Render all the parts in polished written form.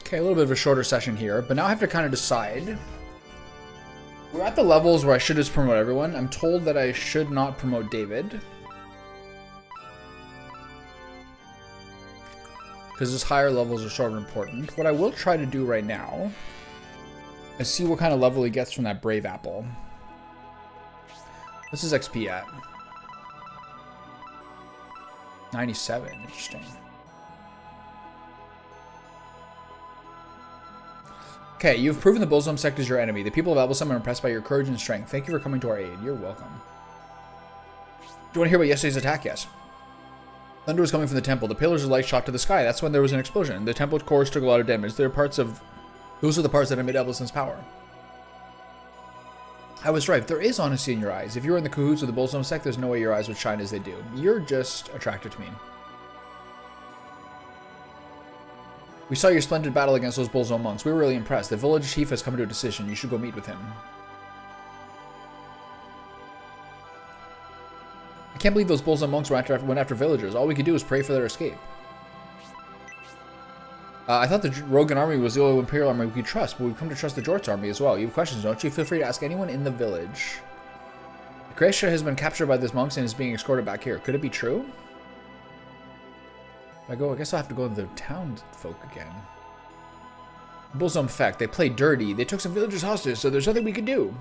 Okay, a little bit of a shorter session here, but now I have to kind of decide. We're at the levels where I should just promote everyone. I'm told that I should not promote David, because his higher levels are sort of important. What I will try to do right now is see what kind of level he gets from that Brave Apple. What's his XP at? 97, interesting. Okay, you've proven the Bullsome sect is your enemy. The people of Albusum are impressed by your courage and strength. Thank you for coming to our aid. You're welcome. Do you want to hear about yesterday's attack? Yes. Thunder was coming from the temple. The pillars of light shot to the sky. That's when there was an explosion. The temple cores took a lot of damage. Those are the parts that emit Albusum's power. I was right. There is honesty in your eyes. If you were in the cahoots with the Bullsome sect, there's no way your eyes would shine as they do. You're just attracted to me. We saw your splendid battle against those Bullsome monks. We were really impressed. The village chief has come to a decision. You should go meet with him. I can't believe those Bullsome monks went after villagers. All we could do was pray for their escape. I thought the Rogan army was the only Imperial army we could trust, but we've come to trust the Jort's army as well. You have questions, don't you? Feel free to ask anyone in the village. Gracia has been captured by these monks and is being escorted back here. Could it be true? I guess I'll have to go to the townsfolk again. Bullsome effect. They played dirty. They took some villagers hostage, so there's nothing we can do.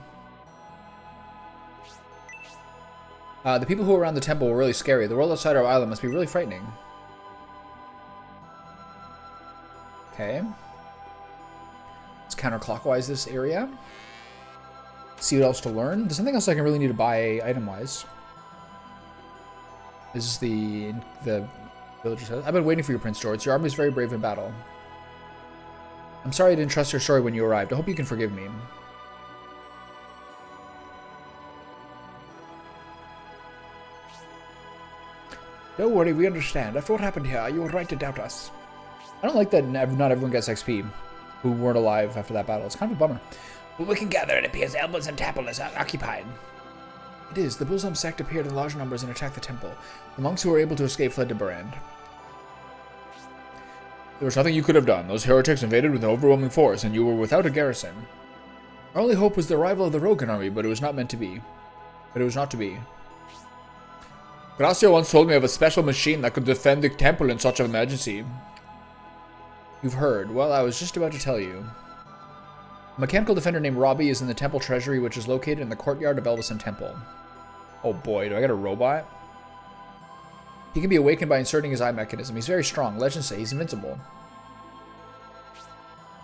The people who were around the temple were really scary. The world outside our island must be really frightening. Okay. Let's counterclockwise this area. See what else to learn. There's something else I can really need to buy item-wise. This is the villager's house. I've been waiting for you, Prince George. Your army is very brave in battle. I'm sorry I didn't trust your story when you arrived. I hope you can forgive me. Don't worry, we understand. After what happened here, you were right to doubt us. I don't like that not everyone gets XP who weren't alive after that battle. It's kind of a bummer. Well, we can gather. It appears Electro-Temple is occupied. It is. The Bullsome sect appeared in large numbers and attacked the temple. The monks who were able to escape fled to Barand. There was nothing you could have done. Those heretics invaded with an overwhelming force, and you were without a garrison. Our only hope was the arrival of the Rogan army, but it was not meant to be. Gracia once told me of a special machine that could defend the temple in such an emergency. You've heard. Well, I was just about to tell you. A mechanical defender named Robbie is in the temple treasury, which is located in the courtyard of Elvison Temple. Oh boy, do I get a robot? He can be awakened by inserting his eye mechanism. He's very strong. Legends say he's invincible.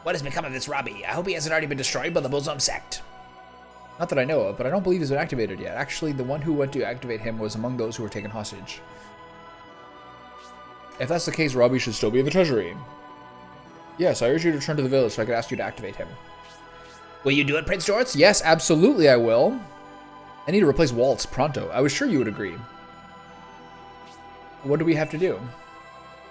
What has become of this Robbie? I hope he hasn't already been destroyed by the Bullsome sect. Not that I know of, but I don't believe he's been activated yet. Actually, the one who went to activate him was among those who were taken hostage. If that's the case, Robbie should still be in the treasury. Yes, I urge you to return to the village so I could ask you to activate him. Will you do it, Prince George? Yes, absolutely I will. I need to replace Waltz pronto. I was sure you would agree. What do we have to do?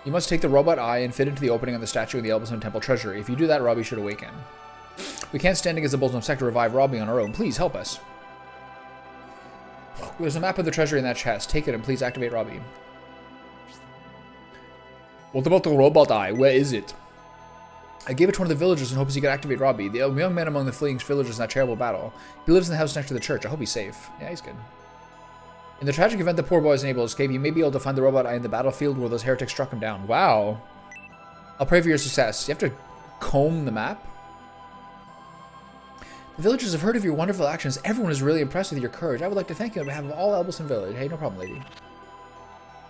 You must take the robot eye and fit into the opening on the statue in the Elbison Temple treasury. If you do that, Robbie should awaken. We can't stand against the Bullsome sect to revive Robbie on our own. Please help us. There's a map of the treasury in that chest. Take it and please activate Robbie. What about the robot eye? Where is it? I gave it to one of the villagers in hopes he could activate Robbie, the young man among the fleeing villagers in that terrible battle. He lives in the house next to the church. I hope he's safe. Yeah, he's good. In the tragic event the poor boy is unable to escape, you may be able to find the robot eye in the battlefield where those heretics struck him down. Wow. I'll pray for your success. You have to comb the map? The villagers have heard of your wonderful actions. Everyone is really impressed with your courage. I would like to thank you on behalf of all Elbison Village. Hey, no problem, lady.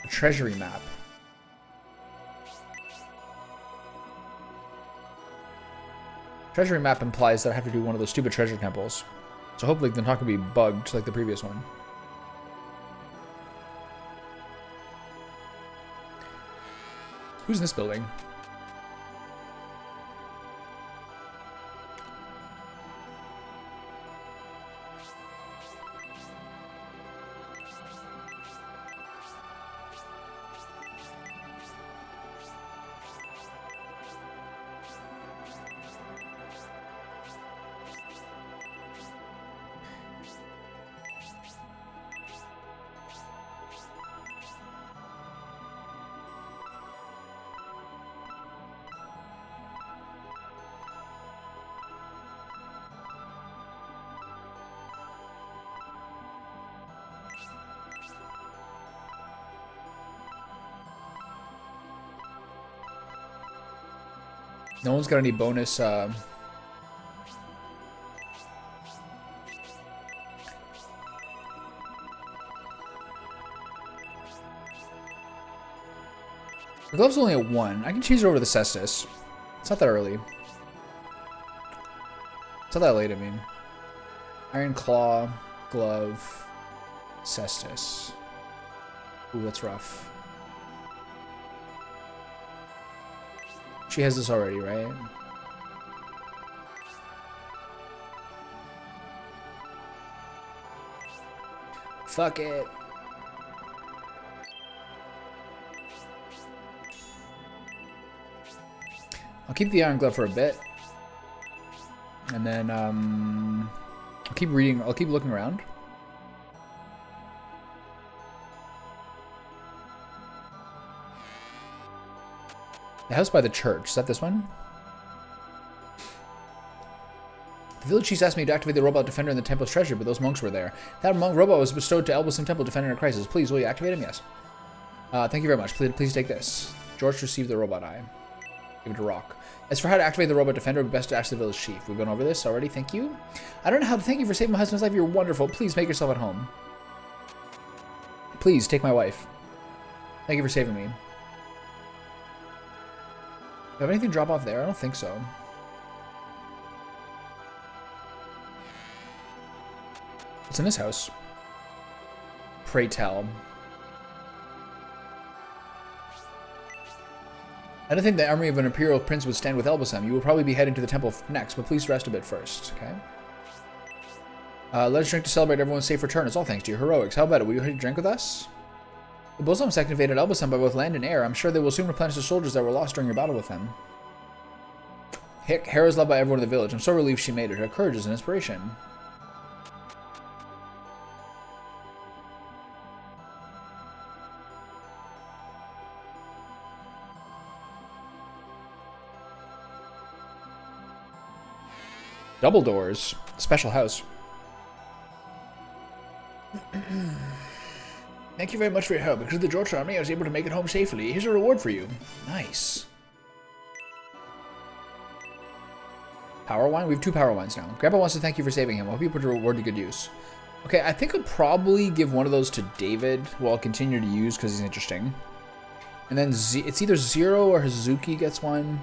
A treasury map. Treasury map implies that I have to do one of those stupid treasure temples. So hopefully they're not going to be bugged like the previous one. Who's in this building? No one's got any bonus. The glove's only at 1. I can change it over to the Cestus. It's not that early. It's not that late, I mean. Iron Claw, Glove, Cestus. Ooh, that's rough. She has this already, right? Fuck it. I'll keep the Iron Glove for a bit. And then, I'll keep reading, I'll keep looking around. The house by the church. Is that this one? The village chief asked me to activate the robot defender in the temple's treasure, but those monks were there. That monk robot was bestowed to Elbison Temple Defender in a crisis. Please, will you activate him? Yes. Thank you very much. Please take this. George received the robot eye. Give it to Rock. As for how to activate the robot defender, it would be best to ask the village chief. We've been over this already. Thank you. I don't know how to thank you for saving my husband's life. You're wonderful. Please make yourself at home. Please take my wife. Thank you for saving me. Do I have anything drop off there? I don't think so. What's in this house? Pray tell. I don't think the army of an imperial prince would stand with Elbasam. You will probably be heading to the temple next, but please rest a bit first, okay? Let us drink to celebrate everyone's safe return. It's all thanks to your heroics. How about it? Will you drink with us? The Bosam sect invaded Elbasam by both land and air. I'm sure they will soon replenish the soldiers that were lost during your battle with them. Hick, Hera is loved by everyone in the village. I'm so relieved she made it. Her courage is an inspiration. Double doors. Special house. Thank you very much for your help. Because of the George army, I was able to make it home safely. Here's a reward for you. Nice. Power wine? We have 2 power wines now. Grandpa wants to thank you for saving him. I hope you put the reward to good use. Okay, I think I'll probably give one of those to David, who I'll continue to use because he's interesting. And then it's either Zero or Hazuki gets one.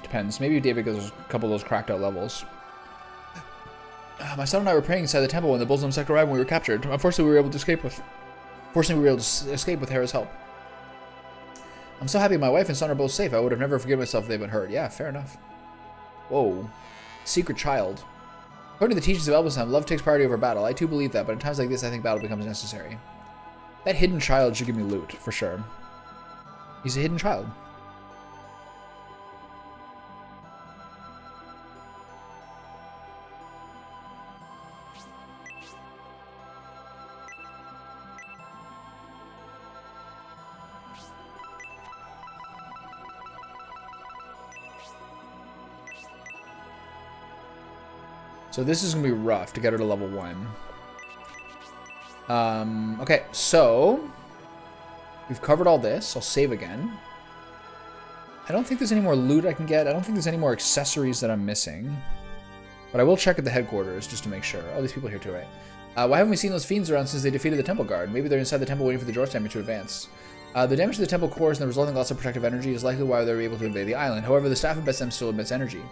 Depends. Maybe David gets a couple of those cracked out levels. My son and I were praying inside the temple when the Bulls sect arrived when we were captured. Unfortunately, we were able to escape with Hera's help. I'm so happy my wife and son are both safe. I would have never forgiven myself if they'd been hurt. Yeah, fair enough. Whoa. Secret child. According to the teachings of Elbasam, love takes priority over battle. I too believe that, but in times like this, I think battle becomes necessary. That hidden child should give me loot, for sure. He's a hidden child. So this is going to be rough to get her to level 1. Okay, so we've covered all this. I'll save again. I don't think there's any more loot I can get. I don't think there's any more accessories that I'm missing. But I will check at the headquarters just to make sure. Oh, these people here too, right? Why haven't we seen those fiends around since they defeated the temple guard? Maybe they're inside the temple waiting for the George army to advance. The damage to the temple cores and the resulting loss of protective energy is likely why they were able to invade the island. However, the staff of Betsem still emits energy.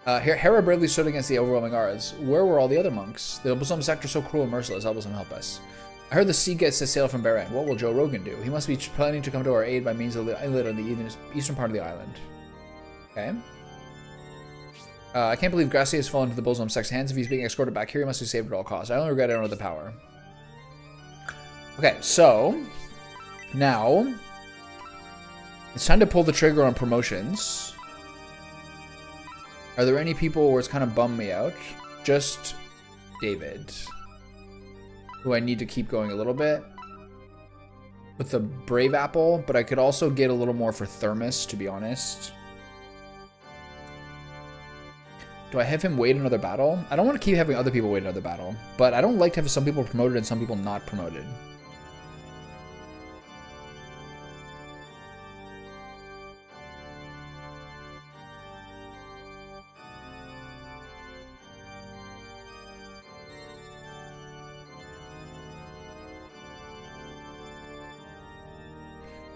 Hera bravely stood against the overwhelming odds. Where were all the other monks? The Elbasam sect are so cruel and merciless. Elbasam, help us. I heard the sea gets set sail from Beren. What will Joe Rogan do? He must be planning to come to our aid by means of the inlet on the eastern part of the island. Okay. I can't believe Gracia has fallen into the Bolzom sect's hands. If he's being escorted back here, he must be saved at all costs. I only regret I don't have the power. Okay, so now it's time to pull the trigger on promotions. Are there any people where it's kind of bummed me out? Just David, who I need to keep going a little bit with the Brave Apple, but I could also get a little more for Thermos, to be honest. Do I have him wait another battle? I don't want to keep having other people wait another battle, but I don't like to have some people promoted and some people not promoted.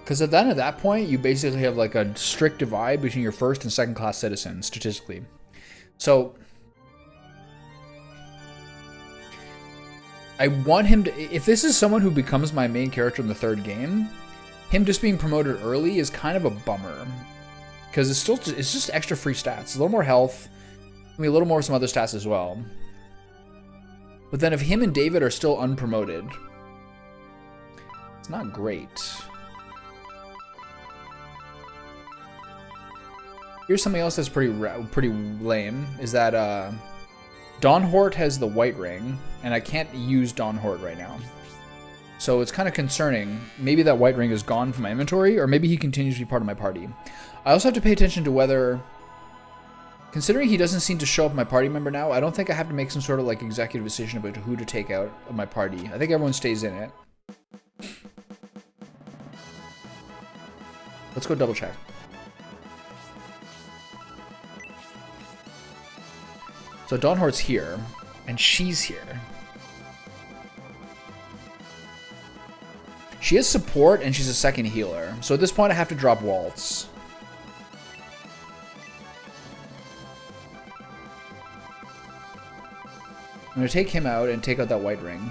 Because then at that point, you basically have like a strict divide between your first and second class citizens, statistically. So I want him to, if this is someone who becomes my main character in the third game, him just being promoted early is kind of a bummer. Because it's just extra free stats. A little more health. I mean, a little more some other stats as well. But then if him and David are still unpromoted, it's not great. Here's something else that's pretty lame, is that Don Hort has the white ring, and I can't use Don Hort right now. So it's kind of concerning. Maybe that white ring is gone from my inventory, or maybe he continues to be part of my party. I also have to pay attention to whether, considering he doesn't seem to show up my party member now, I don't think I have to make some sort of like executive decision about who to take out of my party. I think everyone stays in it. Let's go double check. So Dawn Hort's here, and she's here. She has support, and she's a second healer. So at this point, I have to drop Waltz. I'm going to take him out and take out that white ring.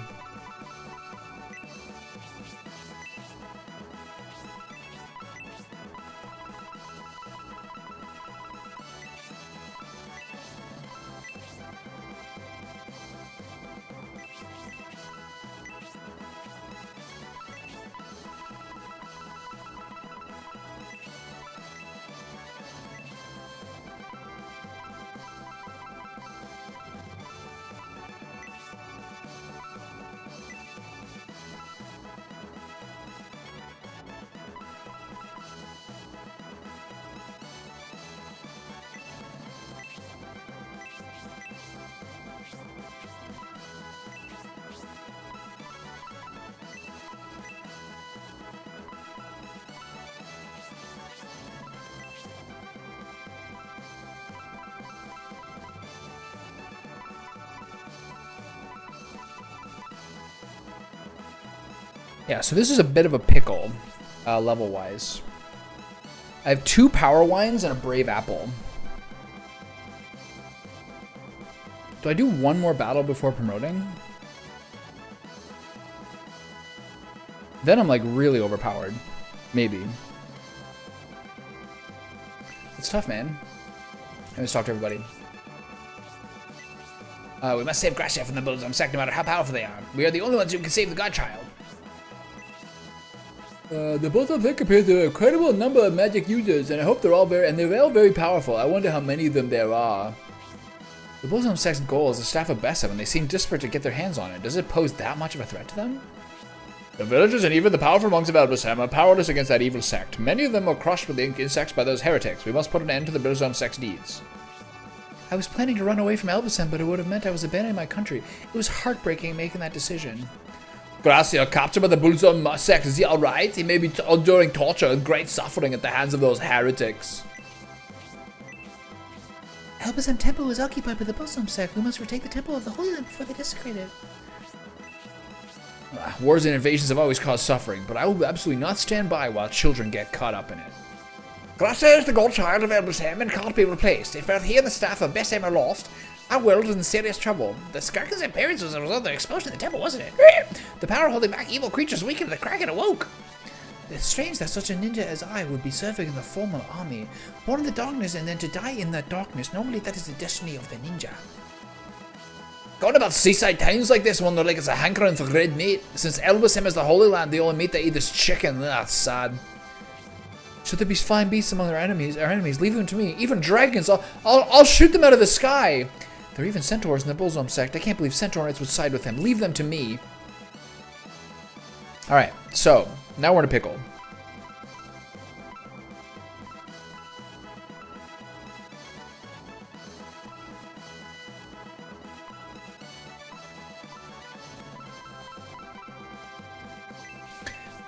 Yeah, so this is a bit of a pickle, level-wise. I have 2 Power Wines and a Brave Apple. Do I do one more battle before promoting? Then I'm like really overpowered. Maybe. It's tough, man. Let's talk to everybody. We must save Gracia from the Bullseye sect no matter how powerful they are. We are the only ones who can save the Godchild. The Bullseye sect appears to have an incredible number of magic users, and I hope they're all very powerful. I wonder how many of them there are. The Bullseye sect's goal is the Staff of Bessem, and they seem desperate to get their hands on it. Does it pose that much of a threat to them? The villagers and even the powerful monks of Elbasam are powerless against that evil sect. Many of them were crushed with the insects by those heretics. We must put an end to the Bullseye sect's deeds. I was planning to run away from Elbasam, but it would have meant I was abandoning my country. It was heartbreaking making that decision. Gracia, captured by the Bullseye sect, is he alright? He may be enduring torture and great suffering at the hands of those heretics. Electro-Temple was occupied by the Bullseye sect. We must retake the Temple of the Holy Land before they desecrate it. Wars and invasions have always caused suffering, but I will absolutely not stand by while children get caught up in it. Gracia is the Godchild of Elbasam and can't be replaced. If both he and the Staff of Bessem are lost, our world is in serious trouble. The Skarka's appearance was a result of the explosion of the temple, wasn't it? The power holding back evil creatures weakened, the Kraken awoke. It's strange that such a ninja as I would be serving in the formal army, born in the darkness and then to die in the darkness. Normally that is the destiny of the ninja. Going about seaside towns like this one, they're like it's a hankering for red meat. Since Elbasam is the Holy Land, the only meat they eat is chicken. That's sad. Should there be flying beasts among our enemies, leave them to me. Even dragons, I'll shoot them out of the sky. There are even centaurs in the Bullseye sect. I can't believe centaur knights would side with them. Leave them to me. Alright, so, now we're in a pickle.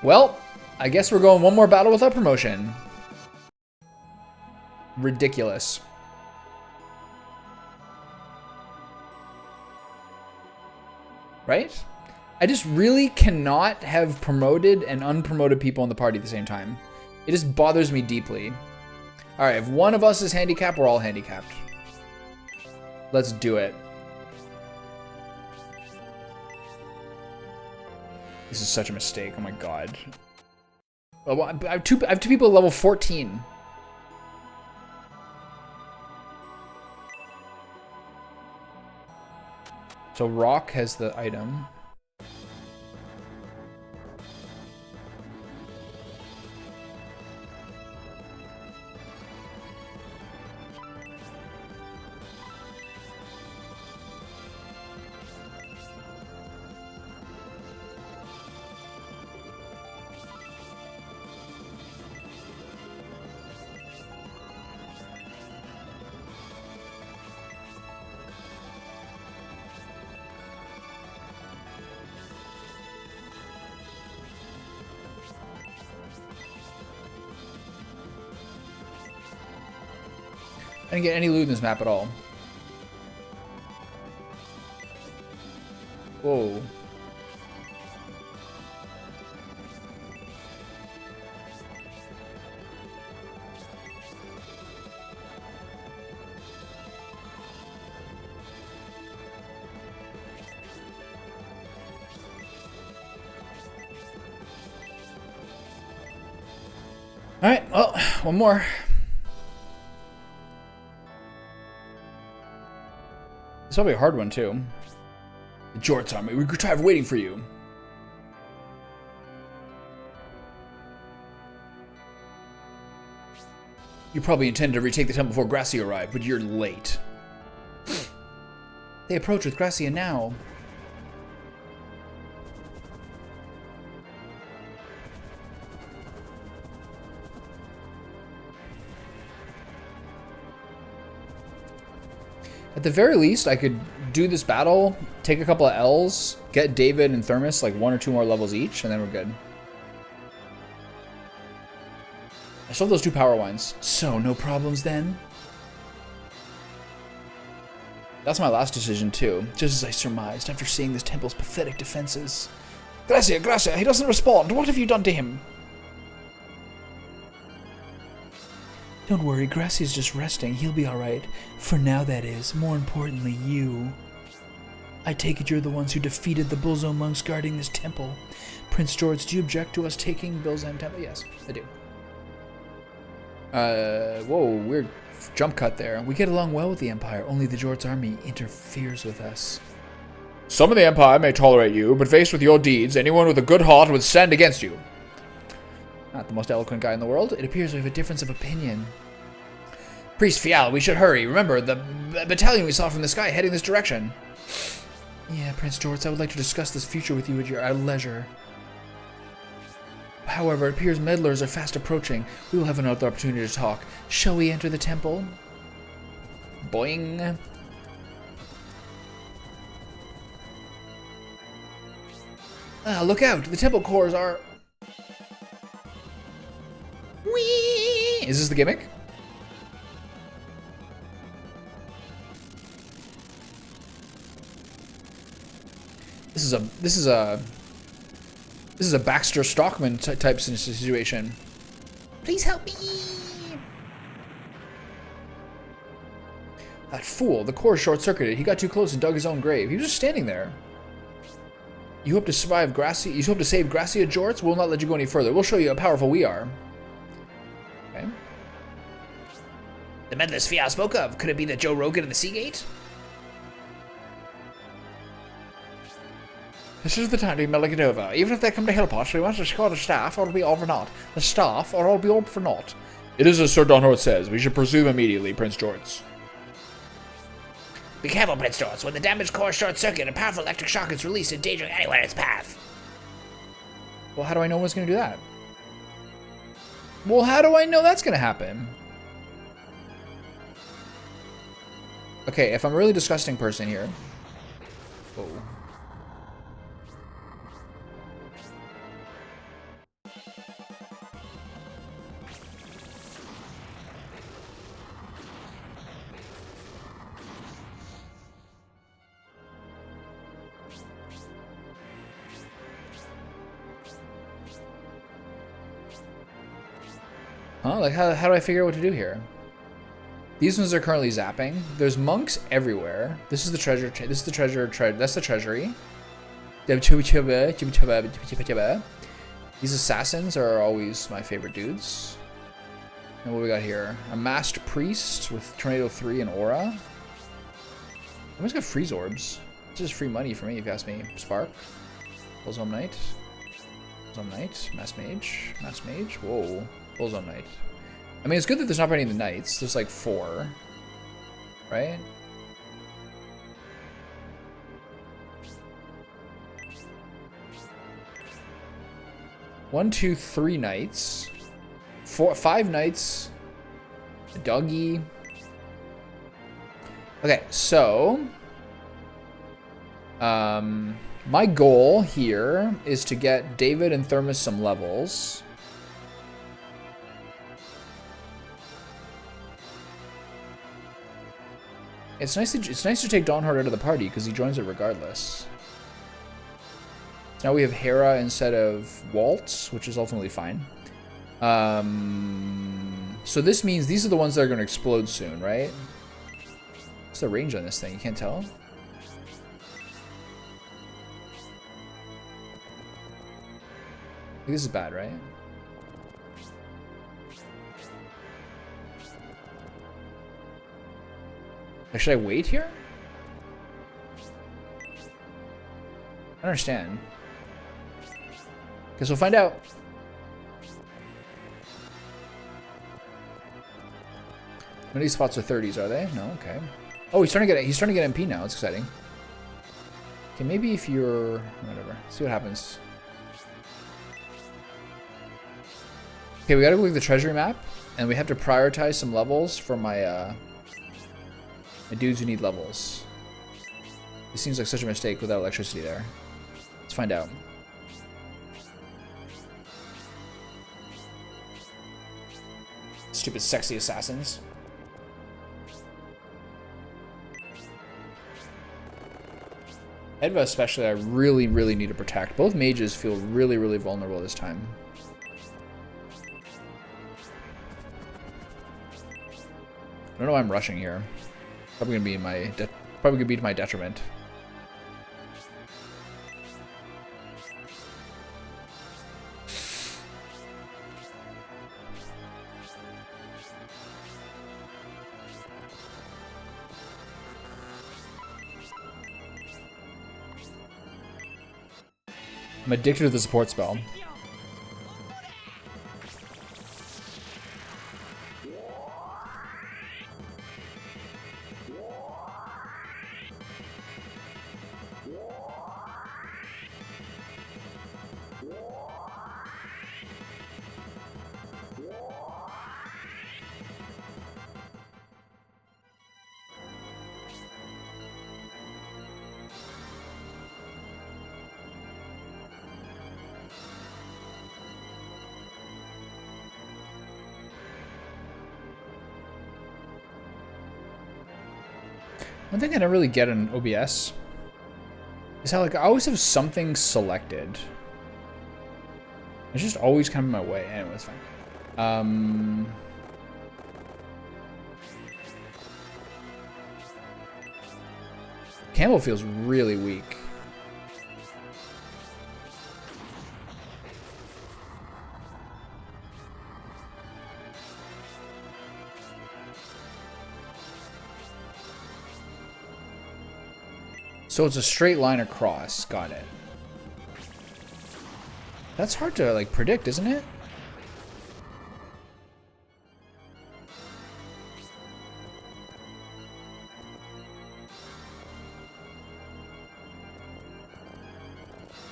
Well, I guess we're going one more battle without promotion. Ridiculous. Right? I just really cannot have promoted and unpromoted people in the party at the same time. It just bothers me deeply. All right, if one of us is handicapped, we're all handicapped. Let's do it. This is such a mistake. Oh my god. Well, I have two people at level 14. So Rock has the item. I didn't get any loot in this map at all. Whoa. All right, well, one more. It's probably a hard one, too. The Jort's army, we're tired of waiting for you. You probably intended to retake the temple before Gracia arrived, but you're late. They approach with Gracia now. At the very least, I could do this battle, take a couple of L's, get David and Thermos like 1 or 2 more levels each, and then we're good. I still have those 2 power wines. So, no problems then? That's my last decision too, just as I surmised after seeing this temple's pathetic defenses. Gracia, he doesn't respond. What have you done to him? Don't worry, Gracia's just resting. He'll be alright. For now, that is. More importantly, you. I take it you're the ones who defeated the Bullzone monks guarding this temple. Prince George, do you object to us taking Bullzone Temple? Yes, I do. Whoa, weird jump cut there. We get along well with the Empire, only the Jort's army interferes with us. Some of the Empire may tolerate you, but faced with your deeds, anyone with a good heart would stand against you. Not the most eloquent guy in the world. It appears we have a difference of opinion. Priest Fial, we should hurry. Remember, the battalion we saw from the sky heading this direction. Yeah, Prince George, I would like to discuss this future with you at your leisure. However, it appears meddlers are fast approaching. We will have another opportunity to talk. Shall we enter the temple? Boing. Ah, look out! The temple cores are... Whee! Is this the gimmick? This is a Baxter Stockman type situation. Please help me! That fool, the core short-circuited. He got too close and dug his own grave. He was just standing there. You hope to survive Gracia? You hope to save Gracia, Jorts? We'll not let you go any further. We'll show you how powerful we are. Okay. The meddlers Fial spoke of. Could it be that Joe Rogan of the Seagate? This is the time to be mulling it over. Even if they come to help us, we must escort the staff, or it'll be all for naught. The staff, or it'll be all for naught. It is as Sir Donhort says. We should pursue them immediately, Prince Jorts. Be careful, Prince Jorts. When the damaged core short-circuit, a powerful electric shock is released, endangering anyone in its path. Well, how do I know what's going to do that? Well, how do I know that's going to happen? Okay, if I'm a really disgusting person here... Whoa. Huh? Like, how do I figure out what to do here? These ones are currently zapping. There's monks everywhere. This is the treasure. This is the treasure. That's the treasury. These assassins are always my favorite dudes. And what we got here? A masked priest with Tornado 3 and Aura. Everyone's got freeze orbs. It's just free money for me, if you ask me. Spark. Bullsome Knight. Bullsome Knight. Mass Mage. Mass Mage. Whoa. Bullsome Knight. I mean, it's good that there's not any of the knights. There's like 4. Right? One, two, 3 knights. 5 knights. A doggy. Okay, so my goal here is to get David and Thermos some levels. It's nice to take Dawnheart out of the party because he joins it regardless. So now we have Hera instead of Waltz, which is ultimately fine. So this means these are the ones that are going to explode soon, right? What's the range on this thing? You can't tell? I think this is bad, right? Should I wait here? I don't understand. Guess we'll find out. None of these spots are 30s, are they? No, okay. Oh, he's starting to get MP now. It's exciting. Okay, maybe if you're whatever. See what happens. Okay, we gotta go look at the treasury map, and we have to prioritize some levels for my my dudes who need levels. It seems like such a mistake without electricity there. Let's find out. Stupid sexy assassins. Edva especially, I really, really need to protect. Both mages feel really, really vulnerable this time. I don't know why I'm rushing here. Probably gonna be to my detriment. I'm addicted to the support spell. One thing I don't really get in OBS is how, like, I always have something selected. It's just always coming my way. Anyway, it's fine. Campbell feels really weak. So it's a straight line across. Got it. That's hard to, like, predict, isn't it?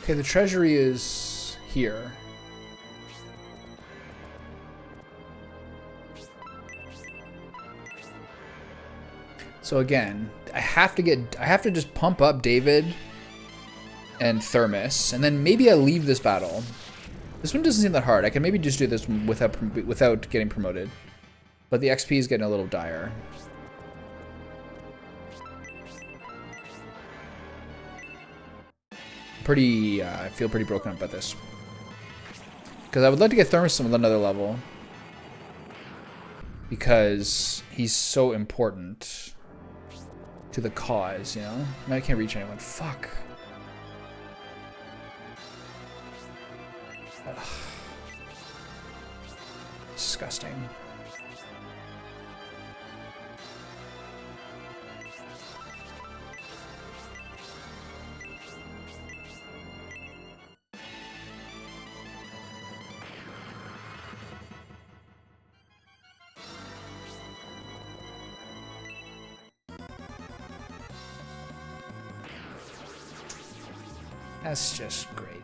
Okay, the treasury is here. So again, I have to just pump up David and Thermos, and then maybe I leave this battle. This one doesn't seem that hard. I can maybe just do this without getting promoted. But the XP is getting a little dire. I feel pretty broken up about this. Because I would like to get Thermos with another level. because he's so important to the cause, you know? Now I can't reach anyone. Fuck. Ugh. Disgusting. That's just great.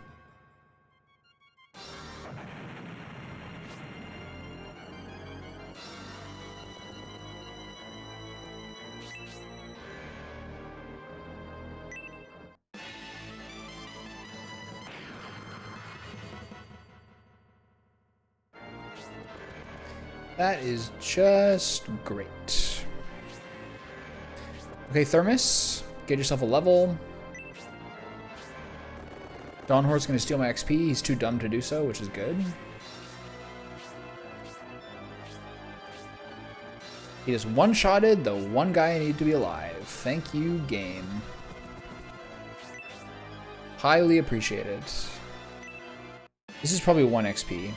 That is just great. Okay, Thermos, get yourself a level. Dawnhorse's gonna steal my XP. He's too dumb to do so, which is good. He just one-shotted the one guy I need to be alive. Thank you, game. Highly appreciated. This is probably 1 XP.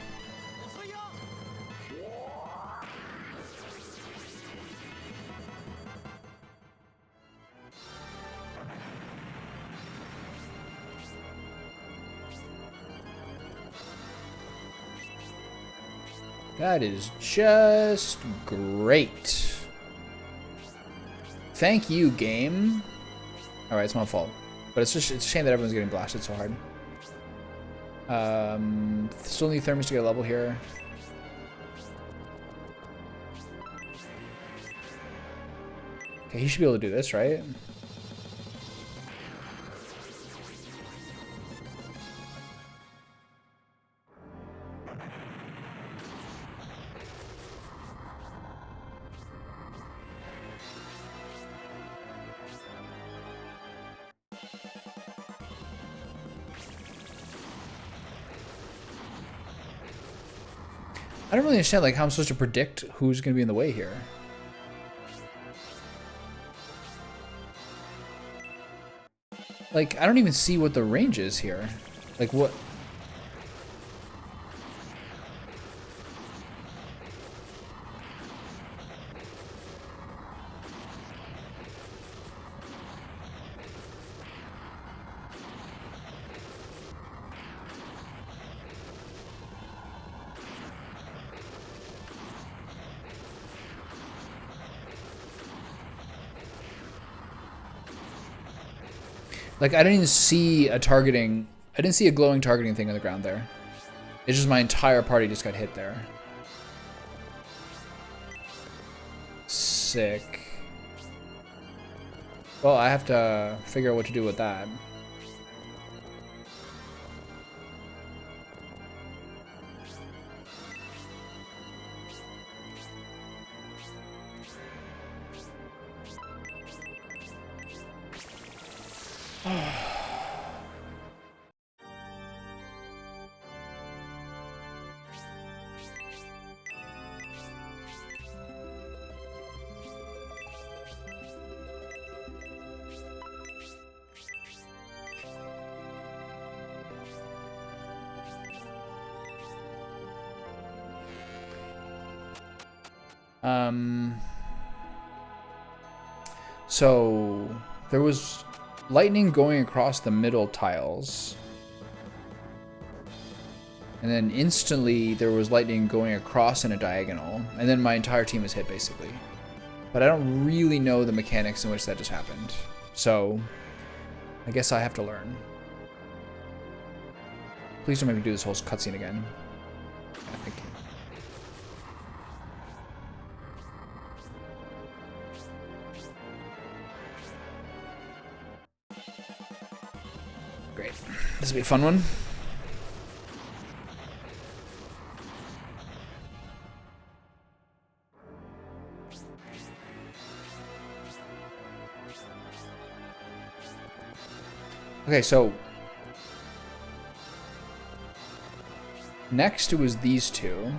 That is just great. Thank you, game. Alright, it's my fault. But it's a shame that everyone's getting blasted so hard. Still need Thermos to get a level here. Okay, he should be able to do this, right? I don't really understand like how I'm supposed to predict who's going to be in the way here. Like, I don't even see what the range is here. Like, what? Like, I didn't even see a targeting. I didn't see a glowing targeting thing on the ground there. It's just my entire party just got hit there. Sick. Well, I have to figure out what to do with that. So there was lightning going across the middle tiles. And then instantly there was lightning going across in a diagonal. And then my entire team was hit basically. But I don't really know the mechanics in which that just happened. So I guess I have to learn. Please don't make me do this whole cutscene again. Yeah, thank you. Great. This will be a fun one. Okay, so next it was these two.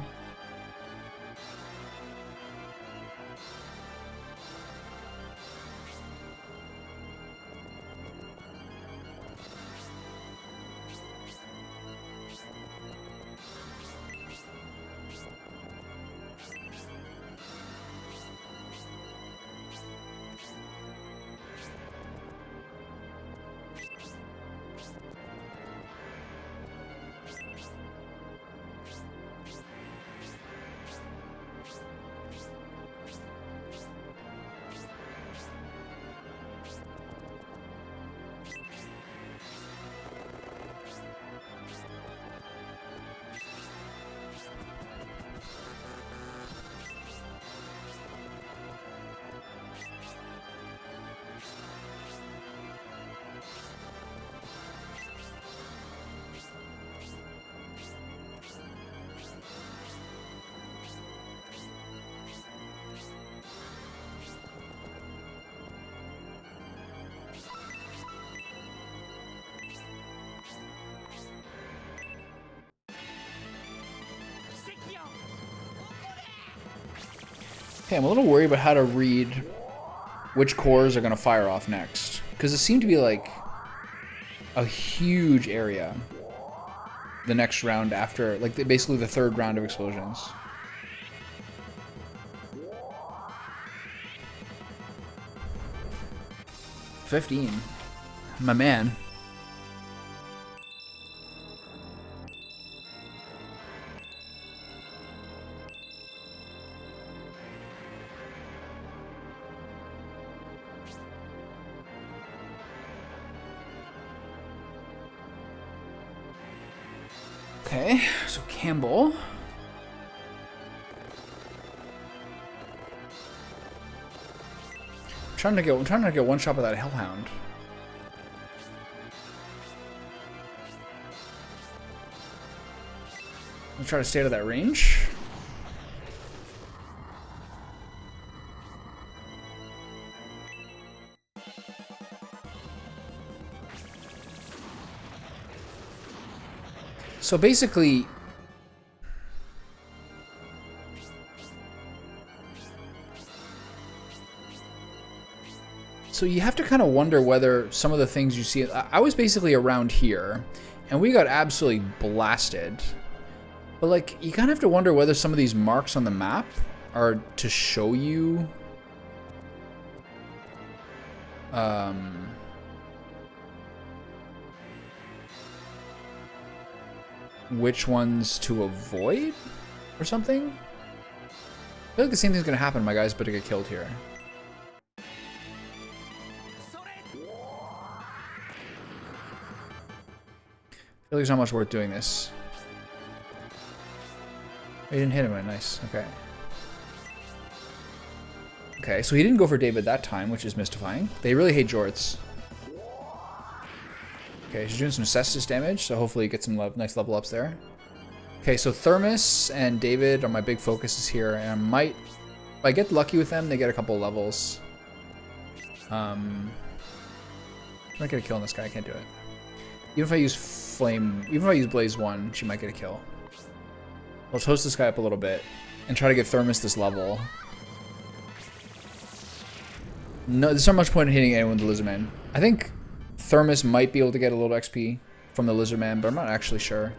Okay, I'm a little worried about how to read which cores are going to fire off next. Because it seemed to be like a huge area the next round after, like basically the third round of explosions. $15. My man. Okay, so Campbell. I'm trying to get one shot with that Hellhound. I'll try to stay out of that range. So basically, so you have to kind of wonder whether some of the things you see, I was basically around here and we got absolutely blasted. But like, you kind of have to wonder whether some of these marks on the map are to show you which ones to avoid or something. I feel like the same thing's gonna happen, my guy's about to get killed here. I feel like there's not much worth doing this. Oh, he didn't hit him right. Nice. Okay. Okay, so he didn't go for David that time, which is mystifying. They really hate Jorts. Okay, she's doing some Cestus damage, so hopefully get some nice level ups there. Okay, so Thermus and David are my big focuses here, and I might, if I get lucky with them, they get a couple levels. I might get a kill on this guy. I can't do it. Even if I use Flame, even if I use Blaze 1, she might get a kill. Let's host this guy up a little bit and try to get Thermus this level. No, there's not much point in hitting anyone with the Lizardman. I think Thermus might be able to get a little XP from the Lizardman, but I'm not actually sure.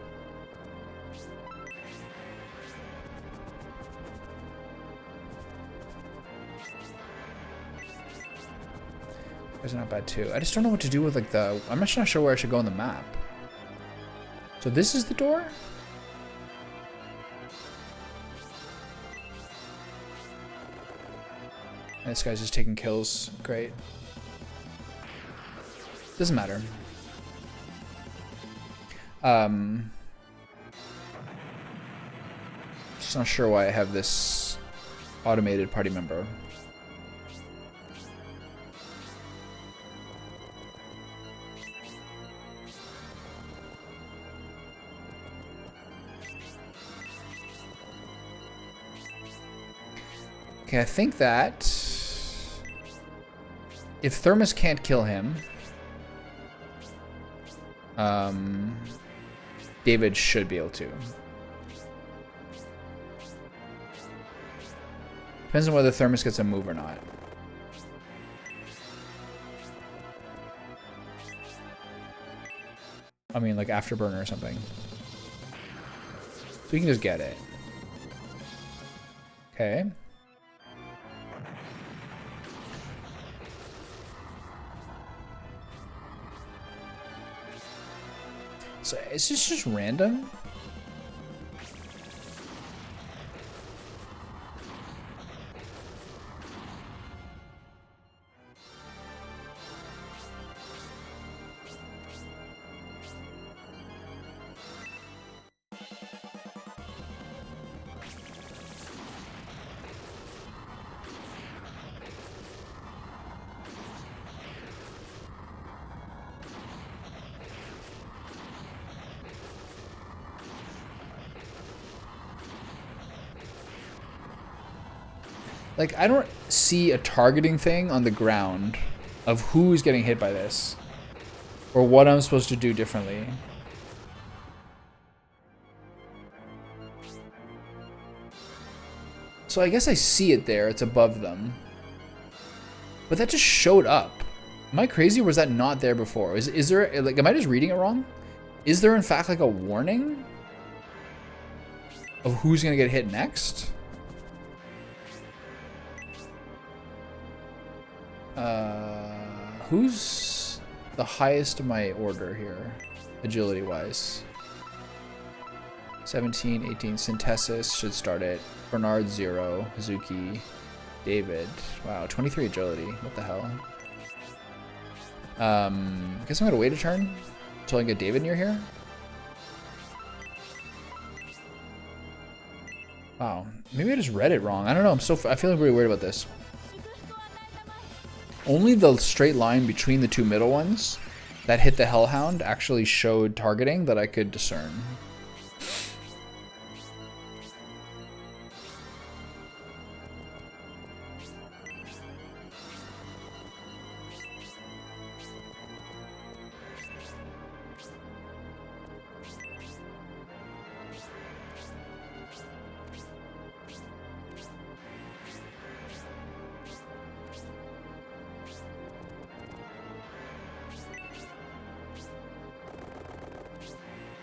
Those are not bad too. I just don't know what to do with like the... I'm just not sure where I should go on the map. So this is the door? This guy's just taking kills. Great. Doesn't matter. Just not sure why I have this automated party member. Okay, I think that if Thermus can't kill him, David should be able to. Depends on whether Thermus gets a move or not. I mean, like Afterburner or something. So we can just get it. Okay. So is this just random? Like, I don't see a targeting thing on the ground of who's getting hit by this or what I'm supposed to do differently. So I guess I see it there. It's above them. But that just showed up. Am I crazy or was that not there before? Is there, like, am I just reading it wrong? Is there in fact like a warning of who's gonna get hit next? Who's the highest of my order here, agility wise? 17, 18, Synthesis should start it. Bernard 0, Hazuki, David. Wow, 23 agility. What the hell? I guess I'm gonna wait a turn until I get David near here. Wow, maybe I just read it wrong. I don't know. I feel really weird about this. Only the straight line between the two middle ones that hit the Hellhound actually showed targeting that I could discern.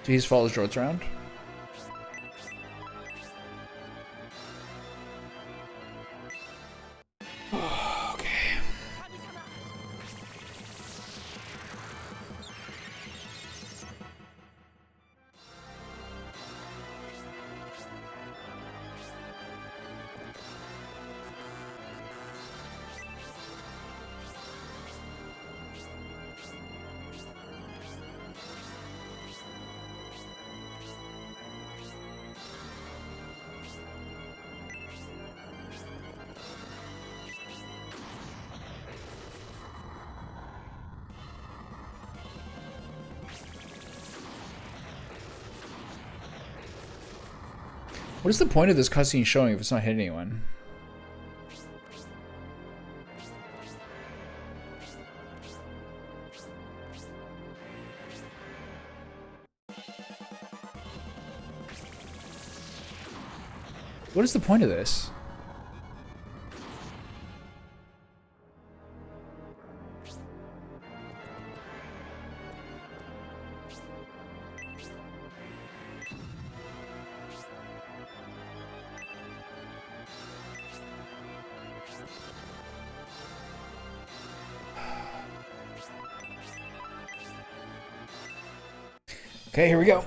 So he just follows droids around. Okay. What is the point of this cutscene showing if it's not hitting anyone? What is the point of this? Okay, here we go.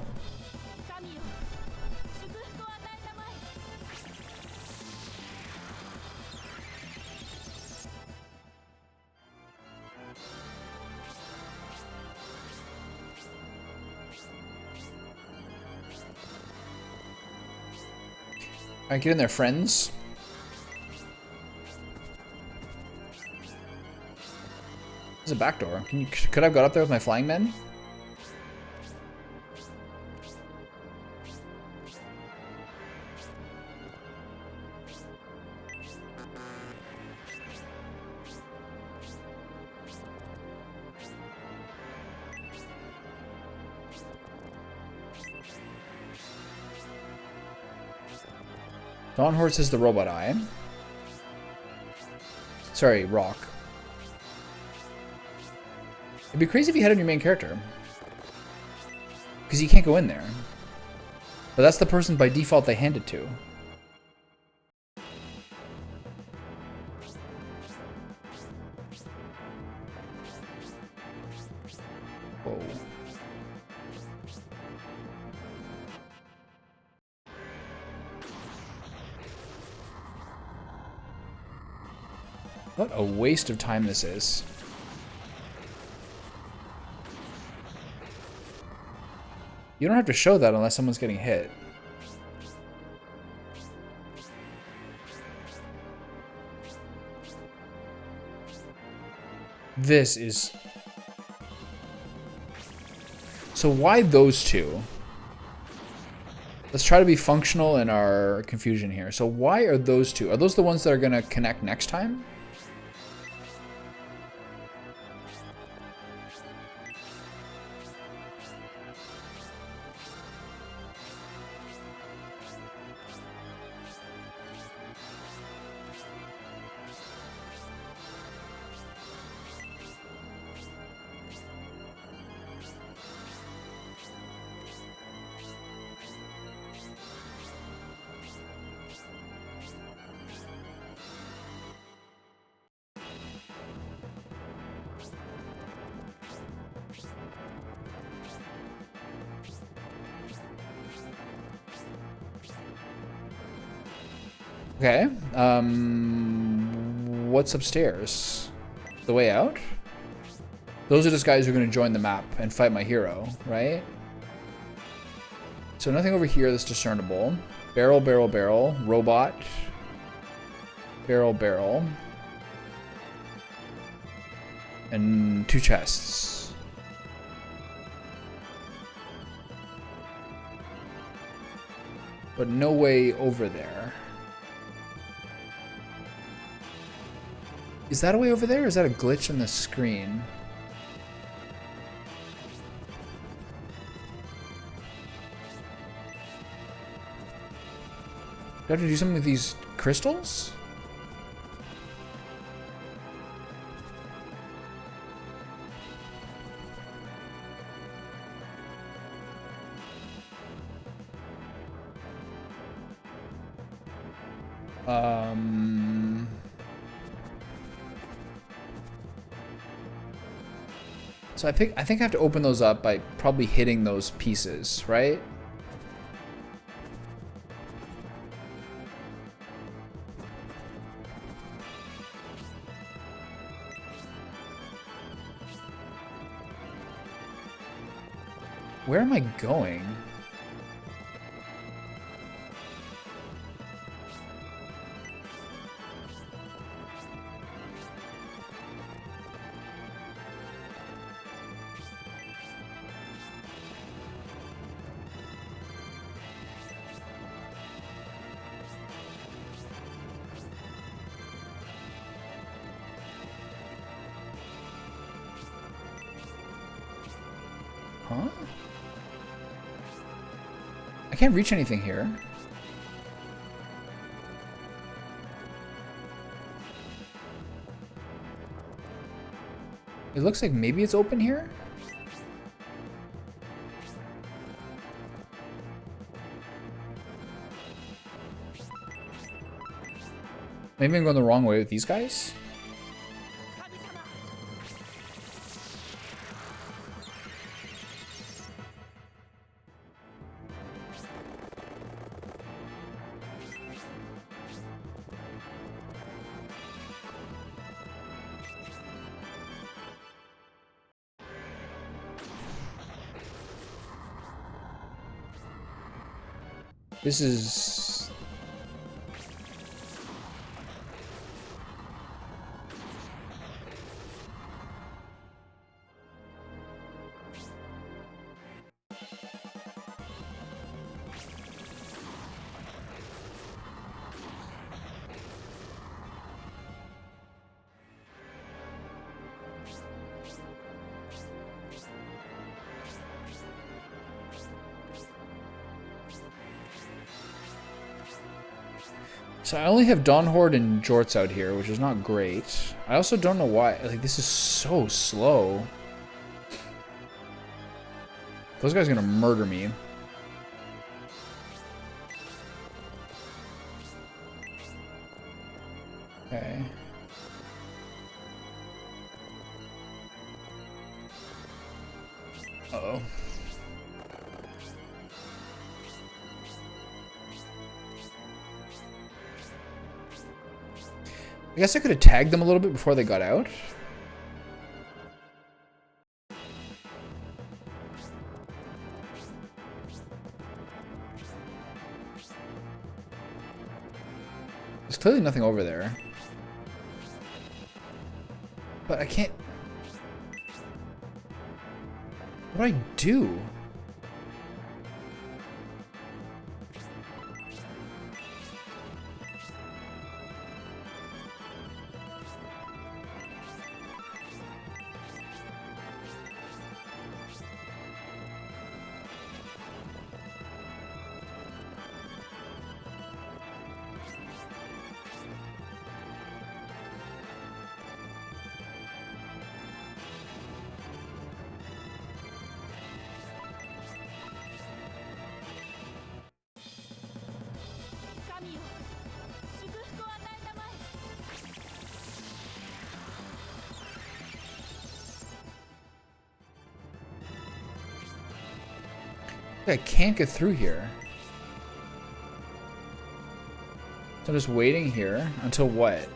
Alright, get in there, friends. There's a back door. Could I have got up there with my flying men? Dawn Horse is the robot eye. Sorry, rock. It'd be crazy if you had on your main character. Because you can't go in there. But that's the person by default they hand it to. Whoa. What a waste of time this is. You don't have to show that unless someone's getting hit. This is... So why those two? Let's try to be functional in our confusion here. So why are those two? Are those the ones that are going to connect next time? Okay. What's upstairs? The way out? Those are just guys who are going to join the map and fight my hero, right? So nothing over here that's discernible. Barrel, barrel, barrel. Robot. Barrel, barrel. And 2 chests. But no way over there. Is that a way over there, or is that a glitch in the screen? Do I have to do something with these crystals? So I think I have to open those up by probably hitting those pieces, right? Where am I going? Huh? I can't reach anything here. It looks like maybe it's open here. Maybe I'm going the wrong way with these guys. This is... So I only have Dawn Horde and Jorts out here, which is not great. I also don't know why. Like, this is so slow. Those guys are gonna murder me. Okay. Uh-oh. I guess I could have tagged them a little bit before they got out. There's clearly nothing over there. But I can't... What do I do? I can't get through here. I'm just waiting here until what?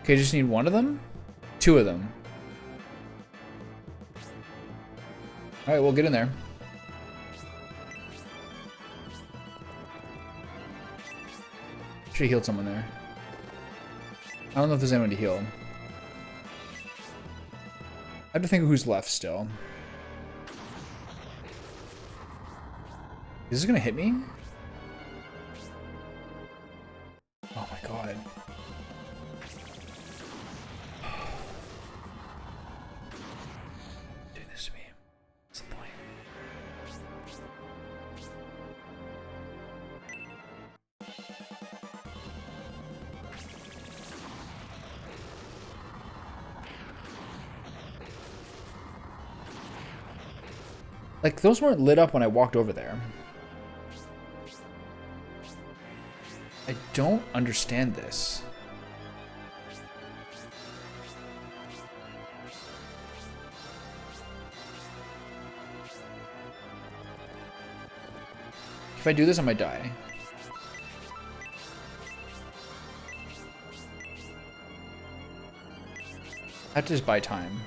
Okay, just need one of them? Two of them. Alright, we'll get in there. Should have healed someone there. I don't know if there's anyone to heal. I have to think of who's left still. Is this gonna hit me? Oh my god. Do this to me. What's the point? Like, those weren't lit up when I walked over there. I don't understand this. If I do this, I might die. I have to just buy time.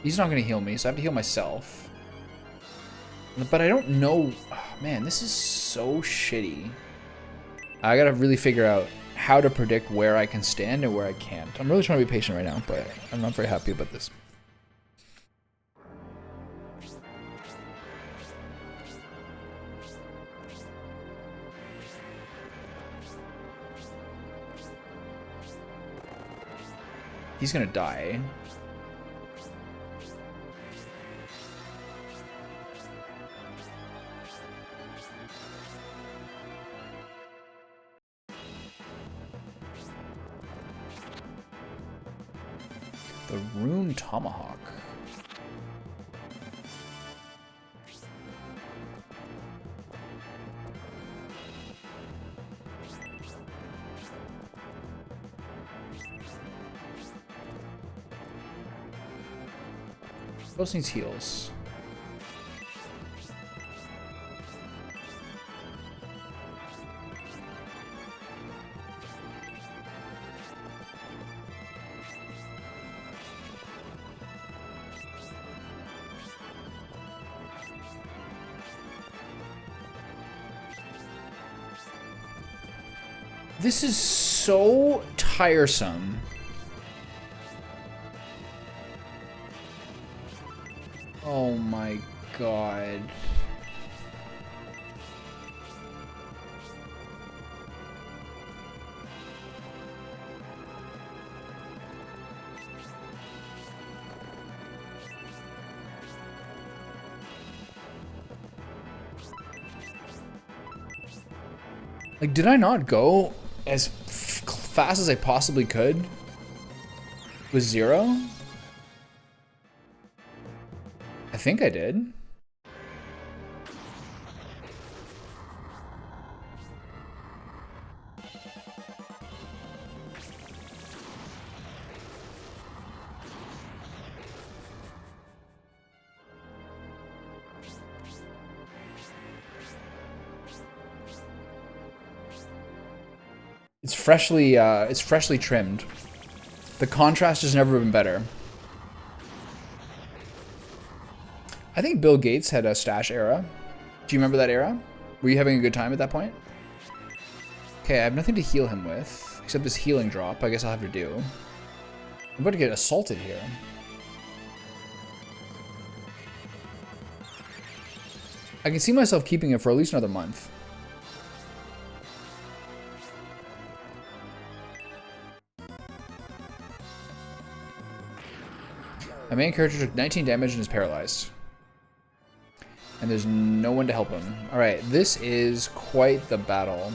He's not going to heal me, so I have to heal myself. But I don't know... Oh, man, this is so shitty. I gotta really figure out how to predict where I can stand and where I can't. I'm really trying to be patient right now, but I'm not very happy about this. He's gonna die. The Rune Tomahawk. Those needs heals. This is so tiresome. Oh my god. Like, did I not go as fast as I possibly could with 0? I think I did. It's freshly trimmed. The contrast has never been better. I think Bill Gates had a stash era. Do you remember that era? Were you having a good time at that point? Okay, I have nothing to heal him with, except this healing drop. I guess I'll have to do. I'm about to get assaulted here. I can see myself keeping it for at least another month. My main character took 19 damage and is paralyzed. And there's no one to help him. Alright, this is quite the battle.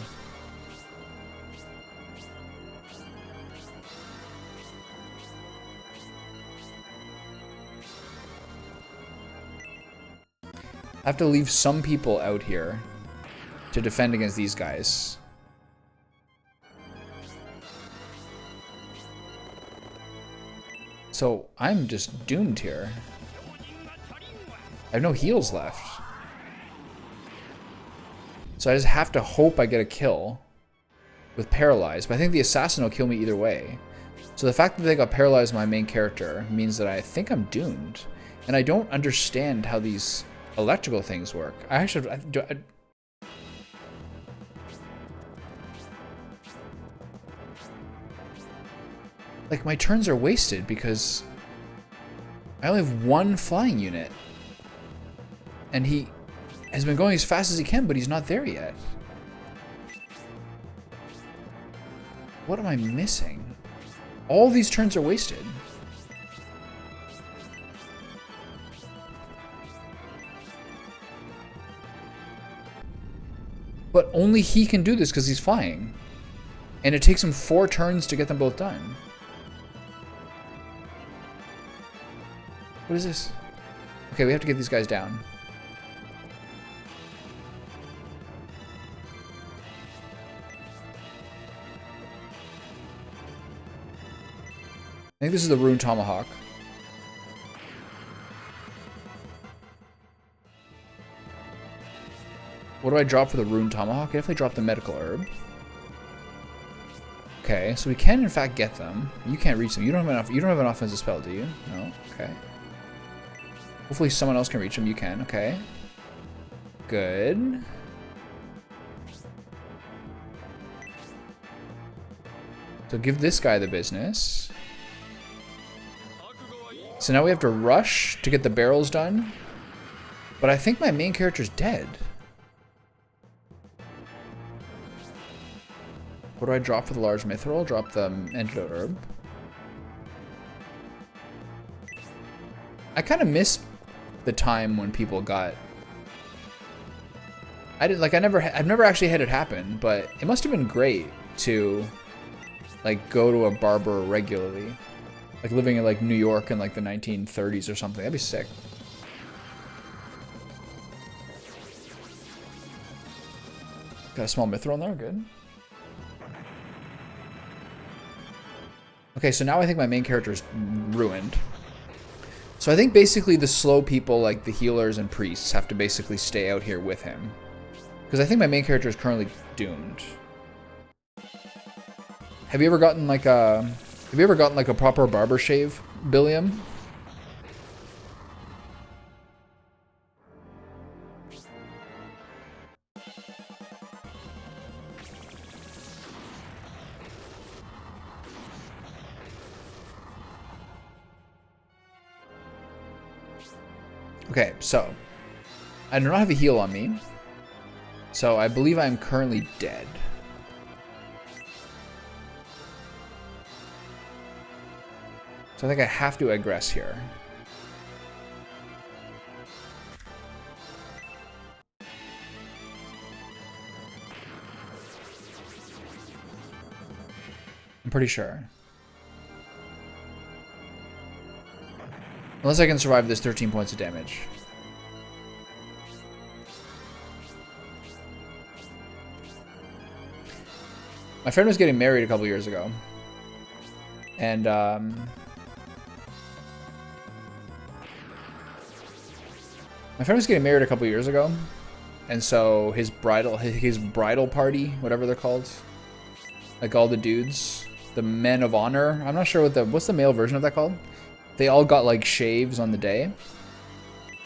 I have to leave some people out here to defend against these guys. So I'm just doomed here. I have no heals left. So I just have to hope I get a kill with Paralyzed. But I think the Assassin will kill me either way. So the fact that they got Paralyzed my main character means that I think I'm doomed. And I don't understand how these electrical things work. I actually... like, my turns are wasted because I only have one flying unit. And he has been going as fast as he can, but he's not there yet. What am I missing? All these turns are wasted. But only he can do this because he's flying. And it takes him 4 turns to get them both done. What is this? Okay, we have to get these guys down. I think this is the Rune Tomahawk. What do I drop for the Rune Tomahawk? I definitely drop the Medical Herb. Okay, so we can in fact get them. You can't reach them. You don't have an offensive spell, do you? No. Okay. Hopefully someone else can reach them. You can. Okay. Good. So give this guy the business. So now we have to rush to get the barrels done. But I think my main character's dead. What do I drop for the large mithril? Drop the antidote herb. I kind of miss the time when people got... I've never actually had it happen, but it must have been great to like go to a barber regularly. Like living in like New York in like the 1930s or something. That'd be sick. Got a small mithril in there, good. Okay, so now I think my main character is ruined. So I think basically the slow people like the healers and priests have to basically stay out here with him. Because I think my main character is currently doomed. Have you ever gotten like a proper barber shave, Billiam? Okay, so I do not have a heal on me. So I believe I'm currently dead. So I think I have to aggress here. I'm pretty sure. Unless I can survive this 13 points of damage. My friend was getting married a couple years ago. And, my friend was getting married a couple years ago. And so his bridal party, whatever they're called. Like all the dudes. The men of honor. I'm not sure what's the male version of that called? They all got like shaves on the day.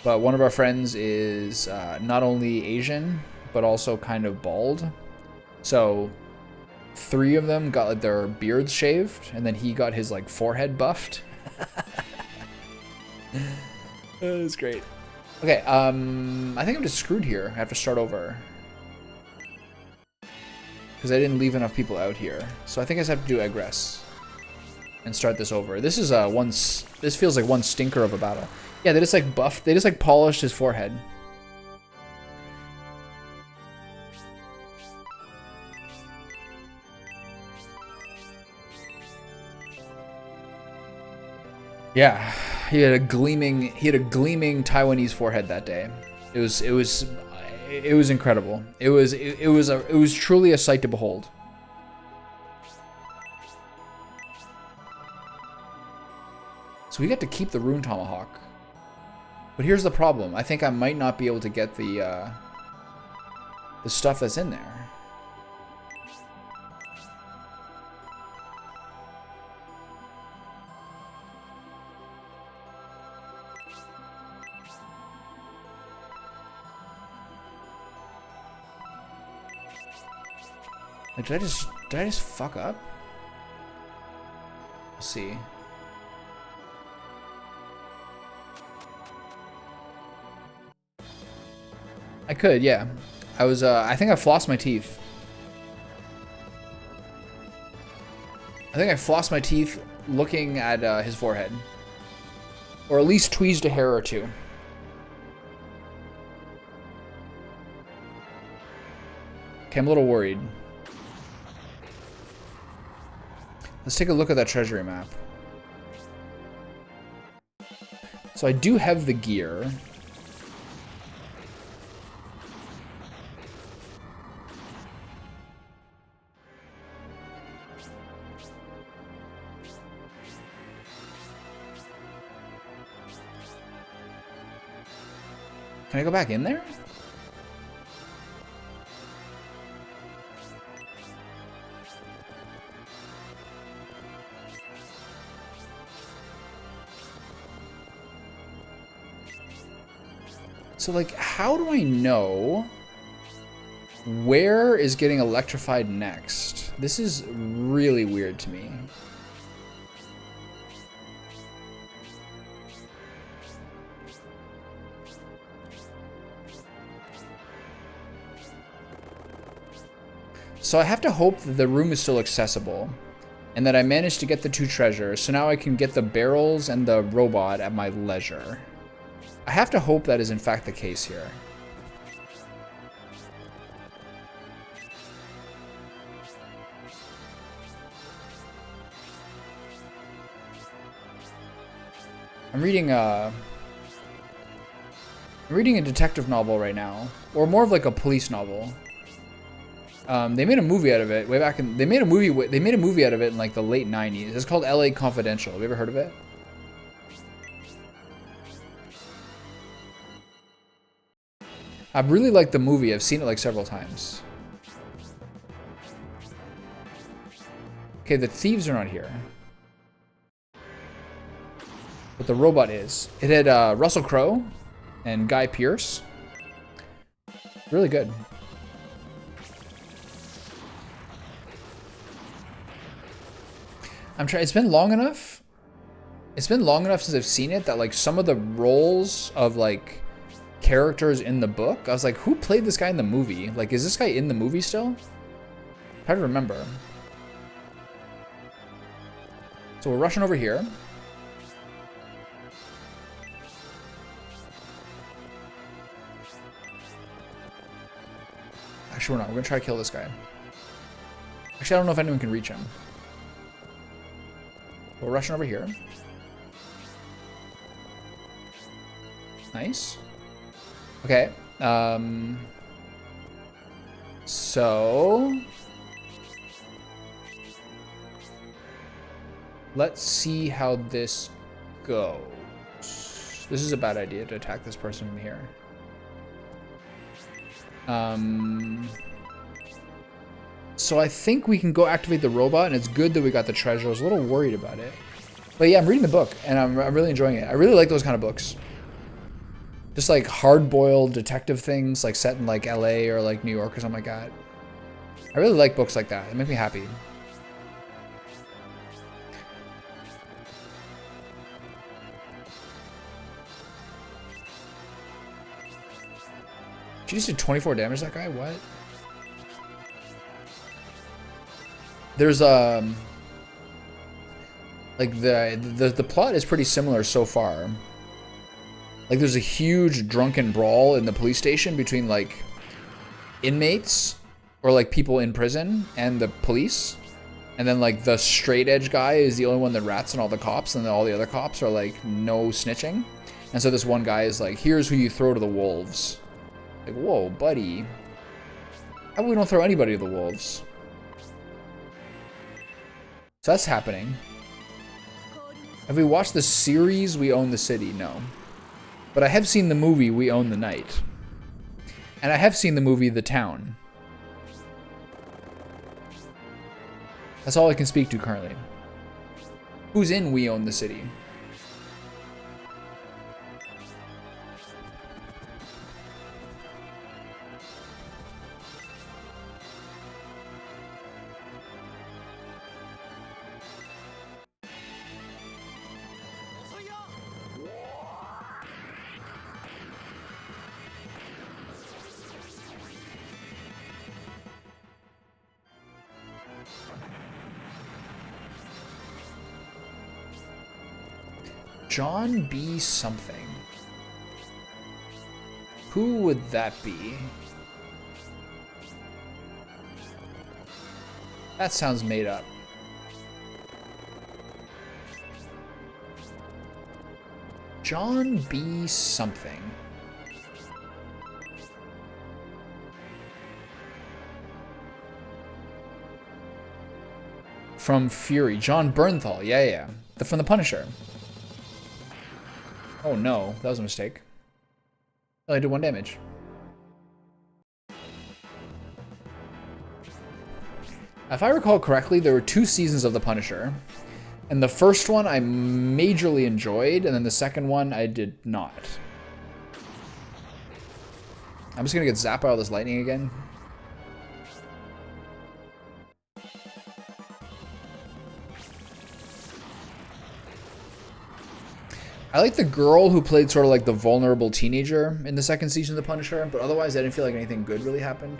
But one of our friends is not only Asian, but also kind of bald. So 3 of them got like their beards shaved, and then he got his like forehead buffed. That was great. Okay, I think I'm just screwed here. I have to start over. Because I didn't leave enough people out here. So I think I just have to do Egress. And start this over. This is this feels like one stinker of a battle. Yeah, they just like buffed, they just like polished his forehead. Yeah, he had a gleaming Taiwanese forehead that day. It was incredible. It was truly a sight to behold. So we get to keep the Rune Tomahawk. But here's the problem. I think I might not be able to get the stuff that's in there. Like, did I just fuck up? Let's see. I could, yeah. I think I flossed my teeth. I think I flossed my teeth looking at his forehead. Or at least tweezed a hair or two. Okay, I'm a little worried. Let's take a look at that treasury map. So I do have the gear. Can I go back in there? So, like, how do I know where is getting electrified next? This is really weird to me. So I have to hope that the room is still accessible and that I managed to get the 2 treasures, so now I can get the barrels and the robot at my leisure. I have to hope that is in fact the case here. I'm reading a detective novel right now, or more of like a police novel. They made a movie out of it way back in. They made a movie out of it in like the late '90s. It's called L.A. Confidential. Have you ever heard of it? I really like the movie. I've seen it like several times. Okay, the thieves are not here, but the robot is. It had Russell Crowe and Guy Pearce. Really good. It's been long enough. It's been long enough since I've seen it that like some of the roles of like characters in the book, I was like, who played this guy in the movie? Like, is this guy in the movie still? Hard to remember. So we're rushing over here. Actually, we're not. We're gonna try to kill this guy. Actually, I don't know if anyone can reach him. We're rushing over here. Nice. Okay. So let's see how this goes. This is a bad idea to attack this person from here. So I think we can go activate the robot, and it's good that we got the treasure. I was a little worried about it. But yeah, I'm reading the book, and I'm really enjoying it. I really like those kind of books. Just like hard-boiled detective things, like set in like LA or like New York or something like that. I really like books like that. They make me happy. Did you just do 24 damage to that guy? What? There's like the plot is pretty similar so far. Like there's a huge drunken brawl in the police station between like inmates or like people in prison and the police. And then like the straight edge guy is the only one that rats on all the cops, and then all the other cops are like no snitching. And so this one guy is like, here's who you throw to the wolves. Like, whoa, buddy. How about we don't throw anybody to the wolves? So that's happening. Have we watched the series We Own the City? No. But I have seen the movie We Own the Night. And I have seen the movie The Town. That's all I can speak to currently. Who's in We Own the City? John B. something. Who would that be? That sounds made up. John B. something. From Fury. John Bernthal. Yeah. From The Punisher. Oh no, that was a mistake. I only did 1 damage. If I recall correctly, there were 2 seasons of The Punisher. And the first one I majorly enjoyed, and then the second one I did not. I'm just gonna get zapped by all this lightning again. I like the girl who played sort of like the vulnerable teenager in the second season of The Punisher, but otherwise I didn't feel like anything good really happened.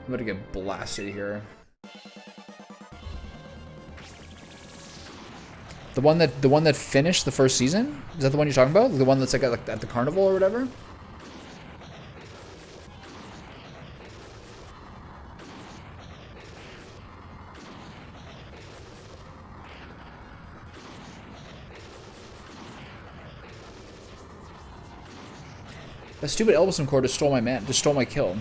I'm about to get blasted here. The one that finished the first season? Is that the one you're talking about? The one that's like at the carnival or whatever? That stupid Elbison core just stole my kill.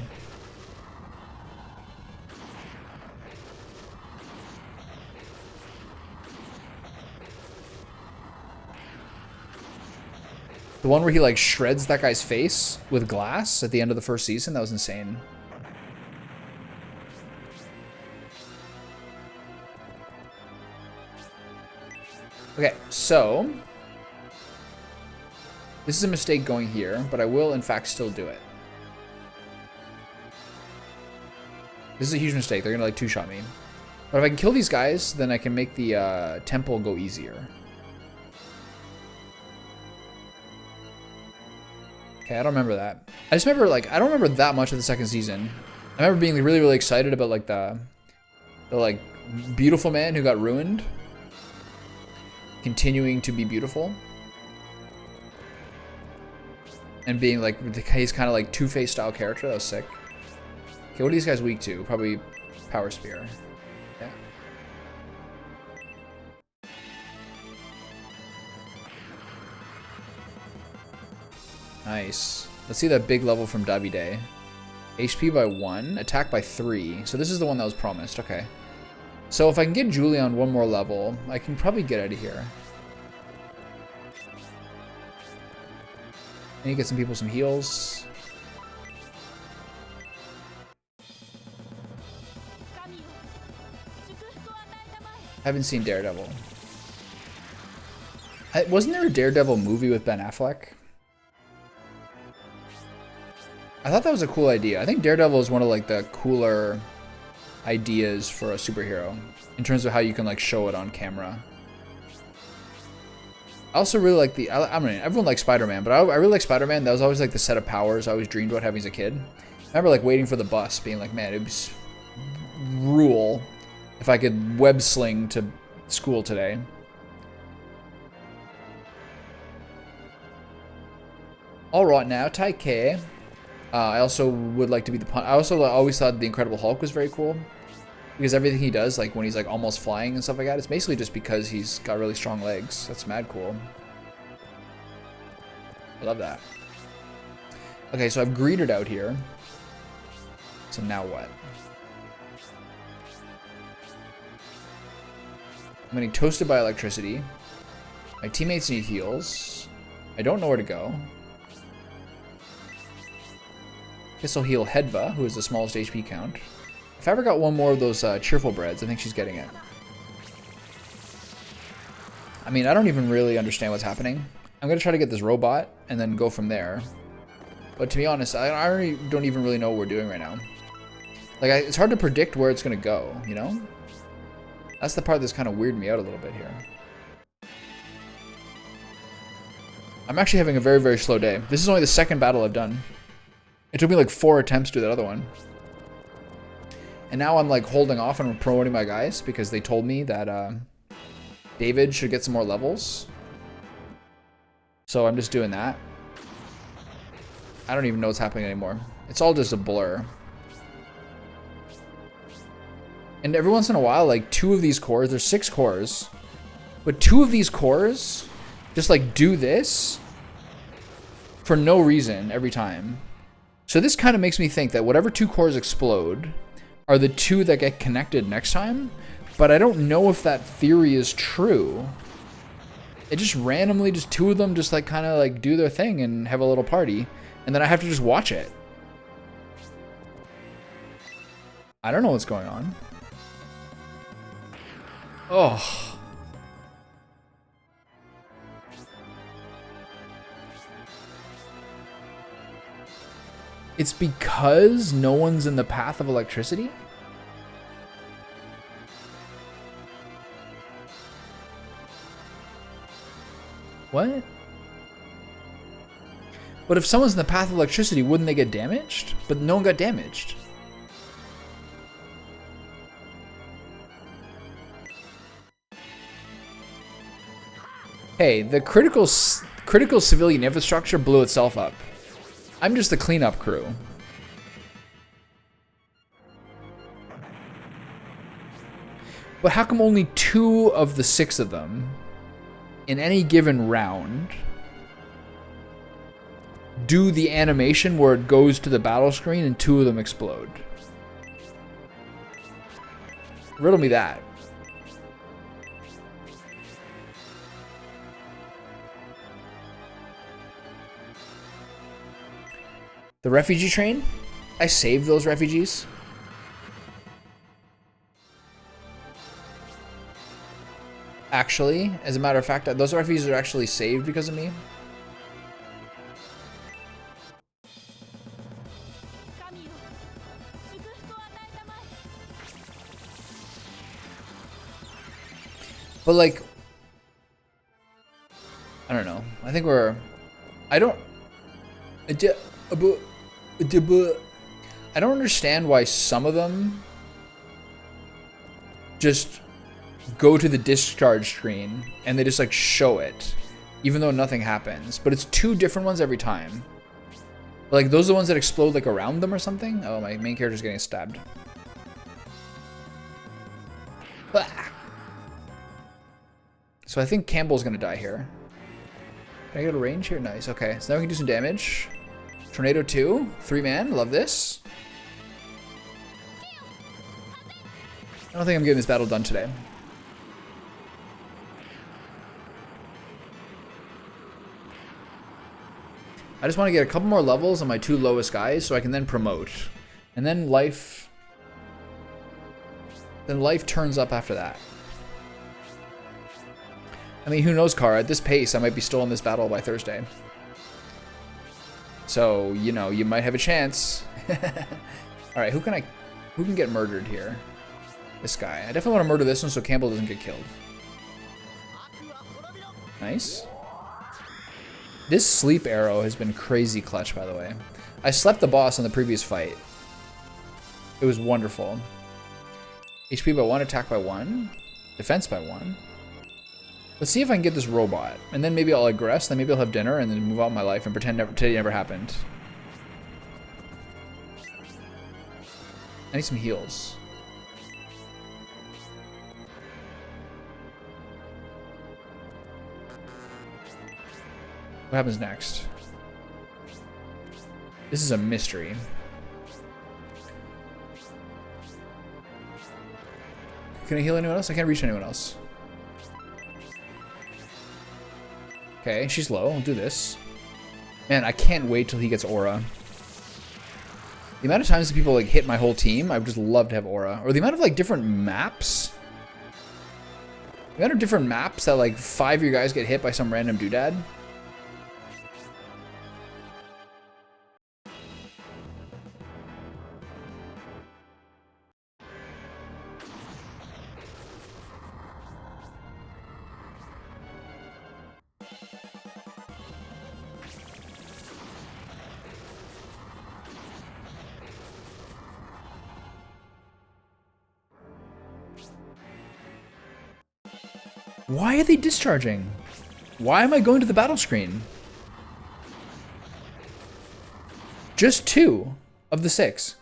The one where he like shreds that guy's face with glass at the end of the first season, that was insane. Okay, so this is a mistake going here, but I will in fact still do it. This is a huge mistake. They're gonna like 2-shot me. But if I can kill these guys, then I can make the temple go easier. Okay, I don't remember that. I just remember like I don't remember that much of the second season. I remember being really, really excited about like the like beautiful man who got ruined continuing to be beautiful. And being like, he's kind of like Two-Face style character. That was sick. Okay, what are these guys weak to? Probably Power Spear. Yeah. Nice. Let's see that big level from Davide. HP by 1, attack by 3. So this is the one that was promised. Okay. So if I can get Julian 1 more level, I can probably get out of here. I need to get some people some heals. Haven't seen Daredevil. Wasn't there a Daredevil movie with Ben Affleck? I thought that was a cool idea. I think Daredevil is one of like the cooler ideas for a superhero in terms of how you can like show it on camera. I also really like the, I mean, everyone likes Spider-Man, but I really like Spider-Man. That was always like the set of powers I always dreamed about having as a kid. I remember like waiting for the bus, being like, man, it'd be rule if I could web sling to school today. All right now, take care. I also would like to be the I also always thought the Incredible Hulk was very cool. Because everything he does, like when he's like almost flying and stuff like that, it's basically just because he's got really strong legs. That's mad cool. I love that. Okay, so I've greeted out here. So now what? I'm getting toasted by electricity. My teammates need heals. I don't know where to go. Guess I'll heal Hedva, who has the smallest HP count. If I ever got one more of those cheerful breads, I think she's getting it. I mean, I don't even really understand what's happening. I'm going to try to get this robot and then go from there. But to be honest, I already don't even really know what we're doing right now. Like, it's hard to predict where it's going to go, you know? That's the part that's kind of weirded me out a little bit here. I'm actually having a very, very slow day. This is only the second battle I've done. It took me like 4 attempts to do that other one. And now I'm like holding off on promoting my guys because they told me that David should get some more levels. So I'm just doing that. I don't even know what's happening anymore. It's all just a blur. And every once in a while, like 2 of these cores, there's 6 cores, but 2 of these cores just like do this for no reason every time. So this kind of makes me think that whatever 2 cores explode are the 2 that get connected next time, but I don't know if that theory is true. It just randomly, just 2 of them just like kind of like do their thing and have a little party, and then I have to just watch it. I don't know what's going on. Oh. It's because no one's in the path of electricity? What? But if someone's in the path of electricity, wouldn't they get damaged? But no one got damaged. Hey, the critical civilian infrastructure blew itself up. I'm just the cleanup crew. But how come only 2 of the 6 of them in any given round do the animation where it goes to the battle screen and 2 of them explode? Riddle me that. The refugee train? I saved those refugees. Actually, as a matter of fact, those refugees are actually saved because of me. But like, I don't know. I think we're, I don't understand why some of them just go to the discharge screen and they just like show it, even though nothing happens. But it's 2 different ones every time. Like, those are the ones that explode like around them or something. Oh, my main character's getting stabbed. Ah. So I think Campbell's gonna die here. Can I get a range here? Nice. Okay, so now we can do some damage. Tornado 2, 3-man, love this. I don't think I'm getting this battle done today. I just want to get a couple more levels on my 2 lowest guys so I can then promote. And then life turns up after that. I mean, who knows, Kara? At this pace, I might be still in this battle by Thursday. So, you know, you might have a chance. Alright, who can get murdered here? This guy. I definitely want to murder this one so Campbell doesn't get killed. Nice. This sleep arrow has been crazy clutch, by the way. I slept the boss in the previous fight. It was wonderful. HP by 1, attack by 1, defense by 1. Let's see if I can get this robot, and then maybe I'll aggress, then maybe I'll have dinner, and then move on my life and pretend today never happened. I need some heals. What happens next? This is a mystery. Can I heal anyone else? I can't reach anyone else. Okay, she's low. I'll do this. Man, I can't wait till he gets aura. The amount of times that people like hit my whole team, I would just love to have aura. Or the amount of like different maps. The amount of different maps that like 5 of your guys get hit by some random doodad. Why are they discharging? Why am I going to the battle screen? Just 2 of the 6.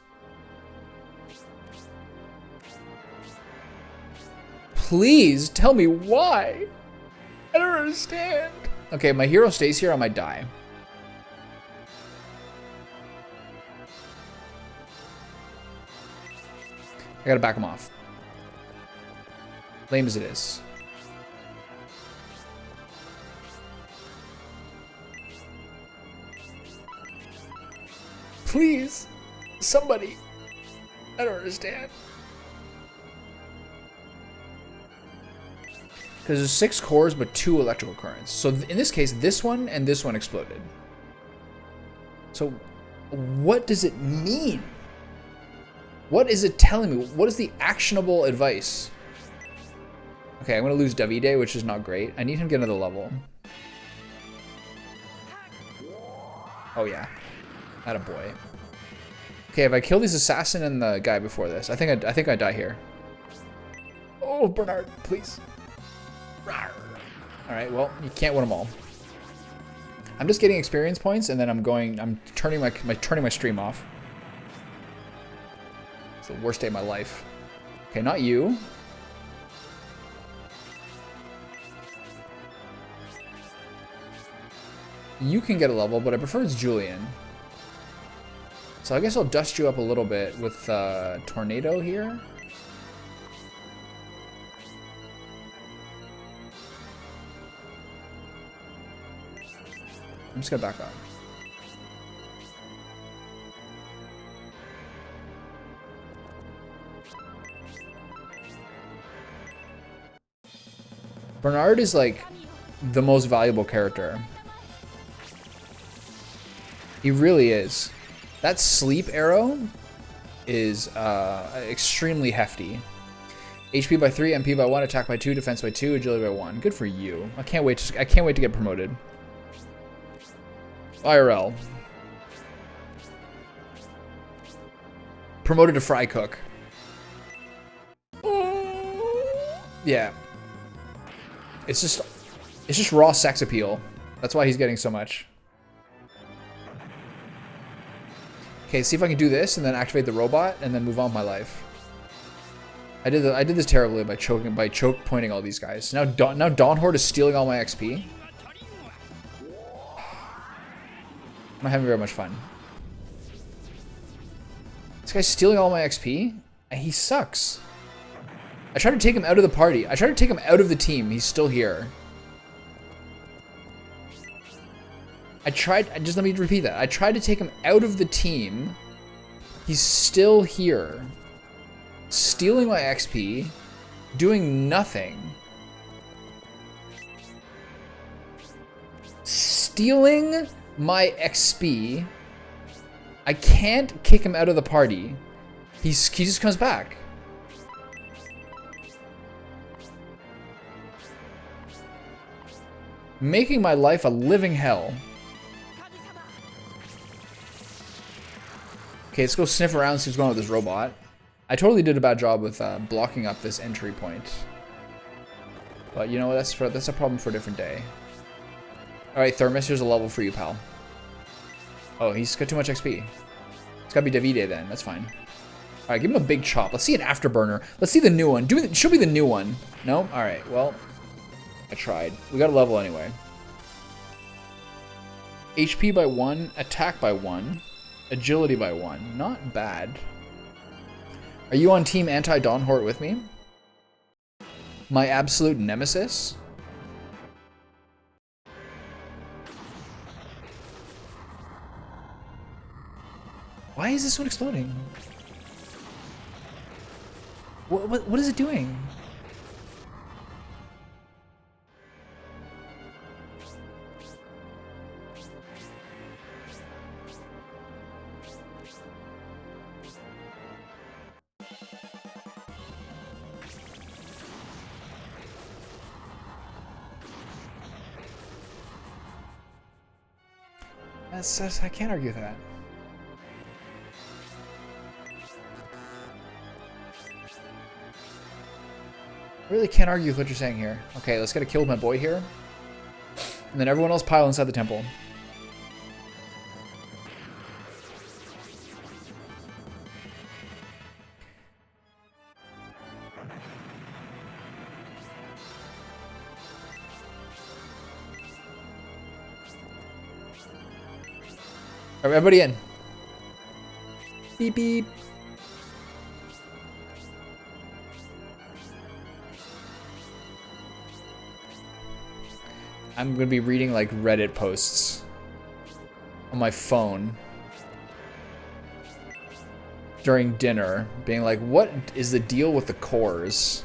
Please tell me why. I don't understand. Okay, if my hero stays here, I might die. I gotta back him off. Lame as it is. Please, somebody. I don't understand. Because there's 6 cores, but 2 electrical currents. So in this case, this one and this one exploded. So what does it mean? What is it telling me? What is the actionable advice? Okay, I'm going to lose Davide, which is not great. I need him to get another level. Oh, yeah. Attaboy. Okay, if I kill this assassin and the guy before this, I think I die here. Oh, Bernard, please. All right, well, you can't win them all. I'm just getting experience points, and then I'm turning my stream off. It's the worst day of my life. Okay, not you. You can get a level, but I prefer it's Julian. So I guess I'll dust you up a little bit with Tornado here. I'm just gonna back up. Bernard is like the most valuable character. He really is. That sleep arrow is extremely hefty. HP by 3, MP by 1, attack by 2, defense by 2, agility by 1. Good for you. I can't wait to get promoted. IRL. Promoted to fry cook. Yeah. It's just raw sex appeal. That's why he's getting so much. Okay, see if I can do this and then activate the robot and then move on with my life. I did this terribly by choke pointing all these guys. Now Dawn Horde is stealing all my XP. I'm not having very much fun. This guy's stealing all my XP, and he sucks. I tried to take him out of the party. I tried to take him out of the team. He's still here. Just let me repeat that. I tried to take him out of the team. He's still here. Stealing my XP. Doing nothing. Stealing my XP. I can't kick him out of the party. He just comes back. Making my life a living hell. Okay, let's go sniff around and see what's going on with this robot. I totally did a bad job with blocking up this entry point. But you know what, that's a problem for a different day. Alright, Thermos, here's a level for you, pal. Oh, he's got too much XP. It's gotta be Davide then, that's fine. Alright, give him a big chop. Let's see an afterburner. Let's see the new one. Show me the new one. No? Alright, well, I tried. We got a level anyway. HP by 1, attack by 1. Agility by 1. Not bad. Are you on team anti-Dawnhort with me? My absolute nemesis? Why is this one exploding? What is it doing? I can't argue with that. I really can't argue with what you're saying here. Okay, let's get a kill with my boy here. And then everyone else pile inside the temple. Everybody in. Beep beep. I'm gonna be reading like Reddit posts on my phone during dinner, being like, what is the deal with the cores?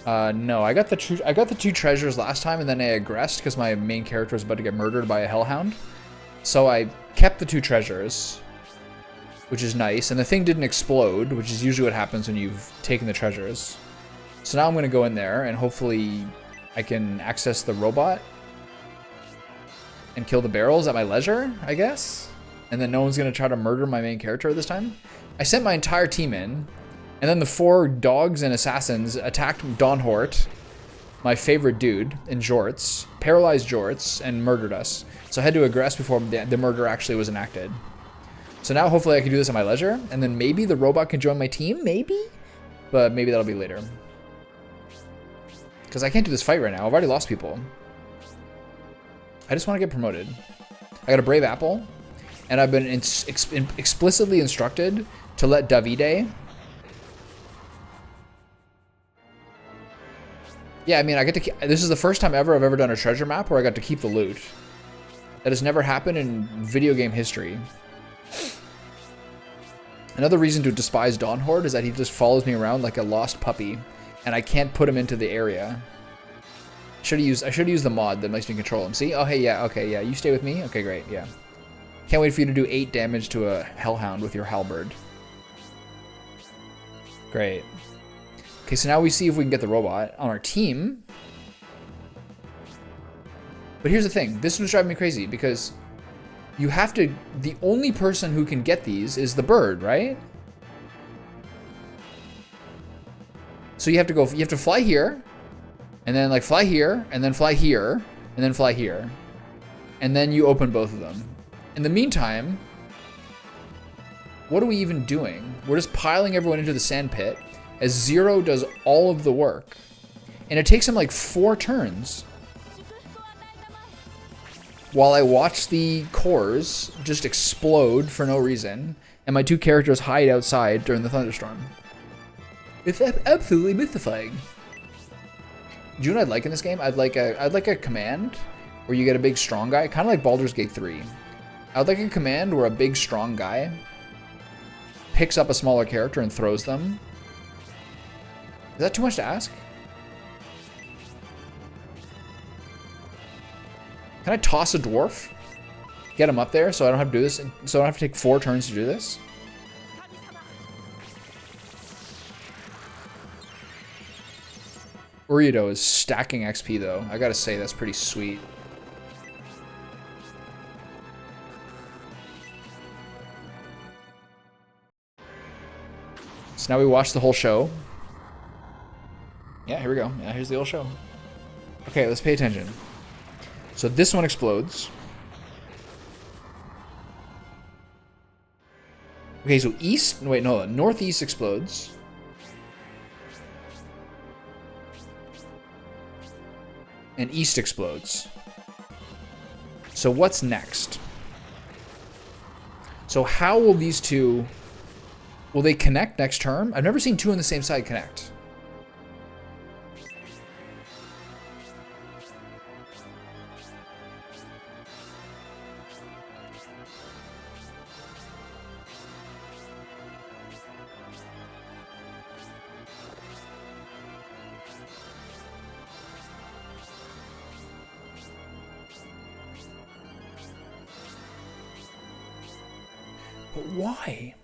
No, I got the two treasures last time, and then I aggressed because my main character was about to get murdered by a hellhound. So I kept the 2 treasures, which is nice, and the thing didn't explode, which is usually what happens when you've taken the treasures. So now I'm gonna go in there and hopefully I can access the robot and kill the barrels at my leisure, I guess. And then no one's gonna try to murder my main character this time. I sent my entire team in, and then the 4 dogs and assassins attacked Dawnhort, my favorite dude, in jorts, paralyzed jorts, and murdered us. So I had to aggress before the murder actually was enacted. So now hopefully I can do this at my leisure, and then maybe the robot can join my team, maybe? But maybe that'll be later. Because I can't do this fight right now. I've already lost people. I just want to get promoted. I got a brave apple, and I've been explicitly instructed to let Davide. Yeah, I mean, I get to. This is the first time ever I've ever done a treasure map where I got to keep the loot. That has never happened in video game history. Another reason to despise Dawnhort is that he just follows me around like a lost puppy, and I can't put him into the area. I should have used the mod that makes me control him. See? Oh, hey, yeah, okay, yeah. You stay with me? Okay, great, yeah. Can't wait for you to do 8 damage to a hellhound with your halberd. Great. Okay, so now we see if we can get the robot on our team. But here's the thing. This was driving me crazy because you have to... The only person who can get these is the bird, right? So you have to go... You have to fly here, and then like fly here, and then fly here, and then fly here. And then you open both of them. In the meantime, what are we even doing? We're just piling everyone into the sand pit as Zero does all of the work. And it takes him like 4 turns. While I watch the cores just explode for no reason, and my 2 characters hide outside during the thunderstorm. It's absolutely mythifying. Do you know what I'd like in this game? I'd like a command where you get a big strong guy, kind of like Baldur's Gate 3. I'd like a command where a big strong guy picks up a smaller character and throws them. Is that too much to ask? Can I toss a dwarf? Get him up there so I don't have to do this, so I don't have to take 4 turns to do this? Urido is stacking XP though. I gotta say, that's pretty sweet. So now we watch the whole show. Yeah, here we go. Yeah, here's the whole show. Okay, let's pay attention. So this one explodes. Okay, so east, wait, no, northeast explodes. And east explodes. So what's next? So how will these two... Will they connect next turn? I've never seen two on the same side connect. But why?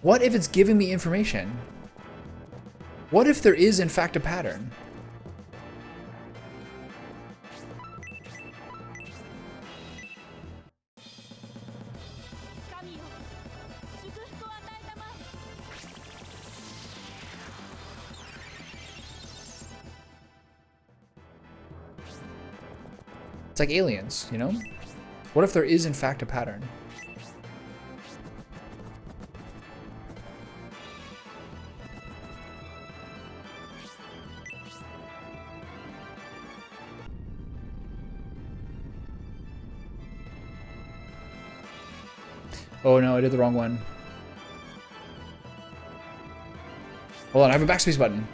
What if it's giving me information? What if there is in fact a pattern? It's like aliens, you know? What if there is in fact a pattern? Oh no, I did the wrong one. Hold on, I have a backspace button.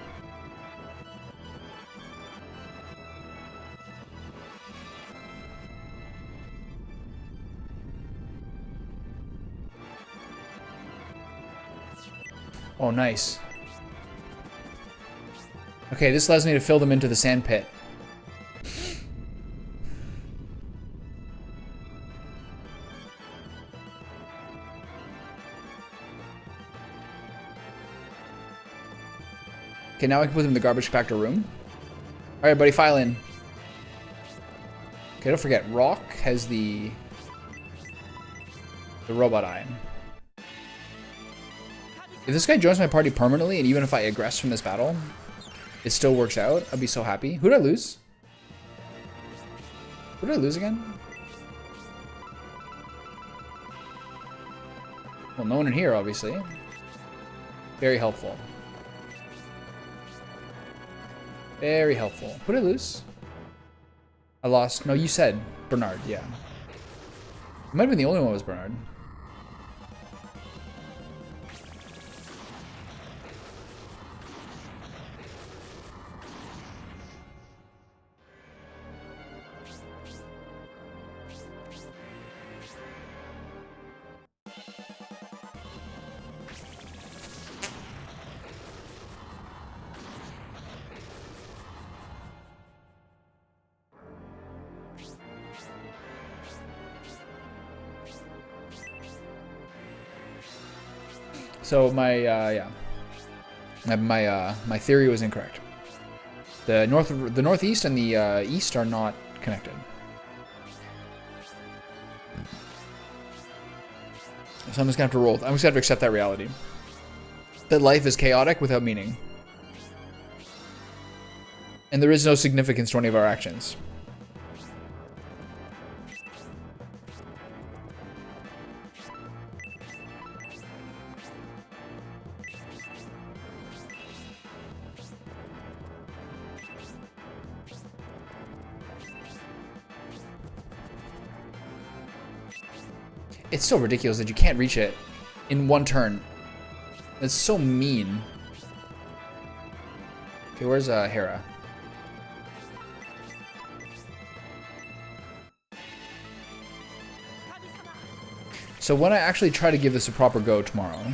Oh, nice. Okay, this allows me to fill them into the sand pit. Okay, now I can put them in the garbage compactor room. Alright, buddy, file in. Okay, don't forget, Rock has the robot eye. If this guy joins my party permanently, and even if I aggress from this battle, it still works out, I'd be so happy. Who did I lose? Who did I lose again? Well, no one in here, obviously. Very helpful. Very helpful. Who did I lose? I lost. No, you said Bernard, yeah. It might have been the only one was Bernard. So my my theory was incorrect. The northeast and the east are not connected. So I'm just gonna have to roll. I'm just gonna have to accept that reality. That life is chaotic without meaning, and there is no significance to any of our actions. It's so ridiculous that you can't reach it in one turn. It's so mean. Okay, where's Hera? So when I actually try to give this a proper go tomorrow,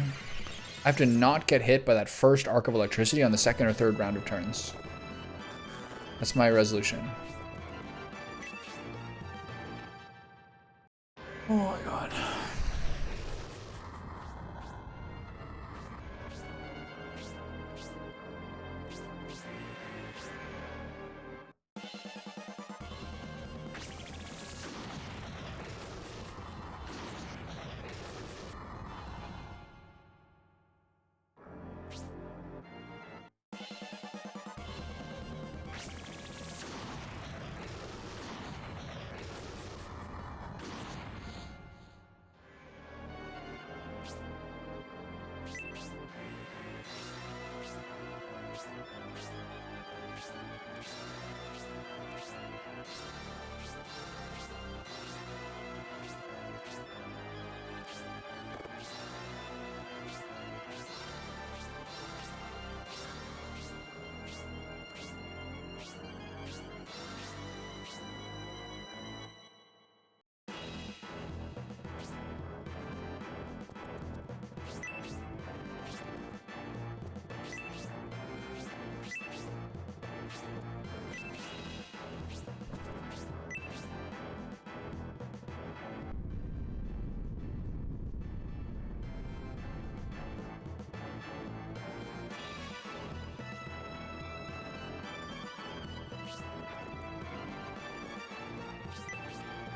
I have to not get hit by that first arc of electricity on the second or third round of turns. That's my resolution. Oh my god.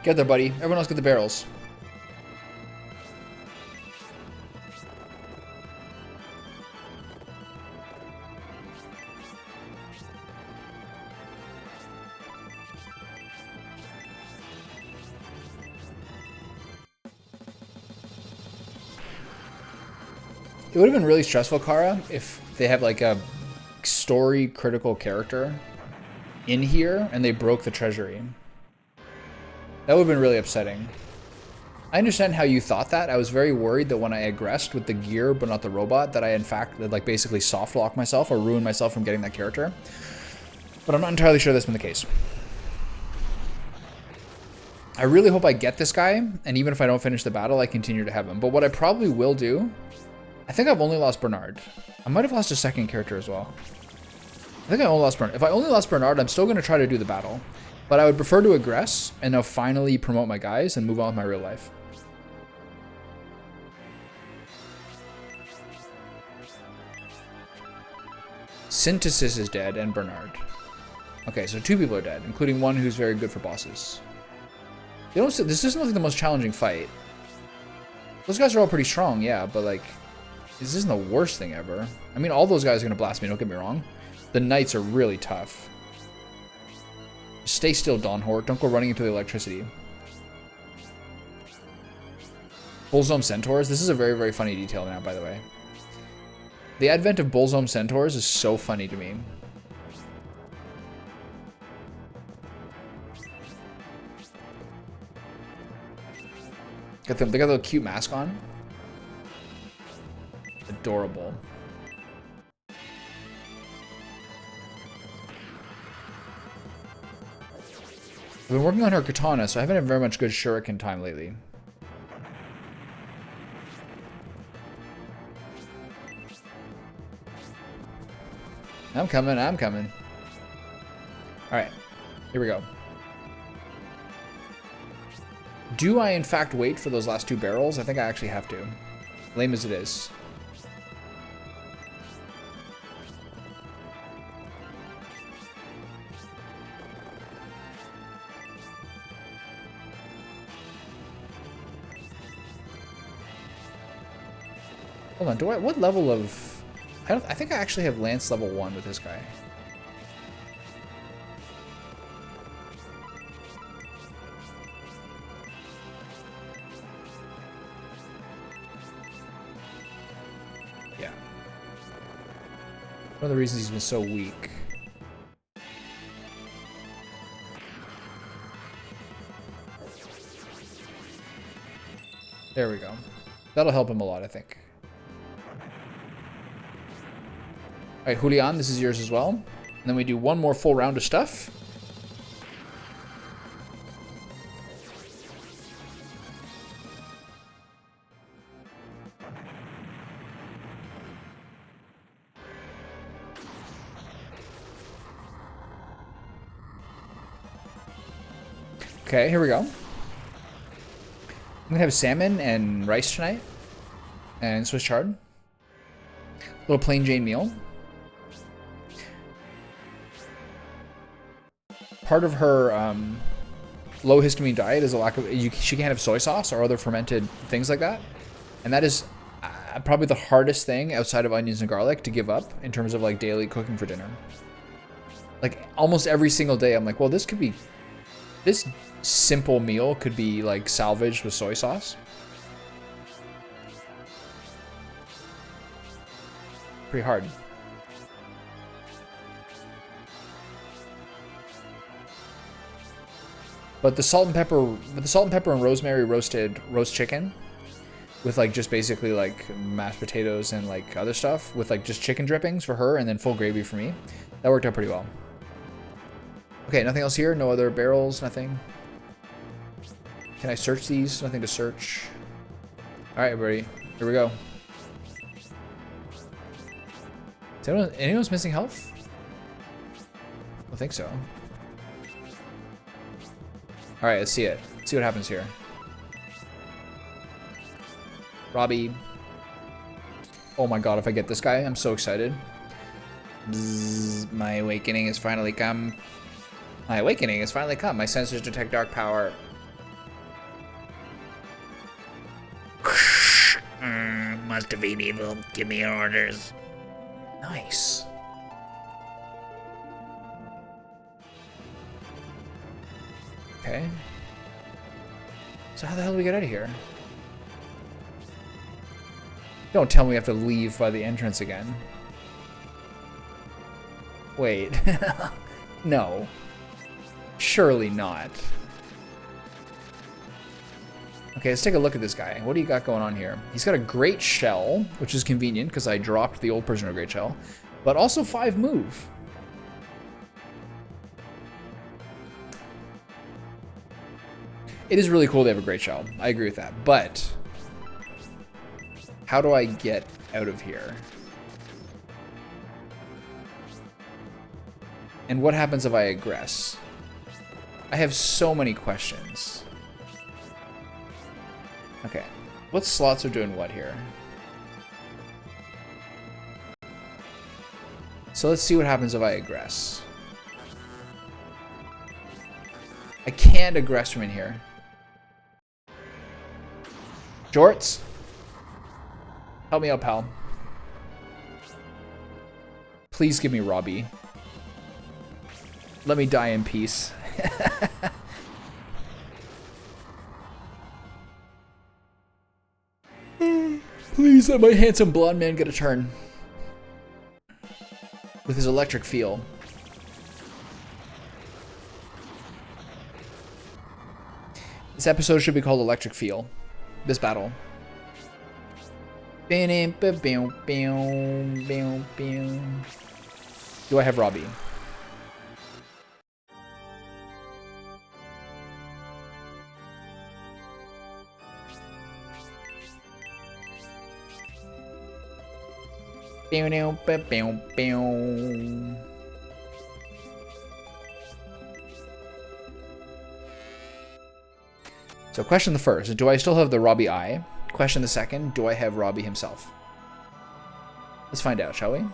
Get there, buddy. Everyone else get the barrels. It would have been really stressful, Kara, if they have like a story critical character in here and they broke the treasury. That would have been really upsetting. I understand how you thought that. I was very worried that when I aggressed with the gear but not the robot, that I in fact like basically soft lock myself or ruin myself from getting that character. But I'm not entirely sure that's been the case. I really hope I get this guy, and even if I don't finish the battle, I continue to have him. But what I probably will do, I think I've only lost Bernard. I might have lost a second character as well. I think I only lost Bernard. If I only lost Bernard, I'm still going to try to do the battle. But I would prefer to aggress and now finally promote my guys and move on with my real life. Synthesis is dead and Bernard. Okay, so 2 people are dead, including one who's very good for bosses. They don't. This isn't like the most challenging fight. Those guys are all pretty strong, yeah, but like, this isn't the worst thing ever. I mean, all those guys are gonna blast me, don't get me wrong. The knights are really tough. Stay still, Dawnhort. Don't go running into the electricity. Bullzome Centaurs. This is a very, very funny detail now, by the way. The advent of Bullzome Centaurs is so funny to me. They got the little cute mask on. Adorable. I've been working on her katana, so I haven't had very much good shuriken time lately. I'm coming, I'm coming. Alright, here we go. Do I in fact wait for those last 2 barrels? I think I actually have to. Lame as it is. Hold on, do I, what level of, I think I actually have Lance level 1 with this guy. Yeah. One of the reasons he's been so weak. There we go. That'll help him a lot, I think. Alright, Julian, this is yours as well. And then we do one more full round of stuff. Okay, here we go. I'm gonna have salmon and rice tonight. And Swiss chard. Little plain Jane meal. Part of her low histamine diet is a lack of, she can't have soy sauce or other fermented things like that. And that is probably the hardest thing outside of onions and garlic to give up in terms of like daily cooking for dinner. Like almost every single day I'm like, well, this simple meal could be like salvaged with soy sauce. Pretty hard. But the salt and pepper and rosemary roast chicken with like just basically like mashed potatoes and like other stuff with like just chicken drippings for her and then full gravy for me. That worked out pretty well. Okay, nothing else here? No other barrels, nothing. Can I search these? Nothing to search. All right, everybody, here we go. Is anyone's missing health? I don't think so. All right, let's see it. Let's see what happens here. Robbie. Oh my god, if I get this guy, I'm so excited. Bzz, my awakening has finally come. My awakening has finally come. My sensors detect dark power. must defeat evil. Give me your orders. Nice. Okay. So how the hell do we get out of here? Don't tell me we have to leave by the entrance again. Wait. No. Surely not. Okay, let's take a look at this guy. What do you got going on here? He's got a great shell, which is convenient because I dropped the old prisoner great shell, but also 5 move. It is really cool to have a great shell. I agree with that, but how do I get out of here? And what happens if I aggress? I have so many questions. Okay, what slots are doing what here? So let's see what happens if I aggress. I can't aggress from in here. Jorts? Help me out, pal. Please give me Robbie. Let me die in peace. Please let my handsome blonde man get a turn. With his electric feel. This episode should be called Electric Feel. This battle. Do I have Robbie? So question the first, do I still have the Robbie eye? Question the second, do I have Robbie himself? Let's find out, shall we?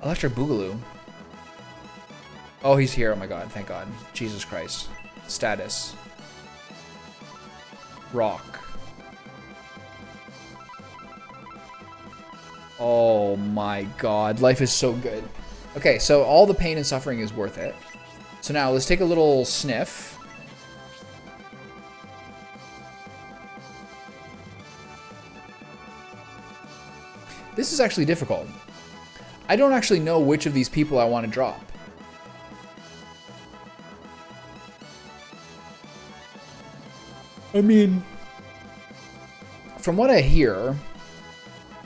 Electric Boogaloo. Oh, he's here. Oh my god, thank god. Jesus Christ. Status. Rock. Oh my god, life is so good. Okay, so all the pain and suffering is worth it. So now let's take a little sniff. This is actually difficult. I don't actually know which of these people I want to drop. I mean, from what I hear,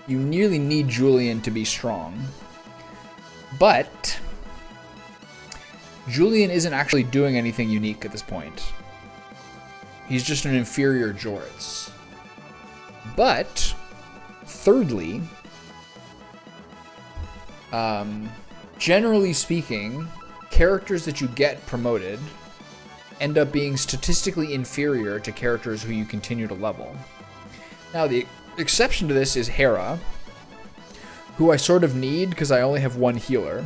you nearly need Julian to be strong. But Julian isn't actually doing anything unique at this point. He's just an inferior Jorts. But, thirdly, generally speaking, characters that you get promoted end up being statistically inferior to characters who you continue to level. Now, the exception to this is Hera, who I sort of need because I only have one healer.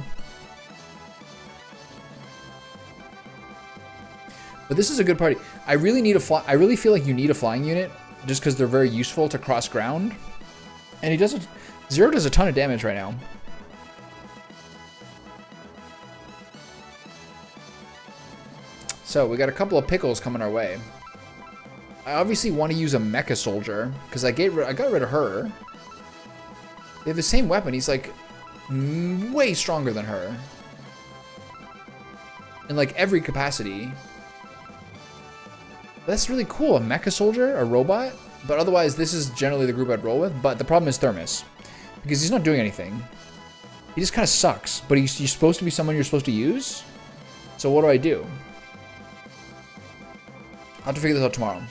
But this is a good party. I really feel like you need a flying unit just because they're very useful to cross ground. And he does Zero does a ton of damage right now. So we got a couple of pickles coming our way. I obviously want to use a mecha soldier because I got rid of her. They have the same weapon. He's like way stronger than her in like every capacity. That's really cool. A mecha soldier, a robot. But otherwise, this is generally the group I'd roll with. But the problem is Thermos, because he's not doing anything. He just kind of sucks. But he's supposed to be someone you're supposed to use. So what do? I'll have to figure this out tomorrow.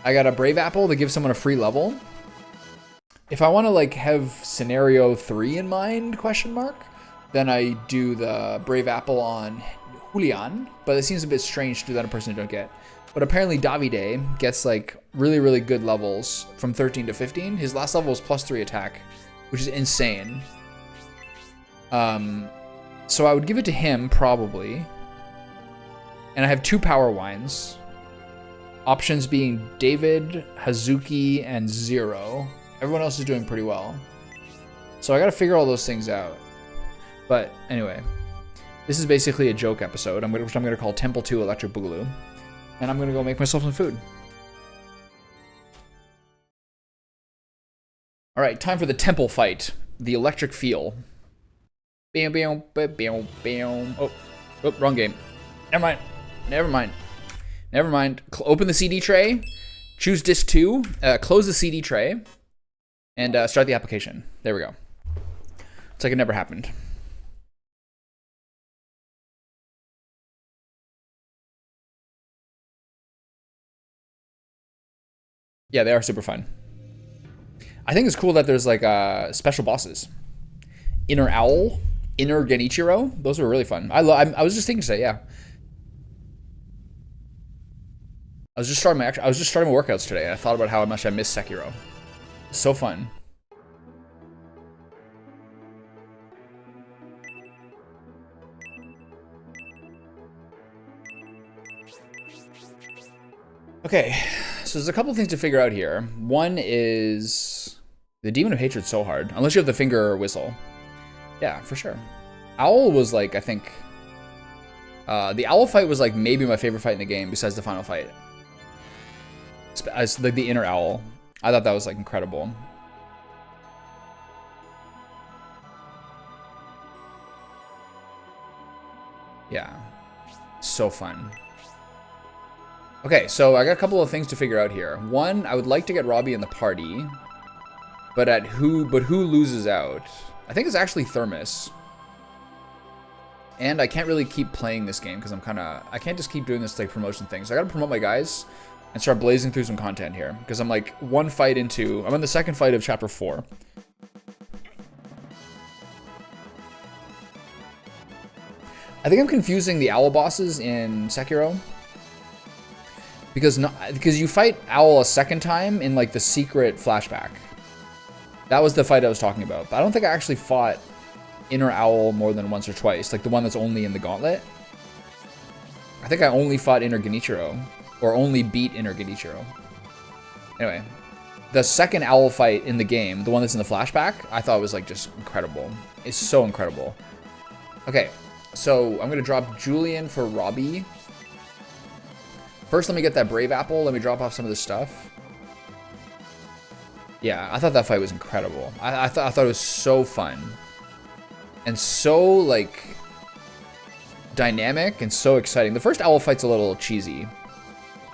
I got a Brave Apple to give someone a free level. If I want to like have scenario 3 in mind, question mark, then I do the Brave Apple on Julian, but it seems a bit strange to do that on a person I don't get. But apparently Davide gets like really, really good levels from 13 to 15. His last level was +3 attack, which is insane. So I would give it to him probably. And I have 2 power wines. Options being David, Hazuki, and Zero. Everyone else is doing pretty well. So I gotta figure all those things out. But anyway, this is basically a joke episode, which I'm gonna call Temple 2 Electric Boogaloo. And I'm gonna go make myself some food. Alright, time for the temple fight. The electric feel. Bam, bam, bam, bam, bam. Oh, wrong game. Never mind. Open the CD tray, choose disc 2, close the CD tray, and start the application. There we go. It's like it never happened. Yeah, they are super fun. I think it's cool that there's like special bosses. Inner Owl, Inner Genichiro. Those were really fun. I was just thinking today, yeah. I was just starting my workouts today, and I thought about how much I miss Sekiro. It's so fun. Okay, so there's a couple things to figure out here. One is the Demon of Hatred's so hard, unless you have the finger whistle. Yeah, for sure. Owl was like, I think, the Owl fight was like maybe my favorite fight in the game besides the final fight. As like the Inner Owl, I thought that was like incredible. Yeah, so fun. Okay, so I got a couple of things to figure out here. One, I would like to get Robbie in the party, but who loses out? I think it's actually Thermos. And I can't really keep playing this game because I can't just keep doing this like promotion thing. So I gotta promote my guys and start blazing through some content here because I'm like I'm on the second fight of chapter 4. I think I'm confusing the Owl bosses in Sekiro. Because you fight Owl a second time in like the secret flashback. That was the fight I was talking about. But I don't think I actually fought Inner Owl more than once or twice. Like the one that's only in the gauntlet. I think I only fought Inner Genichiro. Or only beat Inner Genichiro. Anyway. The second Owl fight in the game, the one that's in the flashback, I thought was like just incredible. It's so incredible. Okay. So I'm going to drop Julian for Robbie. First, let me get that Brave Apple. Let me drop off some of this stuff. Yeah, I thought that fight was incredible. I thought it was so fun. And so, like, dynamic and so exciting. The first Owl fight's a little cheesy.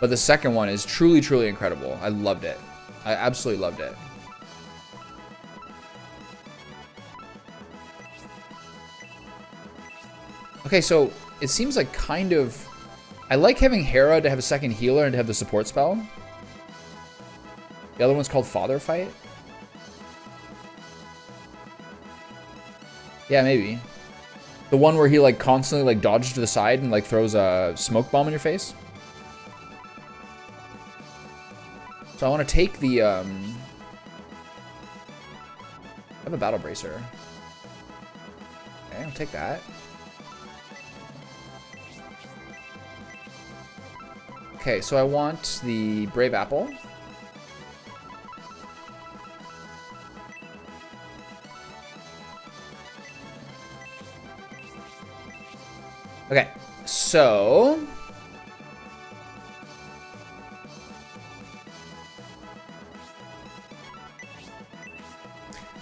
But the second one is truly, truly incredible. I loved it. I absolutely loved it. Okay, so it seems like kind of... I like having Hera to have a second healer and to have the support spell. The other one's called Father Fight. Yeah, maybe. The one where he like constantly like dodges to the side and like throws a smoke bomb in your face. So I want to take the I have a battle bracer. Okay, I'll take that. Okay, so I want the Brave Apple. Okay, so...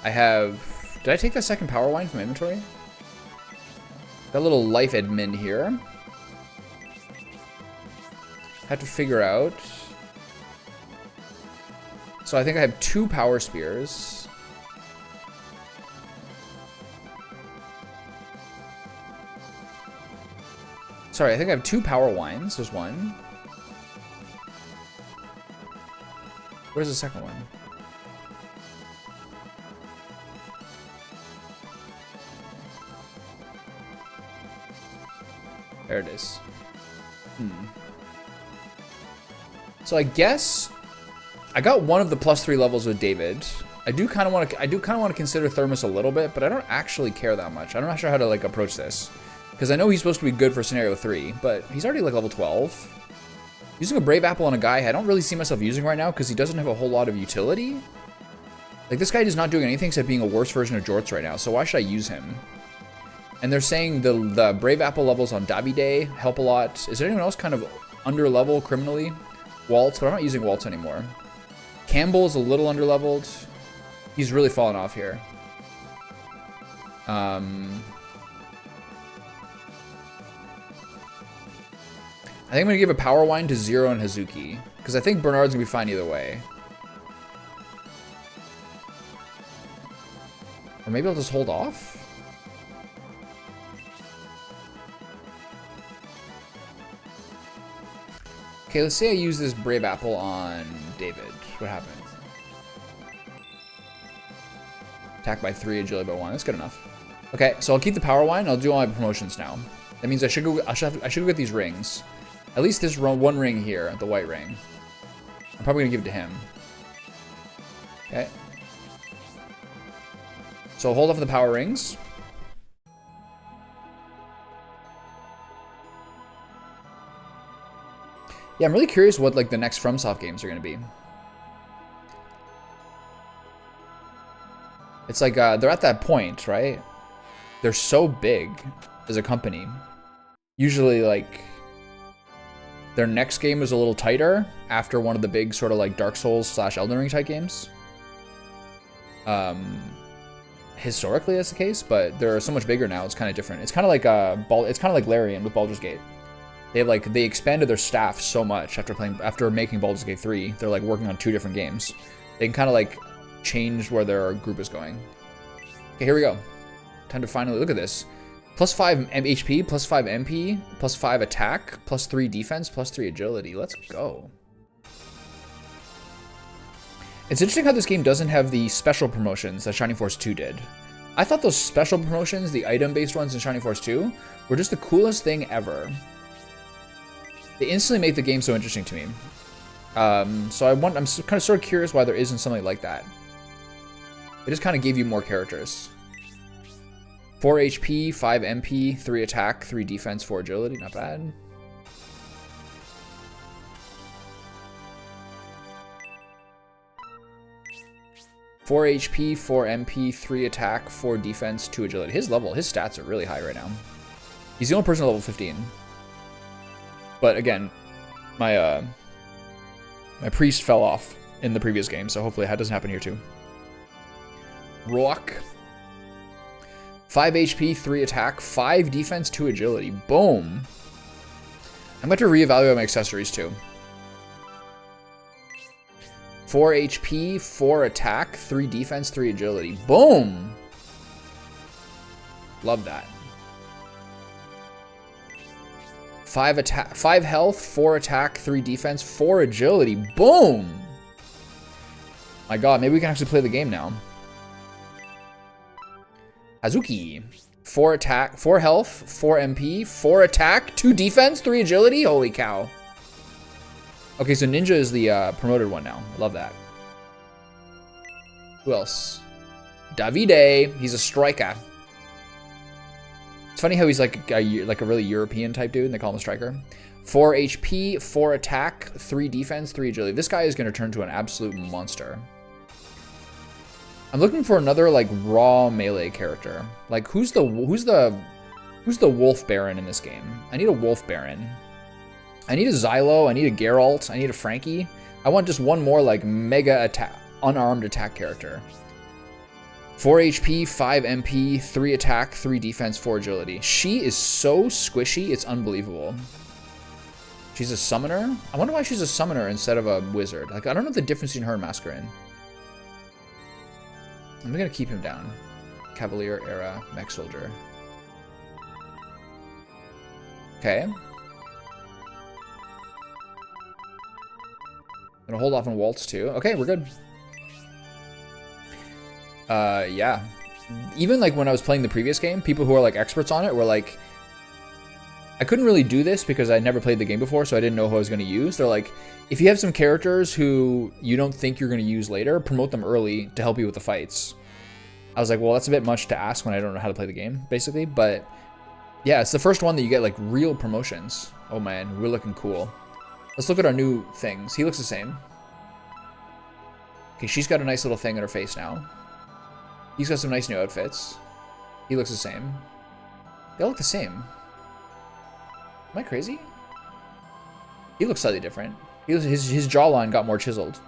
I have... Did I take the second power wine from inventory? Got a little life admin here. Have to figure out. So I think I have 2 power spears. Sorry, I think I have 2 power wines. There's one. Where's the second one? There it is. So I guess I got one of the +3 levels with David. I do kind of want to consider Thermos a little bit, but I don't actually care that much. I'm not sure how to like approach this because I know he's supposed to be good for scenario 3, but he's already like level 12. Using a Brave Apple on a guy I don't really see myself using right now because he doesn't have a whole lot of utility. Like, this guy is not doing anything except being a worse version of Jorts right now, so why should I use him? And they're saying the Brave Apple levels on Davide help a lot. Is there anyone else kind of under level criminally? Waltz, but I'm not using Waltz anymore. Campbell is a little under leveled. He's really fallen off here. I think I'm going to give a Power Wine to Zero and Hazuki. Because I think Bernard's going to be fine either way. Or maybe I'll just hold off? Okay, let's say I use this Brave Apple on David. What happens? Attack by 3, agility by 1. That's good enough. Okay, so I'll keep the Power Wine. I'll do all my promotions now. That means I should go get these rings. At least this one ring here, the white ring. I'm probably gonna give it to him. Okay. So I'll hold off the power rings. Yeah, I'm really curious what like the next FromSoft games are gonna be. It's like they're at that point, right? They're so big as a company. Usually, like, their next game is a little tighter after one of the big sort of like Dark Souls / Elden Ring type games. Historically, that's the case, but they're so much bigger now. It's kind of different. It's kind of like it's kind of like Larian with Baldur's Gate. They expanded their staff so much after making Baldur's Gate 3. They're like working on 2 different games. They can kind of like change where their group is going. Okay, here we go. Time to finally look at this. Plus 5 HP, plus 5 MP, plus 5 attack, plus 3 defense, plus 3 agility. Let's go. It's interesting how this game doesn't have the special promotions that Shining Force 2 did. I thought those special promotions, the item-based ones in Shining Force 2, were just the coolest thing ever. They instantly make the game so interesting to me. So I'm kind of sort of curious why there isn't something like that. It just kind of gave you more characters. 4 HP, 5 MP, 3 attack, 3 defense, 4 agility. Not bad. Four HP, 4 MP, 3 attack, 4 defense, 2 agility. His stats are really high right now. He's the only person at level 15. But again, my priest fell off in the previous game, so hopefully that doesn't happen here too. Rock. 5 HP, 3 attack, 5 defense, 2 agility. Boom. I'm going to reevaluate my accessories too. 4 HP, 4 attack, 3 defense, 3 agility. Boom. Love that. 5 health, 4 attack, 3 defense, 4 agility. Boom. My god, maybe we can actually play the game now. Hazuki. 4 attack, 4 health, 4 MP, 4 attack, 2 defense, 3 agility. Holy cow. Okay, so Ninja is the promoted one now. I love that. Who else? Davide. He's a striker. It's funny how he's like a really European type dude, and they call him a striker. 4 HP, 4 attack, 3 defense, 3 agility. This guy is going to turn to an absolute monster. I'm looking for another like raw melee character. Like who's the Wolf Baron in this game? I need a Wolf Baron. I need a Xylo, I need a Geralt, I need a Frankie. I want just one more like mega attack, unarmed attack character. 4 HP, 5 MP, 3 attack, 3 defense, 4 agility. She is so squishy, it's unbelievable. She's a summoner? I wonder why she's a summoner instead of a wizard. Like I don't know the difference between her and Masquerain. I'm gonna keep him down. Cavalier era mech soldier. Okay. I'm gonna hold off on Waltz too. Okay, we're good. Yeah. Even like when I was playing the previous game, people who are like experts on it were like, I couldn't really do this because I never played the game before, so I didn't know who I was going to use. They're like, if you have some characters who you don't think you're going to use later, promote them early to help you with the fights. I was like, well, that's a bit much to ask when I don't know how to play the game, basically. But yeah, it's the first one that you get like real promotions. Oh man, we're looking cool. Let's look at our new things. He looks the same. Okay, she's got a nice little thing in her face now. He's got some nice new outfits. He looks the same. They all look the same. Am I crazy? He looks slightly different. His jawline got more chiseled.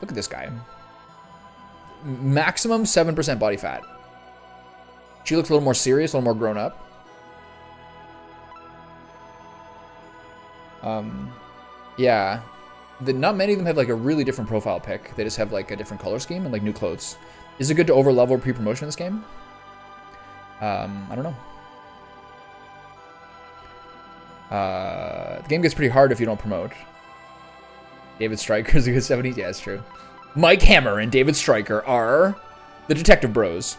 Look at this guy. Maximum 7% body fat. She looks a little more serious, a little more grown up. Yeah. Not many of them have like a really different profile pic. They just have like a different color scheme and like new clothes. Is it good to over-level pre-promotion in this game? I don't know. The game gets pretty hard if you don't promote. David Stryker is a good 70s. Yeah, it's true. Mike Hammer and David Stryker are the Detective Bros.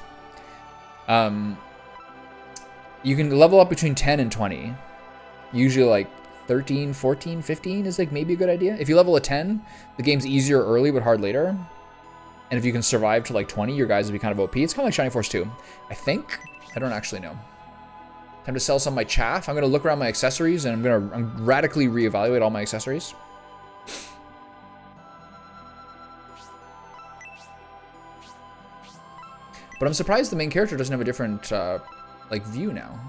You can level up between 10 and 20. Usually like 13, 14, 15 is like maybe a good idea. If you level a 10, the game's easier early but hard later. And if you can survive to like 20, your guys will be kind of OP. It's kind of like Shining Force 2. I think. I don't actually know. Time to sell some of my chaff. I'm going to look around my accessories and I'm going to radically reevaluate all my accessories. But I'm surprised the main character doesn't have a different like view now.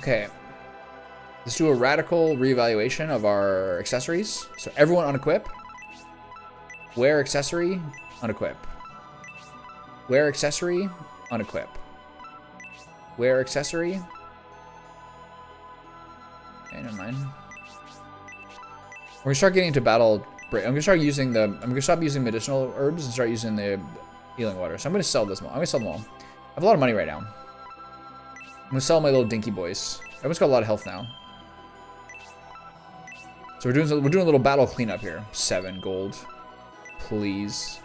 Okay, let's do a radical reevaluation of our accessories. So everyone unequip. Wear accessory, unequip. Wear accessory, unequip. Wear accessory. Okay, never mind. We're gonna start getting into battle. I'm gonna start using the. I'm gonna stop using medicinal herbs and start using the healing water. So I'm gonna sell this all. I'm gonna sell them all. I have a lot of money right now. I'm gonna sell my little dinky boys. I almost got a lot of health now. So we're doing a little battle cleanup here. 7 gold, please.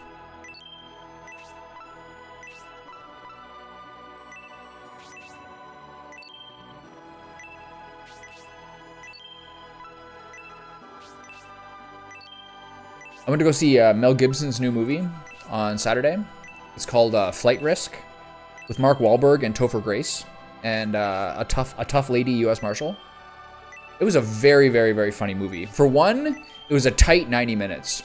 I'm gonna go see Mel Gibson's new movie on Saturday. It's called Flight Risk, with Mark Wahlberg and Topher Grace. And a tough lady U.S. Marshal. It was a very, very, very funny movie. For one, it was a tight 90 minutes.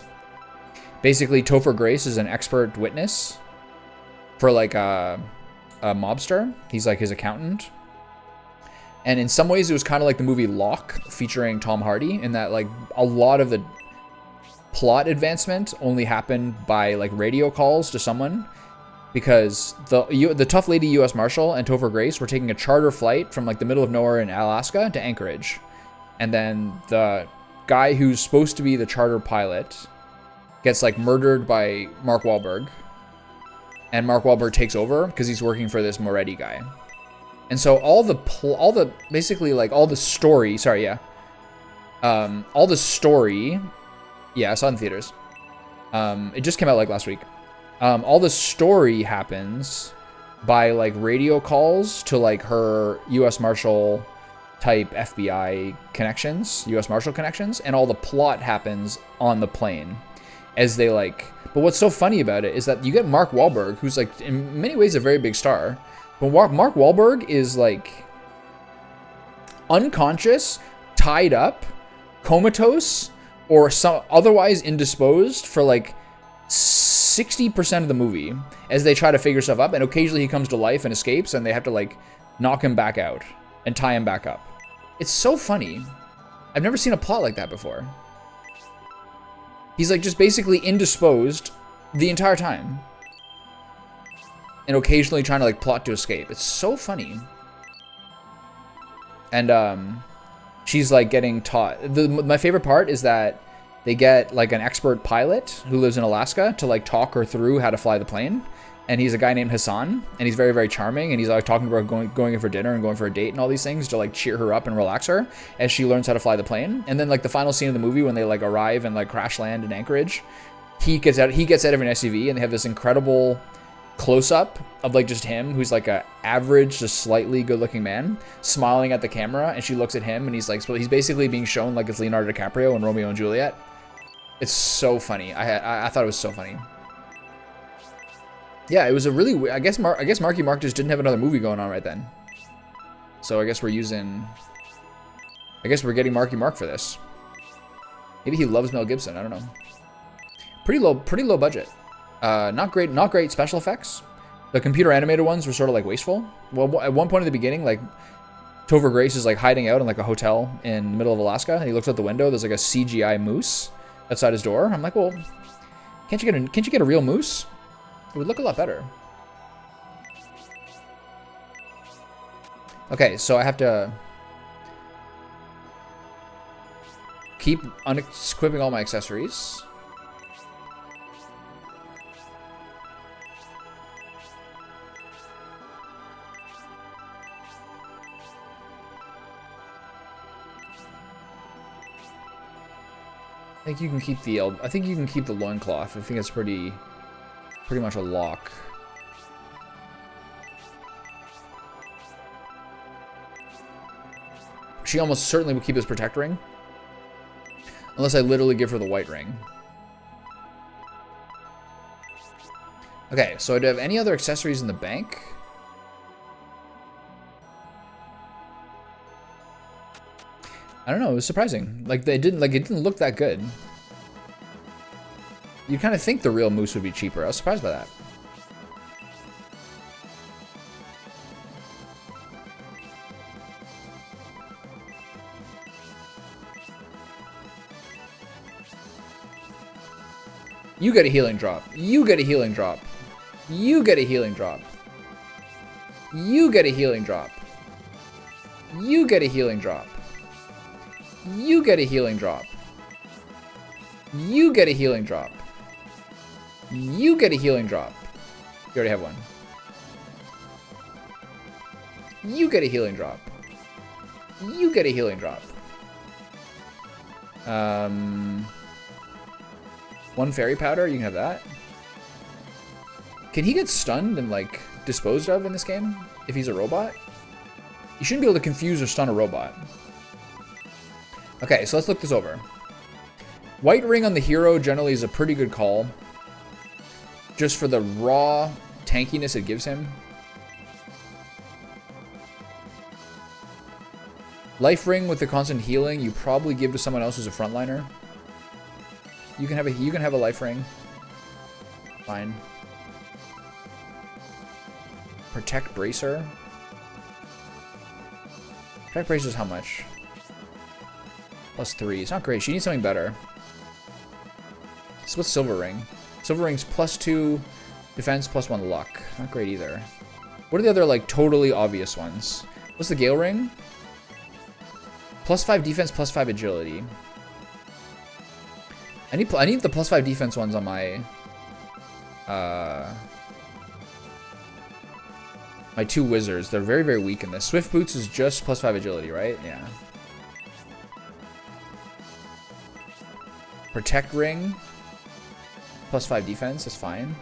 Basically, Topher Grace is an expert witness for like a mobster. He's like his accountant. And in some ways, it was kind of like the movie Locke featuring Tom Hardy, in that like a lot of the plot advancement only happened by like radio calls to someone. Because the tough lady U.S. Marshal and Topher Grace were taking a charter flight from like the middle of nowhere in Alaska to Anchorage. And then the guy who's supposed to be the charter pilot gets like murdered by Mark Wahlberg. And Mark Wahlberg takes over because he's working for this Moretti guy. And so all the story, sorry, yeah. All the story, yeah, I saw it in theaters. It just came out like last week. All the story happens by like radio calls to like her U.S. Marshal type FBI connections, U.S. Marshal connections, and all the plot happens on the plane as they like. But what's so funny about it is that you get Mark Wahlberg, who's like in many ways a very big star, but Mark Wahlberg is like unconscious, tied up, comatose, or some otherwise indisposed for like 60% of the movie as they try to figure stuff up, and occasionally he comes to life and escapes, and they have to like knock him back out and tie him back up. It's so funny. I've never seen a plot like that before. He's like just basically indisposed the entire time, and occasionally trying to like plot to escape. It's so funny. And she's like getting taught. My favorite part is that they get like an expert pilot who lives in Alaska to like talk her through how to fly the plane. and he's a guy named Hassan, and he's very, very charming, and he's like talking about going in for dinner and going for a date and all these things to like cheer her up and relax her as she learns how to fly the plane. And then like the final scene of the movie when they like arrive and like crash land in Anchorage, he gets out of an SUV, and they have this incredible close-up of like just him, who's like a average, just slightly good-looking man, smiling at the camera, and she looks at him, and he's like, he's basically being shown like it's Leonardo DiCaprio in Romeo and Juliet. It's so funny. I thought it was so funny. Yeah, it was a really. I guess Marky Mark just didn't have another movie going on right then. So I guess we're getting Marky Mark for this. Maybe he loves Mel Gibson. I don't know. Pretty low budget. Not great special effects. The computer animated ones were sort of like wasteful. Well, at one point in the beginning, like Topher Grace is like hiding out in like a hotel in the middle of Alaska, and he looks out the window. There's like a CGI moose outside his door. I'm like, well, can't you get a real moose? It would look a lot better. Okay, so I have to keep unequipping all my accessories. I think you can keep the loincloth. I think it's pretty much a lock. She almost certainly would keep his protect ring. Unless I literally give her the white ring. Okay, so do I have any other accessories in the bank? I don't know, it was surprising. Like it didn't look that good. You kind of think the real moose would be cheaper. I was surprised by that. You get a healing drop. You get a healing drop. You get a healing drop. You get a healing drop. You get a healing drop. You get a healing drop. You get a healing drop. You get a healing drop. You already have one. You get a healing drop. You get a healing drop. One fairy powder, you can have that. Can he get stunned and like disposed of in this game if he's a robot? You shouldn't be able to confuse or stun a robot. Okay, so let's look this over. White ring on the hero generally is a pretty good call. Just for the raw tankiness it gives him. Life ring with the constant healing, you probably give to someone else who's a frontliner. You can have a life ring. Fine. Protect bracer. Protect bracer is how much? +3. It's not great. She needs something better. So what's silver ring? Silver ring's +2 defense, +1 luck. Not great either. What are the other like totally obvious ones? What's the Gale ring? +5 defense, +5 agility. I need the +5 defense ones on my my two wizards. They're very, very weak in this. Swift boots is just +5 agility, right? Yeah. Protect ring. +5 defense is fine.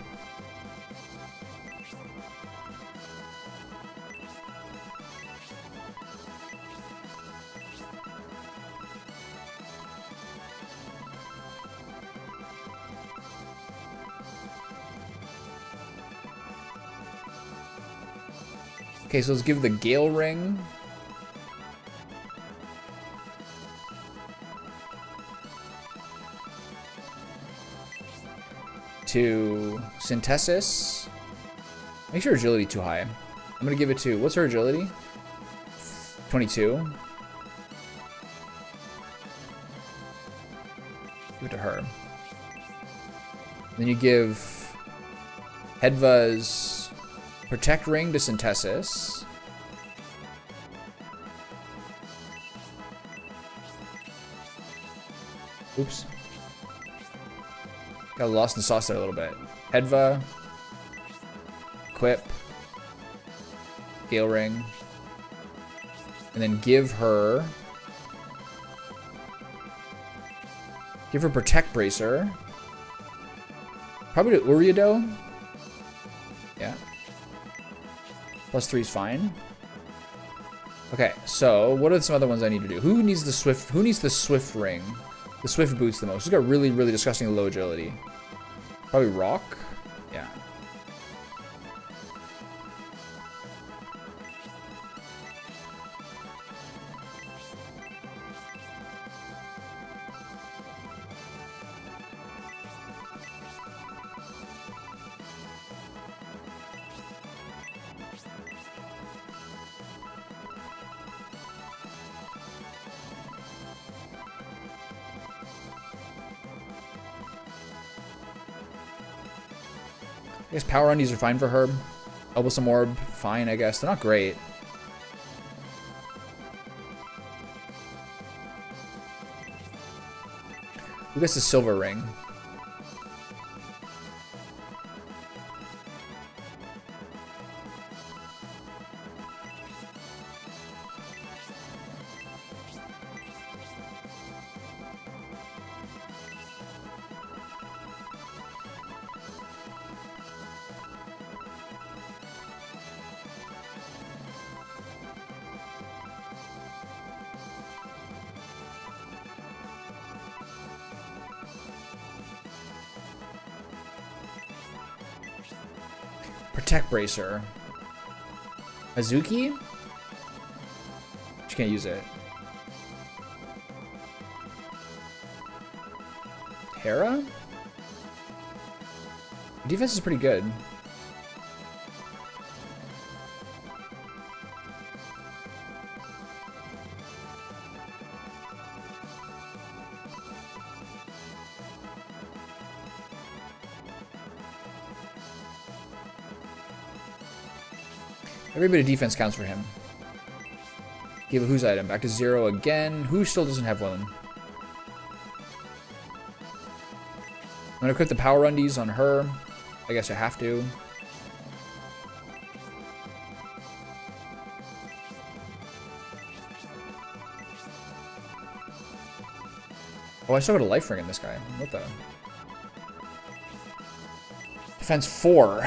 Okay, so let's give the Gale ring. To Synthesis. Make sure agility too high. I'm gonna give it to, what's her agility? 22. Give it to her. Then you give Hedva's Protect ring to Synthesis. Oops. Got lost in the sauce there a little bit. Hedva. Equip. Gale Ring. And then give her Protect Bracer. Probably to Uriado. Yeah. +3 is fine. Okay, so what are some other ones I need to do? Who needs the Swift ring? The Swift boots the most. He's got really, really disgusting low agility. Probably Rock. Yeah. I guess Power Undies are fine for her. Elbow Orb, fine, I guess. They're not great. Who gets the Silver Ring? Protect Bracer. Azuki? She can't use it. Hera? Defense is pretty good. Every bit of defense counts for him. Give a Who's item. Back to 0 again. Who still doesn't have one? I'm gonna equip the Power Undies on her. I guess I have to. Oh, I still got a life ring in this guy. What the? Defense 4.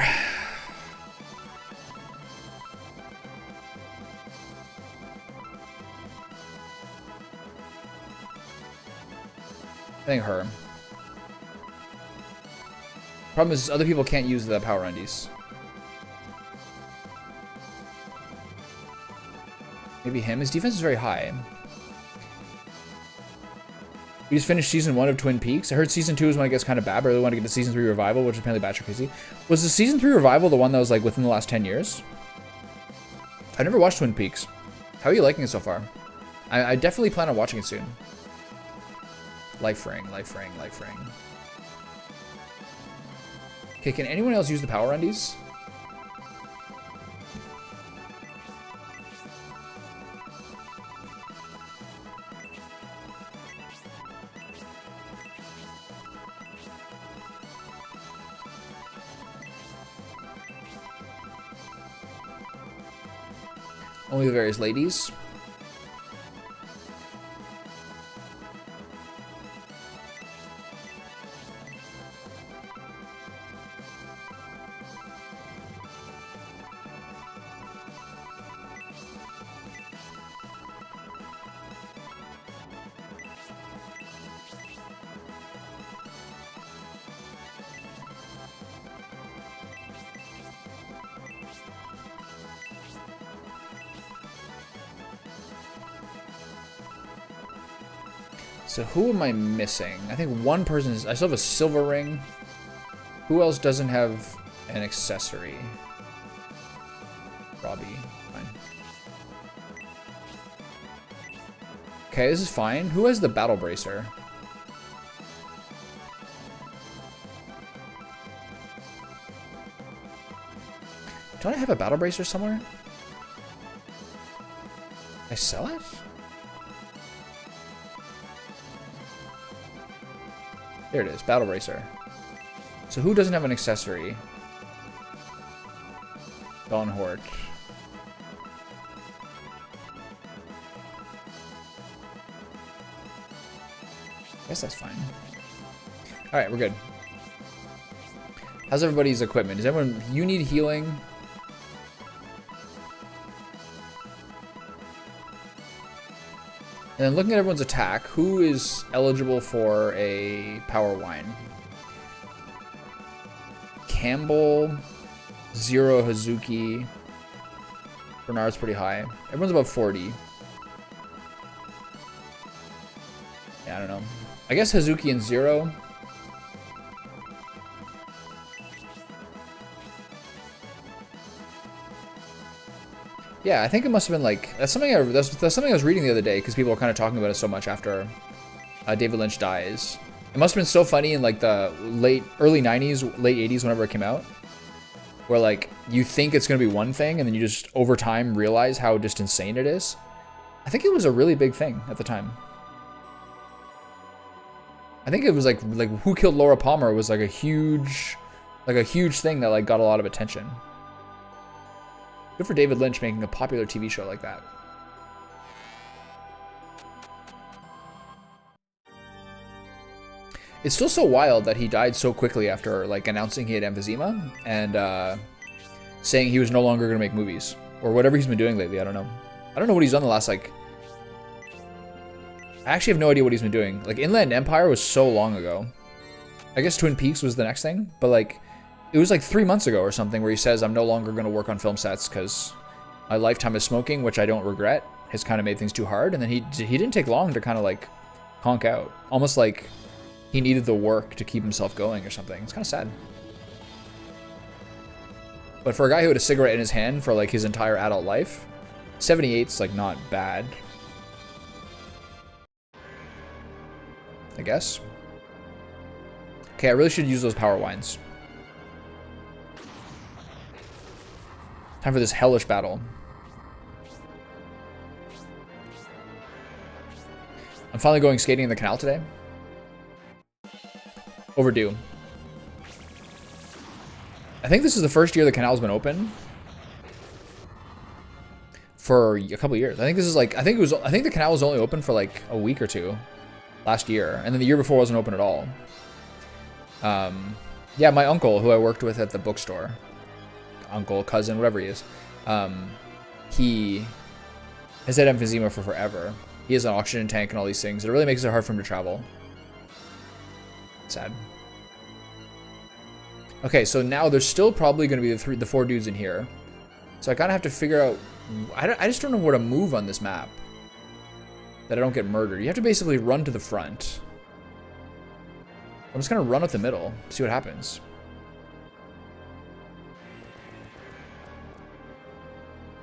I think her. Problem is, other people can't use the Power Undies. Maybe him. His defense is very high. We just finished season 1 of Twin Peaks. I heard season 2 is when it gets kind of bad, but I really want to get to season 3 revival, which is apparently batshit crazy. Was the season 3 revival the one that was like within the last 10 years? I've never watched Twin Peaks. How are you liking it so far? I definitely plan on watching it soon. Life ring, life ring, life ring. Okay, can anyone else use the Power Undies? Only the various ladies. So who am I missing? I think one person is... I still have a silver ring. Who else doesn't have an accessory? Robbie. Fine. Okay, this is fine. Who has the battle bracer? Don't I have a battle bracer somewhere? I sell it? There it is, Battle Bracer. So who doesn't have an accessory? Don Hort. I guess that's fine. Alright, we're good. How's everybody's equipment? Is everyone... You need healing? And then looking at everyone's attack, who is eligible for a power wine? Campbell, Zero, Hazuki. Bernard's pretty high. Everyone's above 40. Yeah, I don't know. I guess Hazuki and Zero. Yeah, I think it must have been like that's something I was reading the other day because people were kind of talking about it so much after David Lynch dies. It must have been so funny in like the early 90s, late 80s, whenever it came out, where like you think it's gonna be one thing and then you just over time realize how just insane it is. I think it was a really big thing at the time. I think it was like Who Killed Laura Palmer was like a huge thing that like got a lot of attention. Good for David Lynch making a popular TV show like that. It's still so wild that he died so quickly after like announcing he had emphysema and saying he was no longer going to make movies or whatever he's been doing lately. I don't know. I don't know what he's done the last like. I actually have no idea what he's been doing. Like Inland Empire was so long ago. I guess Twin Peaks was the next thing, but like. It was like 3 months ago or something where he says, I'm no longer going to work on film sets because my lifetime of smoking, which I don't regret, has kind of made things too hard. And then he didn't take long to kind of like conk out. Almost like he needed the work to keep himself going or something. It's kind of sad. But for a guy who had a cigarette in his hand for like his entire adult life, 78's like not bad. I guess. Okay, I really should use those power wines. Time for this hellish battle. I'm finally going skating in the canal today. Overdue. I think this is the first year the canal's been open for a couple years. I think this is like I think the canal was only open for like a week or two last year, and then the year before wasn't open at all. Yeah, my uncle who I worked with at the bookstore. Uncle, cousin, whatever he is, he has had emphysema for forever. He has an oxygen tank and all these things. It really makes it hard for him to travel. Sad. Okay, so now there's still probably going to be the 4 dudes in here. So I kind of have to figure out. I just don't know where to move on this map that I don't get murdered. You have to basically run to the front. I'm just gonna run up the middle, see what happens.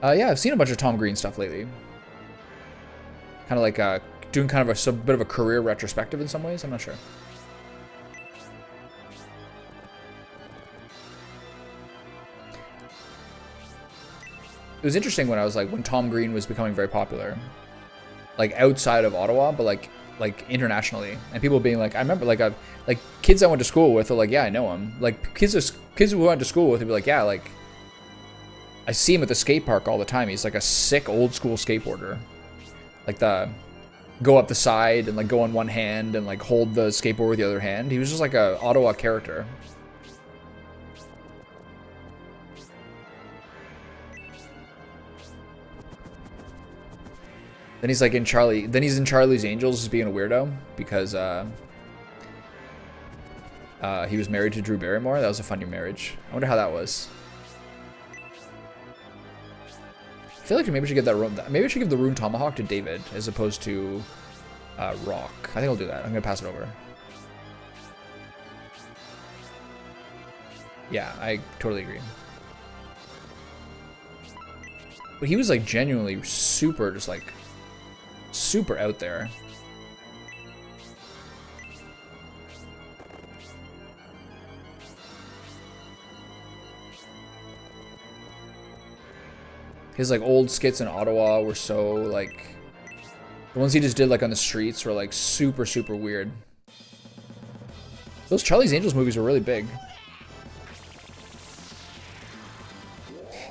Yeah, I've seen a bunch of Tom Green stuff lately. Kind of like doing kind of a bit of a career retrospective in some ways. I'm not sure. It was interesting when I was like when Tom Green was becoming very popular, like outside of Ottawa, but like internationally, and people being like, I remember like kids I went to school with are like, yeah, I know him. Like kids who went to school with would be like, yeah, like. I see him at the skate park all the time. He's like a sick old school skateboarder. Like go up the side and like go on one hand and like hold the skateboard with the other hand. He was just like a Ottawa character. Then he's like in he's in Charlie's Angels as being a weirdo because he was married to Drew Barrymore. That was a funny marriage. I wonder how that was. I feel like maybe I should get that maybe I should give the Rune Tomahawk to David as opposed to Rock. I think I'll do that. I'm gonna pass it over. Yeah, I totally agree. But he was like genuinely super, just like super out there. His like old skits in Ottawa were so like, the ones he just did like on the streets were like super, super weird. Those Charlie's Angels movies were really big.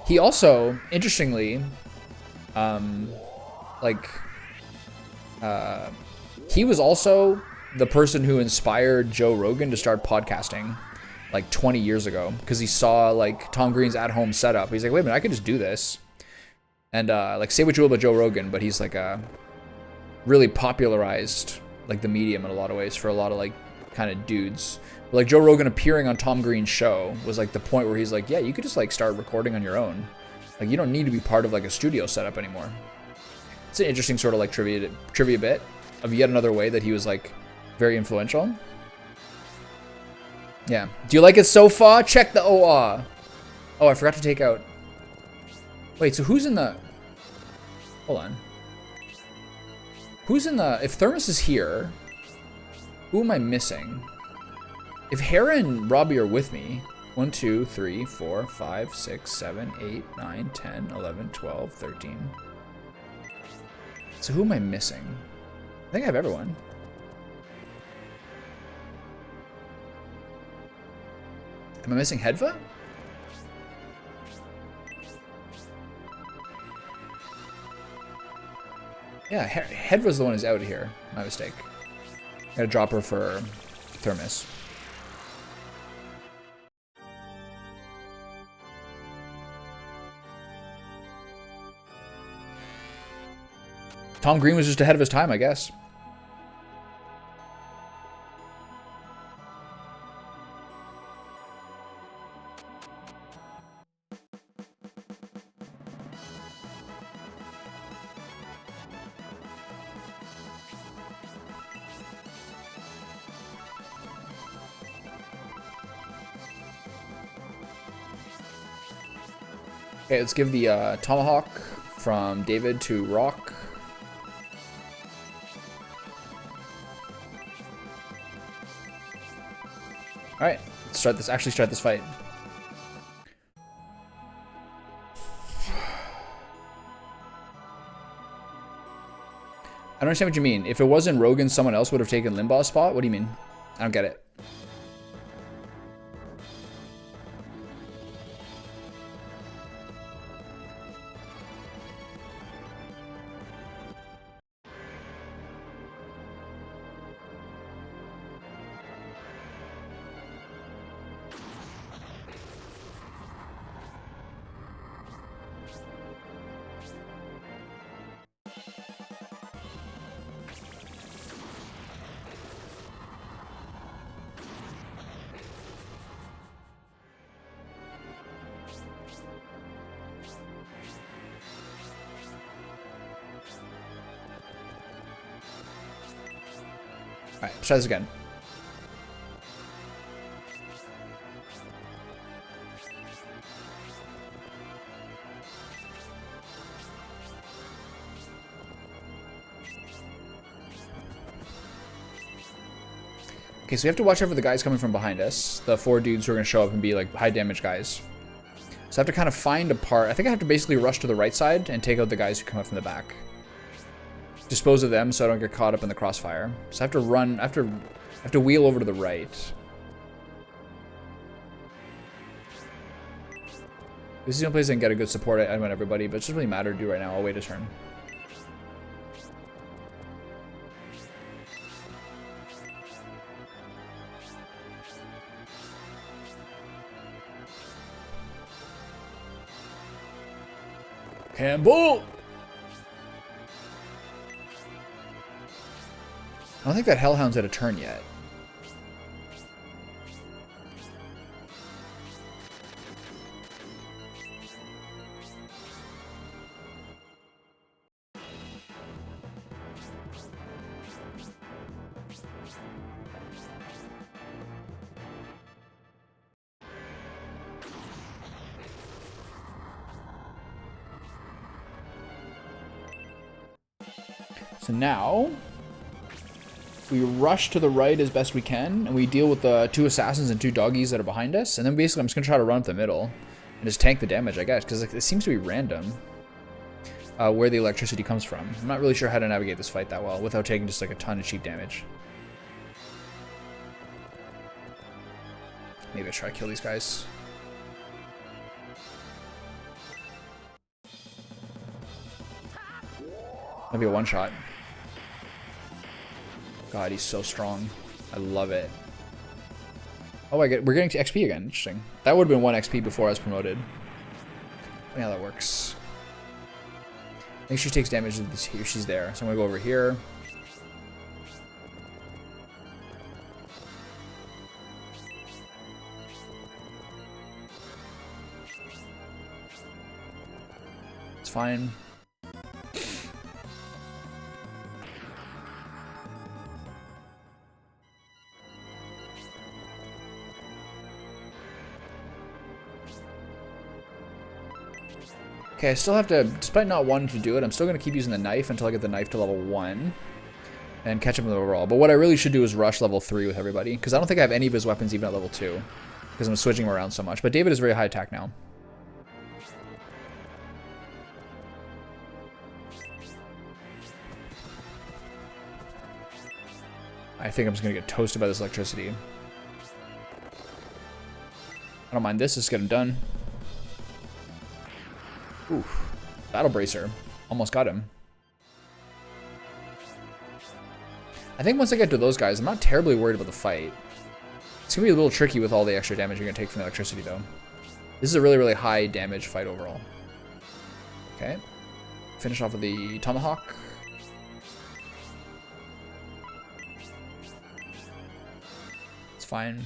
He also, interestingly, he was also the person who inspired Joe Rogan to start podcasting like 20 years ago, because he saw like Tom Green's at-home setup. He's like, wait a minute, I could just do this. And like, say what you will about Joe Rogan, but he's like really popularized like the medium in a lot of ways for a lot of like kind of dudes. But, like, Joe Rogan appearing on Tom Green's show was like the point where he's like, yeah, you could just like start recording on your own. Like, you don't need to be part of like a studio setup anymore. It's an interesting sort of like trivia bit of yet another way that he was like very influential. Yeah. Do you like it so far? Check the OR. Oh, I forgot to take out. Wait, so who's in the... Hold on. Who's in the... If Thermos is here, who am I missing? If Hera and Robbie are with me, 1, 2, 3, 4, 5, 6, 7, 8, 9, 10, 11, 12, 13. So who am I missing? I think I have everyone. Am I missing Hedva? Yeah, Hedva's the one who's out here. My mistake. Gotta drop her for Thermos. Tom Green was just ahead of his time, I guess. Okay, let's give the Tomahawk from David to Rock. Alright, let's start this. Actually start this fight. I don't understand what you mean. If it wasn't Rogan, someone else would have taken Limbaugh's spot? What do you mean? I don't get it. Alright, let's try this again. Okay, so we have to watch out for the guys coming from behind us. The 4 dudes who are going to show up and be like high damage guys. So I have to kind of find a part. I think I have to basically rush to the right side and take out the guys who come up from the back. Dispose of them so I don't get caught up in the crossfire. So I have to run, I have to wheel over to the right. This is the only place I can get a good support item on everybody, but it doesn't really matter to do right now. I'll wait a turn. Campbell! I don't think that Hellhound's had a turn yet. So now, we rush to the right as best we can, and we deal with the 2 assassins and 2 doggies that are behind us, and then basically I'm just going to try to run up the middle and just tank the damage, I guess, because it seems to be random where the electricity comes from. I'm not really sure how to navigate this fight that well without taking just like a ton of cheap damage. Maybe I try to kill these guys. Maybe a one-shot. God, he's so strong. I love it. Oh, we're getting to XP again. Interesting. That would have been 1 XP before I was promoted. Funny how that works. I think she takes damage here. She's there. So I'm going to go over here. It's fine. Okay, I still have to, despite not wanting to do it, I'm still going to keep using the knife until I get the knife to level 1 and catch up with the overall. But what I really should do is rush level 3 with everybody, because I don't think I have any of his weapons even at level 2, because I'm switching them around so much. But David is very high attack now. I think I'm just going to get toasted by this electricity. I don't mind this, just get him done. Oof. Battle Bracer. Almost got him. I think once I get to those guys, I'm not terribly worried about the fight. It's going to be a little tricky with all the extra damage you're going to take from the electricity, though. This is a really, really high damage fight overall. Okay. Finish off with the Tomahawk. It's fine.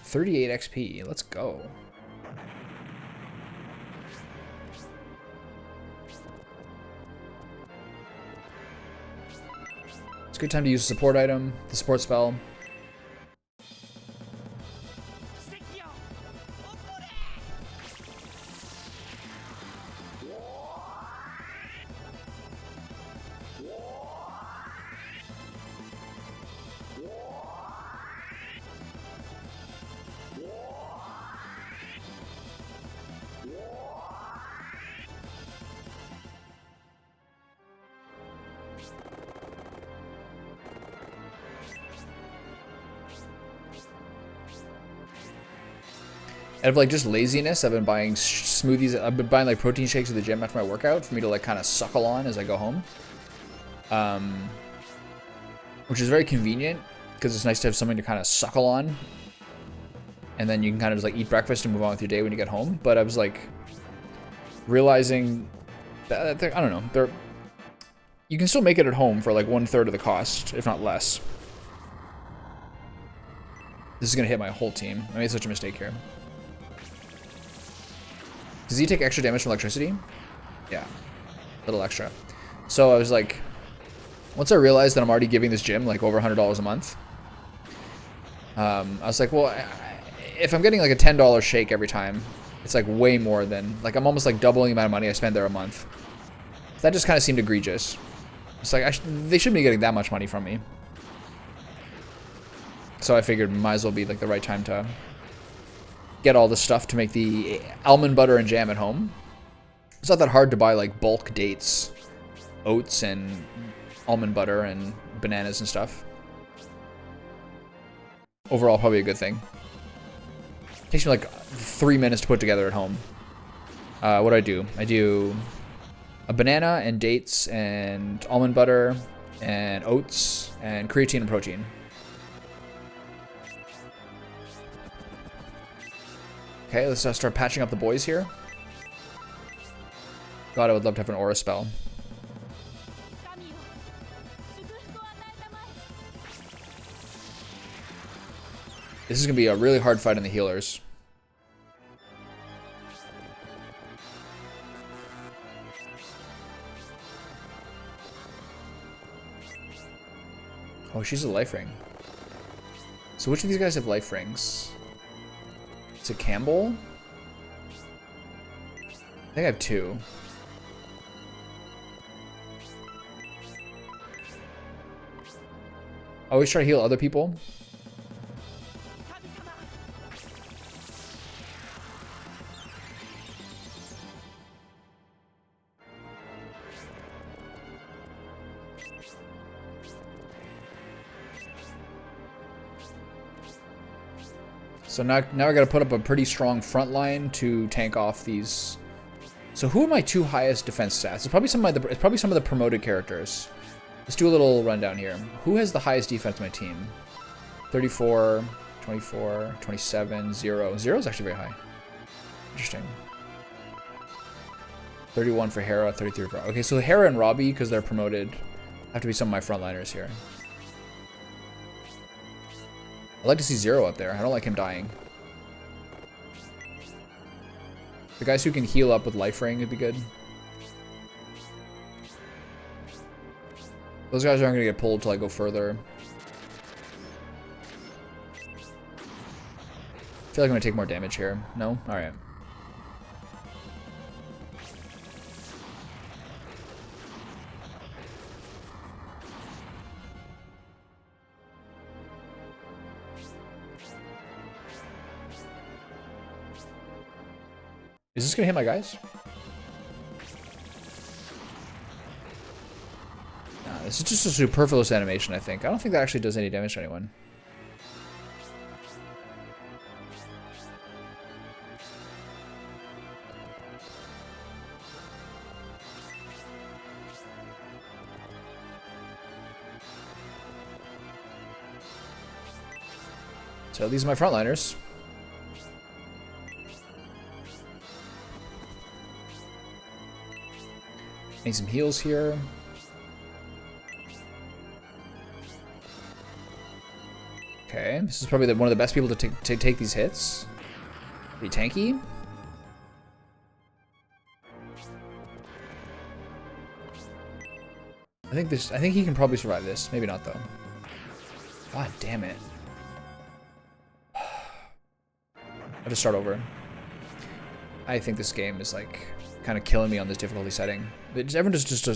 $38 XP. Let's go. It's a good time to use a support item, the support spell. Out of like just laziness, I've been buying smoothies. I've been buying like protein shakes at the gym after my workout for me to like kind of suckle on as I go home. Which is very convenient because it's nice to have something to kind of suckle on. And then you can kind of just like eat breakfast and move on with your day when you get home. But I was like realizing that I don't know, you can still make it at home for like 1/3 of the cost, if not less. This is gonna hit my whole team. I made such a mistake here. Does he take extra damage from electricity? Yeah, a little extra. So I was like, once I realized that I'm already giving this gym like over $100 a month, I was like, well, if I'm getting like a $10 shake every time, it's like way more than, like I'm almost like doubling the amount of money I spend there a month. That just kind of seemed egregious. It's like, they shouldn't be getting that much money from me. So I figured might as well be like the right time to get all the stuff to make the almond butter and jam at home. It's not that hard to buy like bulk dates, oats and almond butter and bananas and stuff. Overall, probably a good thing. Takes me like 3 minutes to put together at home. What do? I do a banana and dates and almond butter and oats and creatine and protein. Okay, let's start patching up the boys here. God, I would love to have an aura spell. This is going to be a really hard fight on the healers. Oh, she's a life ring. So which of these guys have life rings? Is it Campbell? I think I have 2. I always try to heal other people. So now I gotta put up a pretty strong front line to tank off these. So who are my 2 highest defense stats? It's probably some of the promoted characters. Let's do a little rundown here. Who has the highest defense on my team? 34, 24, 27, 0. 0 is actually very high. Interesting. 31 for Hera, 33 for... Okay, so Hera and Robbie, because they're promoted, have to be some of my frontliners here. I'd like to see 0 up there. I don't like him dying. The guys who can heal up with life ring would be good. Those guys aren't going to get pulled till I go further. I feel like I'm going to take more damage here. No? Alright. Is this gonna hit my guys? Nah, this is just a superfluous animation, I think. I don't think that actually does any damage to anyone. So these are my frontliners. Need some heals here. Okay, this is probably one of the best people to take these hits. Pretty tanky. I think he can probably survive this. Maybe not though. God damn it. I have to start over. I think this game is like kind of killing me on this difficulty setting. Everyone just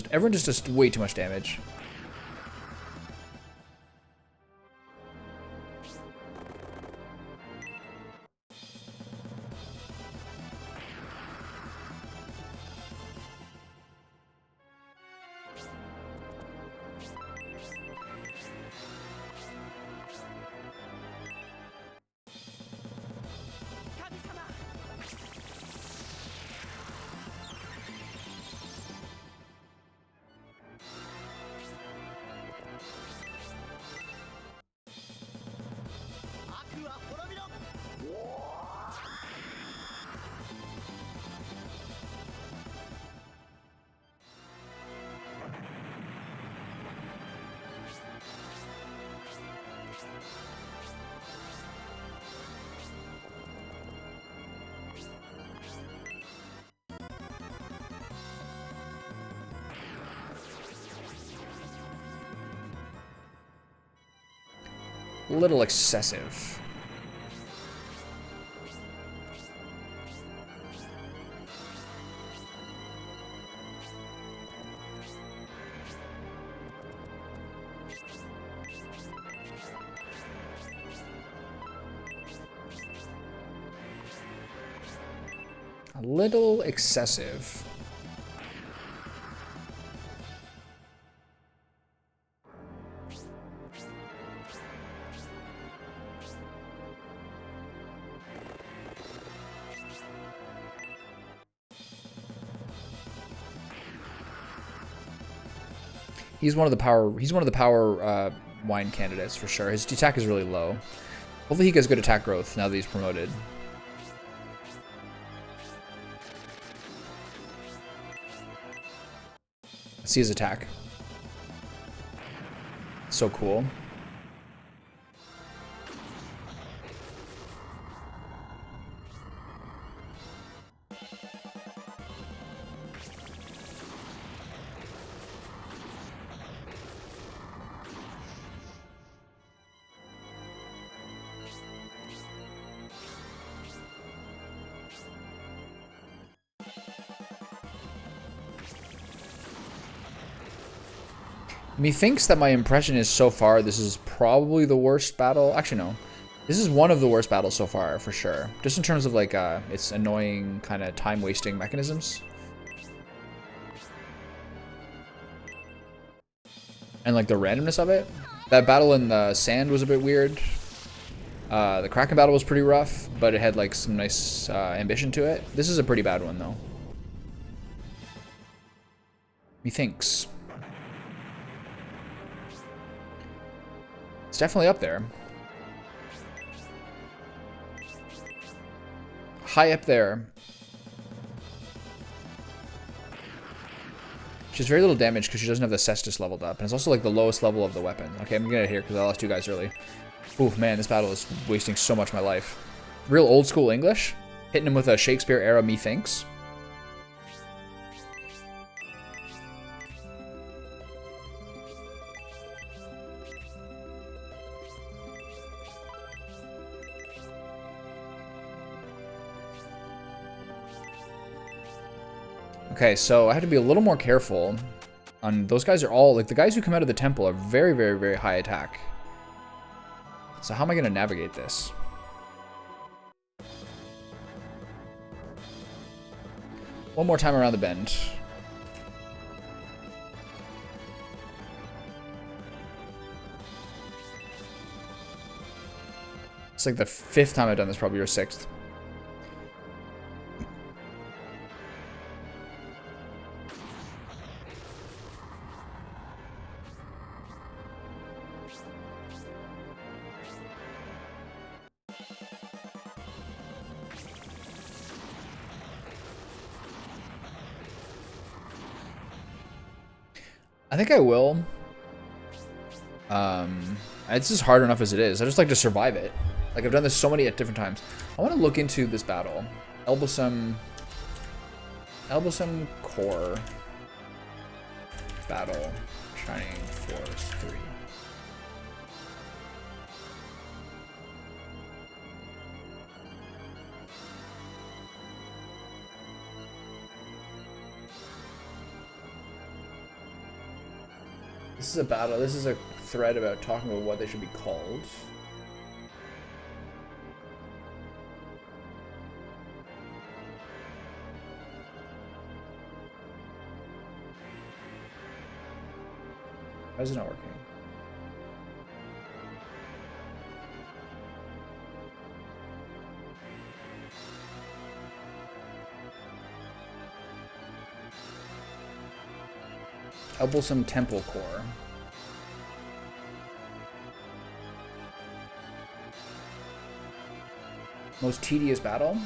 does way too much damage. A little excessive. A little excessive. He's one of the power wine candidates for sure. His attack is really low. Hopefully he gets good attack growth now that he's promoted. Let's see his attack. So cool. Methinks that my impression is so far this is probably the worst battle. Actually, no. This is one of the worst battles so far, for sure. Just in terms of like its annoying kind of time-wasting mechanisms. And like the randomness of it. That battle in the sand was a bit weird. The Kraken battle was pretty rough, but it had like some nice ambition to it. This is a pretty bad one though. Methinks. It's definitely up there. High up there. She has very little damage because she doesn't have the Cestus leveled up. And it's also like the lowest level of the weapon. Okay, I'm gonna get it here because I lost 2 guys early. Oof, man, this battle is wasting so much of my life. Real old school English. Hitting him with a Shakespeare era methinks. Okay, so I have to be a little more careful. Those guys are all, like, the guys who come out of the temple are very, very, very high attack. So how am I going to navigate this? One more time around the bend. It's like the 5th time I've done this, probably, or 6th. I think I will. It's just hard enough as it is. I just like to survive it. Like, I've done this so many at different times. I want to look into this battle. Elbosum Core battle. Shining Force 3. This is a battle. This is a thread about talking about what they should be called. Why is it not working? Electro-Temple core. Most tedious battle?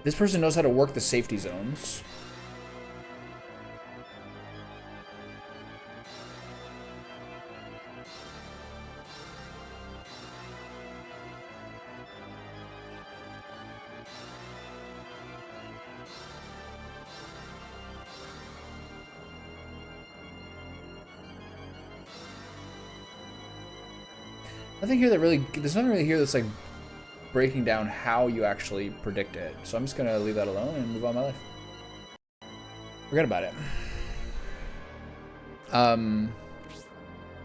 This person knows how to work the safety zones. Nothing here that really, there's nothing really here that's like breaking down how you actually predict it. So I'm just gonna leave that alone and move on my life. Forget about it.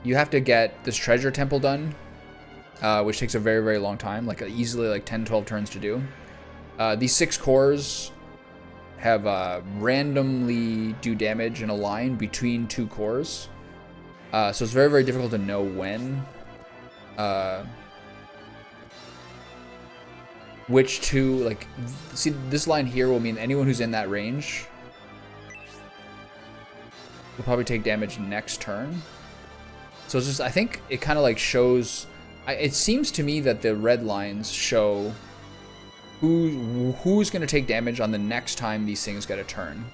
You have to get this treasure temple done, which takes a very, very long time, like easily like 10, 12 turns to do. These 6 cores have randomly do damage in a line between 2 cores. So it's very, very difficult to know when. Which 2, like, see, this line here will mean anyone who's in that range will probably take damage next turn. So it's just, I think it kind of like shows, it seems to me that the red lines show who's going to take damage on the next time these things get a turn.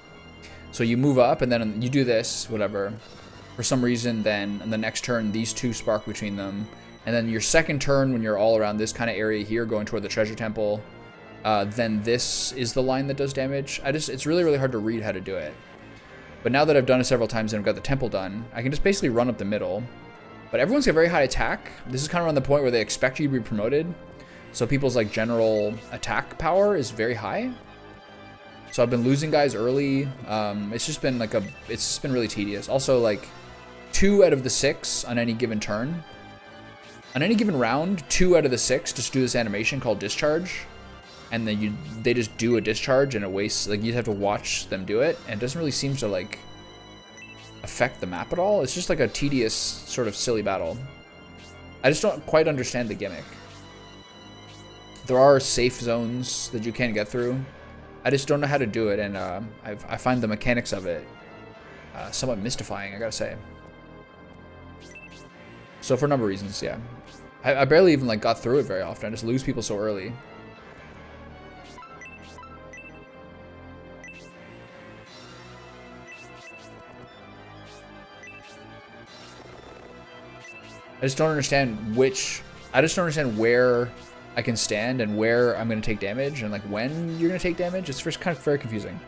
So you move up and then you do this, whatever. For some reason, then on the next turn, these 2 spark between them. And then your second turn, when you're all around this kind of area here, going toward the treasure temple, then this is the line that does damage. It's really, really hard to read how to do it. But now that I've done it several times and I've got the temple done, I can just basically run up the middle But everyone's got very high attack. This is kind of around the point where they expect you to be promoted. So people's like general attack power is very high. So I've been losing guys early. It's just been like it's just been really tedious. Also, like 2 out of the 6 on any given turn. On any given round, 2 out of the 6 just do this animation called discharge. And then they just do a discharge and it wastes, like you have to watch them do it. And it doesn't really seem to like affect the map at all. It's just like a tedious sort of silly battle. I just don't quite understand the gimmick. There are safe zones that you can't get through. I just don't know how to do it, and I find the mechanics of it somewhat mystifying, I gotta say. So for a number of reasons, yeah. I barely even like got through it very often. I just lose people so early. I just don't understand where I can stand and where I'm going to take damage and like when you're going to take damage. It's first kind of very confusing.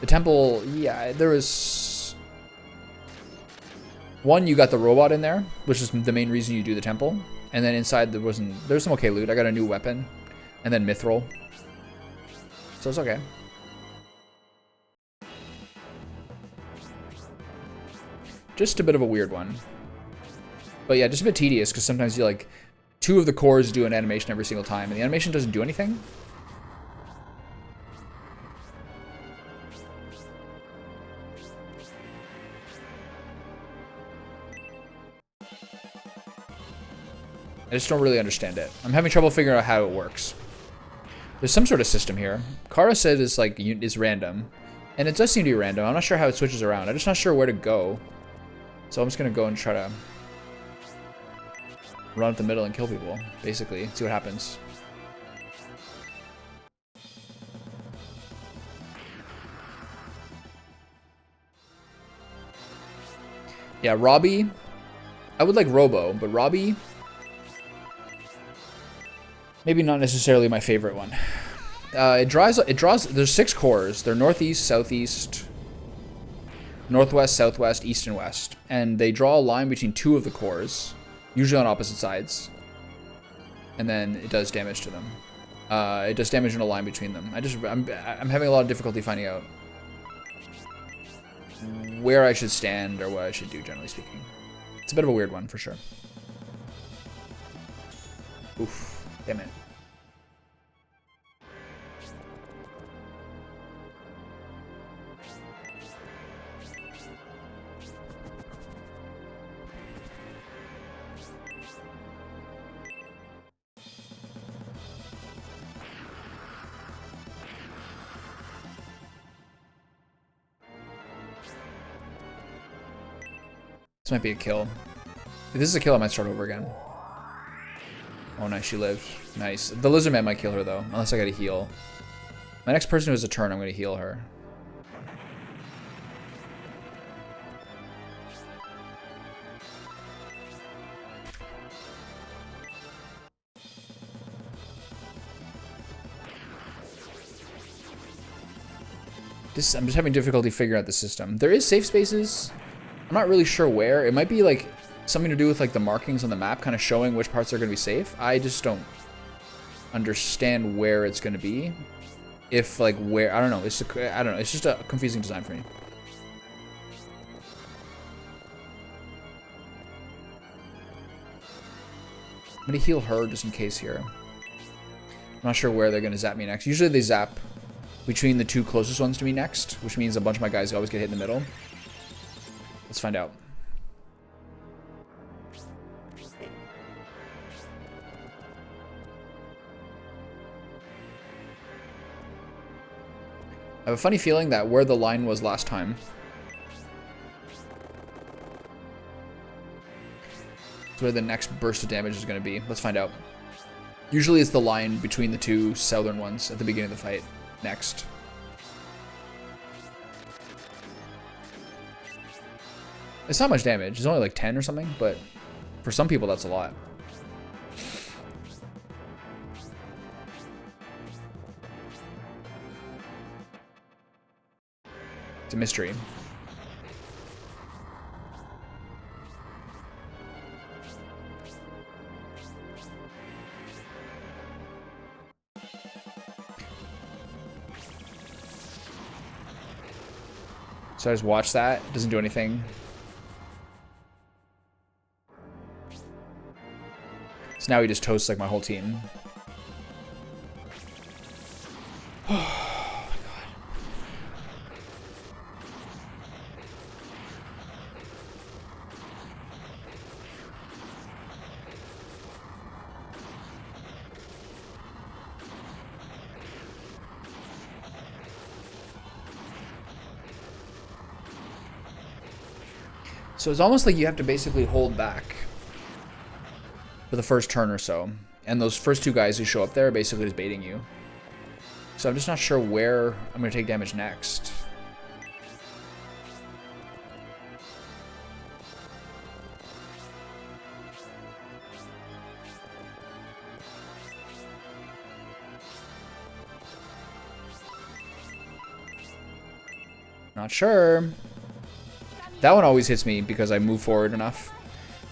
The temple, yeah, there was one, you got the robot in there, which is the main reason you do the temple. And then inside there's some okay loot. I got a new weapon and then mithril. So it's okay. Just a bit of a weird one. But yeah, just a bit tedious because sometimes you like 2 of the cores do an animation every single time and the animation doesn't do anything. I just don't really understand it. I'm having trouble figuring out how it works. There's some sort of system here. Kara said it's like it's random, and it does seem to be random. I'm not sure how it switches around. I'm just not sure where to go. So I'm just gonna go and try to run up the middle and kill people, basically. See what happens. Yeah, Robbie. I would like Robo, but Robbie, maybe not necessarily my favorite one. It draws, there's 6 cores. They're northeast, southeast, northwest, southwest, east, and west. And they draw a line between 2 of the cores, usually on opposite sides. And then it does damage to them. It does damage in a line between them. I'm having a lot of difficulty finding out where I should stand or what I should do, generally speaking. It's a bit of a weird one, for sure. Oof. Damn it. This might be a kill. If this is a kill, I might start over again. Oh, nice, she lived. Nice. The lizard man might kill her, though, unless I gotta heal. My next person who has a turn, I'm gonna heal her. I'm just having difficulty figuring out the system. There is safe spaces. I'm not really sure where. It might be like something to do with like the markings on the map kind of showing which parts are going to be safe. I just don't understand where it's going to be. If like where, I don't know. I don't know. It's just a confusing design for me. I'm going to heal her just in case here. I'm not sure where they're going to zap me next. Usually they zap between the 2 closest ones to me next, which means a bunch of my guys always get hit in the middle. Let's find out. I have a funny feeling that where the line was last time is where the next burst of damage is going to be. Let's find out. Usually it's the line between the 2 southern ones at the beginning of the fight. Next. It's not much damage. It's only like 10 or something, but for some people that's a lot. It's a mystery. So I just watch that. It doesn't do anything. So now he just toasts like my whole team. Oh my god. So it's almost like you have to basically hold back for the first turn or so. And those first two guys who show up there are basically just baiting you. So I'm just not sure where I'm going to take damage next. Not sure. That one always hits me because I move forward enough.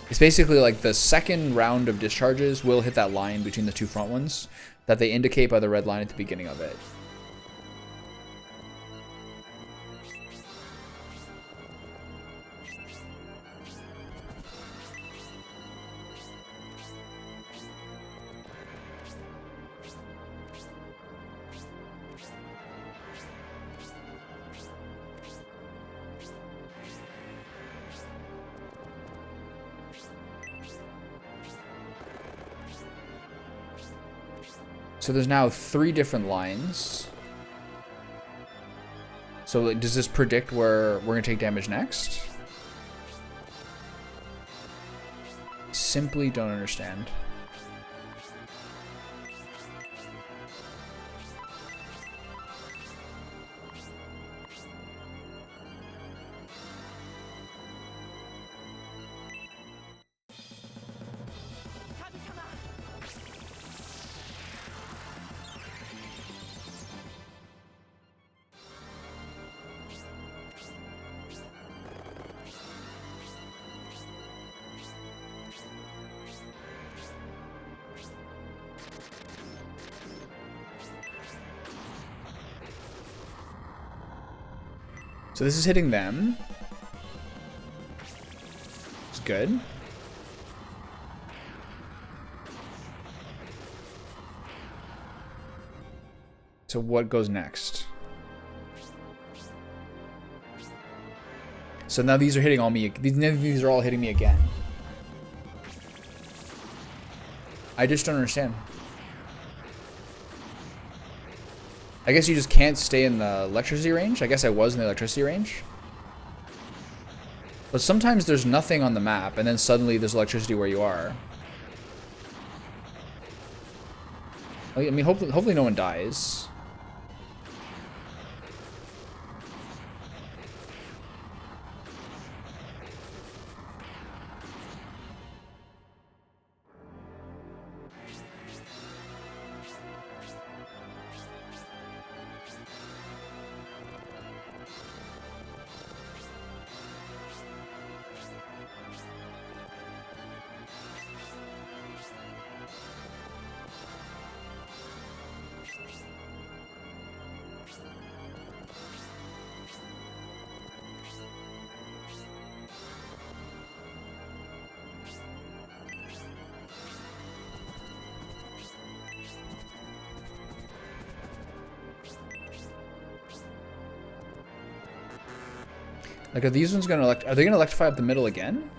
It's basically like the second round of discharges will hit that line between the two front ones that they indicate by the red line at the beginning of it. So there's now 3 different lines. So like, does this predict where we're going to take damage next? Simply don't understand. So this is hitting them. It's good. So what goes next? So now these are hitting all me. These are all hitting me again. I just don't understand. I guess you just can't stay in the electricity range. I guess I was in the electricity range. But sometimes there's nothing on the map, and then suddenly there's electricity where you are. I mean, hopefully no one dies. Like, are these ones gonna are they gonna electrify up the middle again?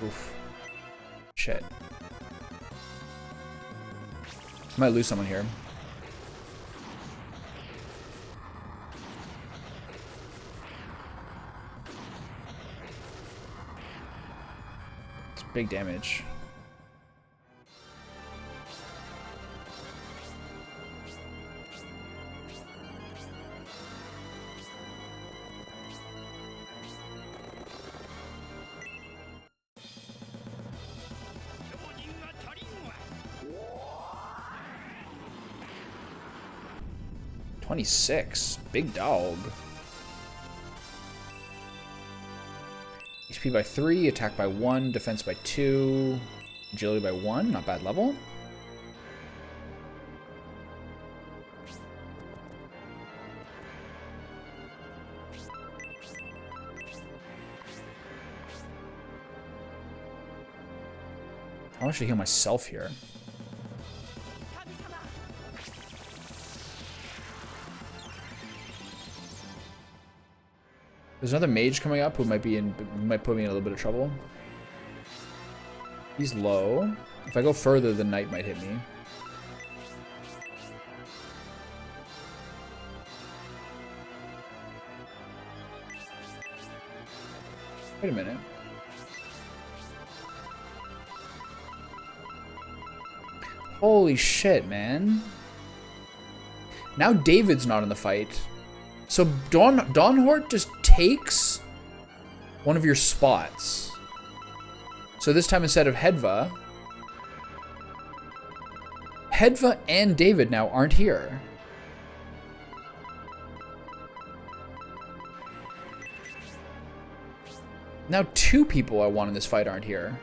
Oof. Shit. Might lose someone here. It's big damage. 26. Big dog. HP by 3, attack by 1, defense by 2, agility by 1. Not bad level. How much to heal myself here? There's another mage coming up who might put me in a little bit of trouble. He's low. If I go further, the knight might hit me. Wait a minute. Holy shit, man. Now David's not in the fight. So Dawnhort just takes one of your spots. So this time instead of Hedva and David now aren't here. Now 2 people I want in this fight aren't here.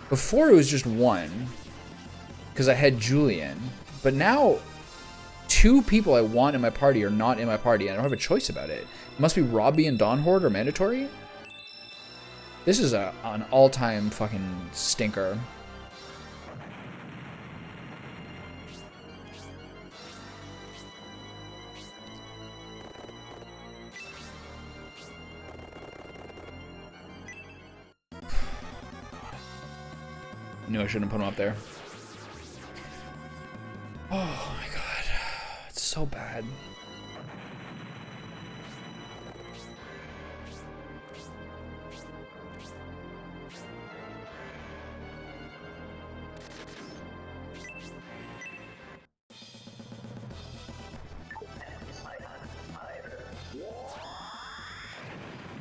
Before it was just 1, because I had Julian. But now, 2 people I want in my party are not in my party, and I don't have a choice about it. It must be Robbie and Dawnhort are mandatory? This is an all-time fucking stinker. Knew I shouldn't put him up there. Oh my god. It's so bad.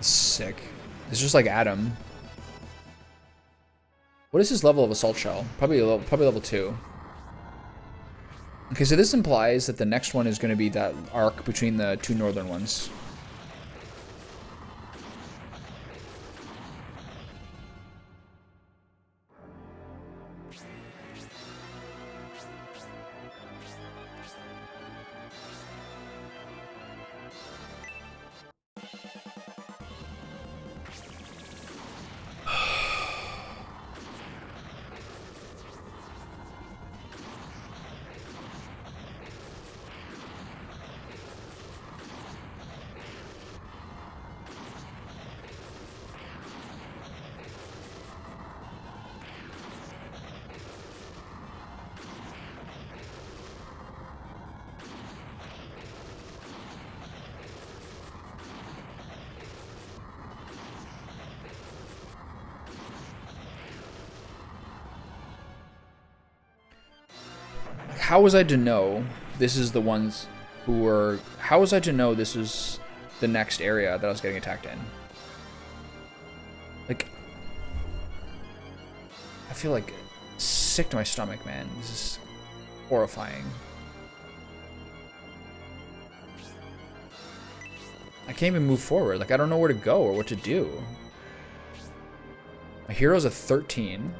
Sick. It's just like Adam. What is his level of Assault Shell? Probably level 2. Okay, so this implies that the next one is going to be that arc between the 2 northern ones. How was I to know this is the ones who were... How was I to know this is the next area that I was getting attacked in? Like... I feel like sick to my stomach, man. This is horrifying. I can't even move forward. Like, I don't know where to go or what to do. My hero's a 13.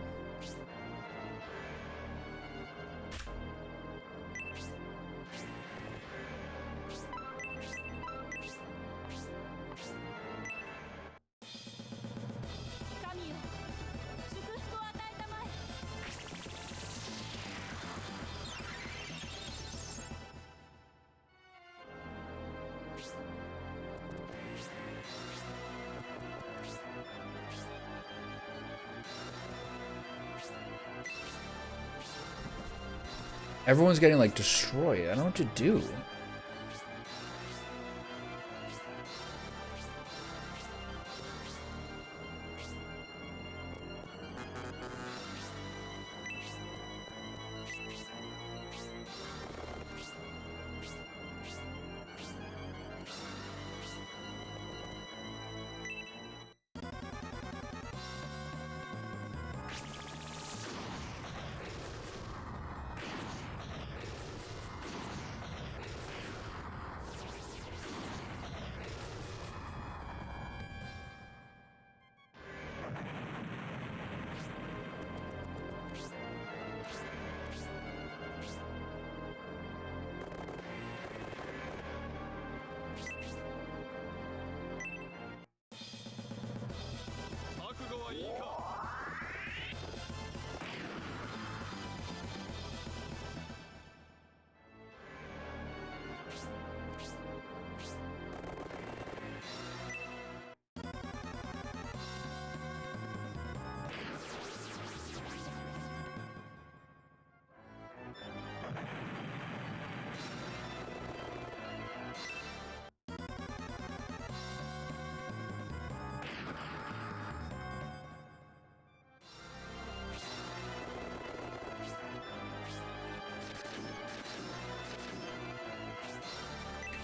Everyone's getting, like, destroyed. I don't know what to do.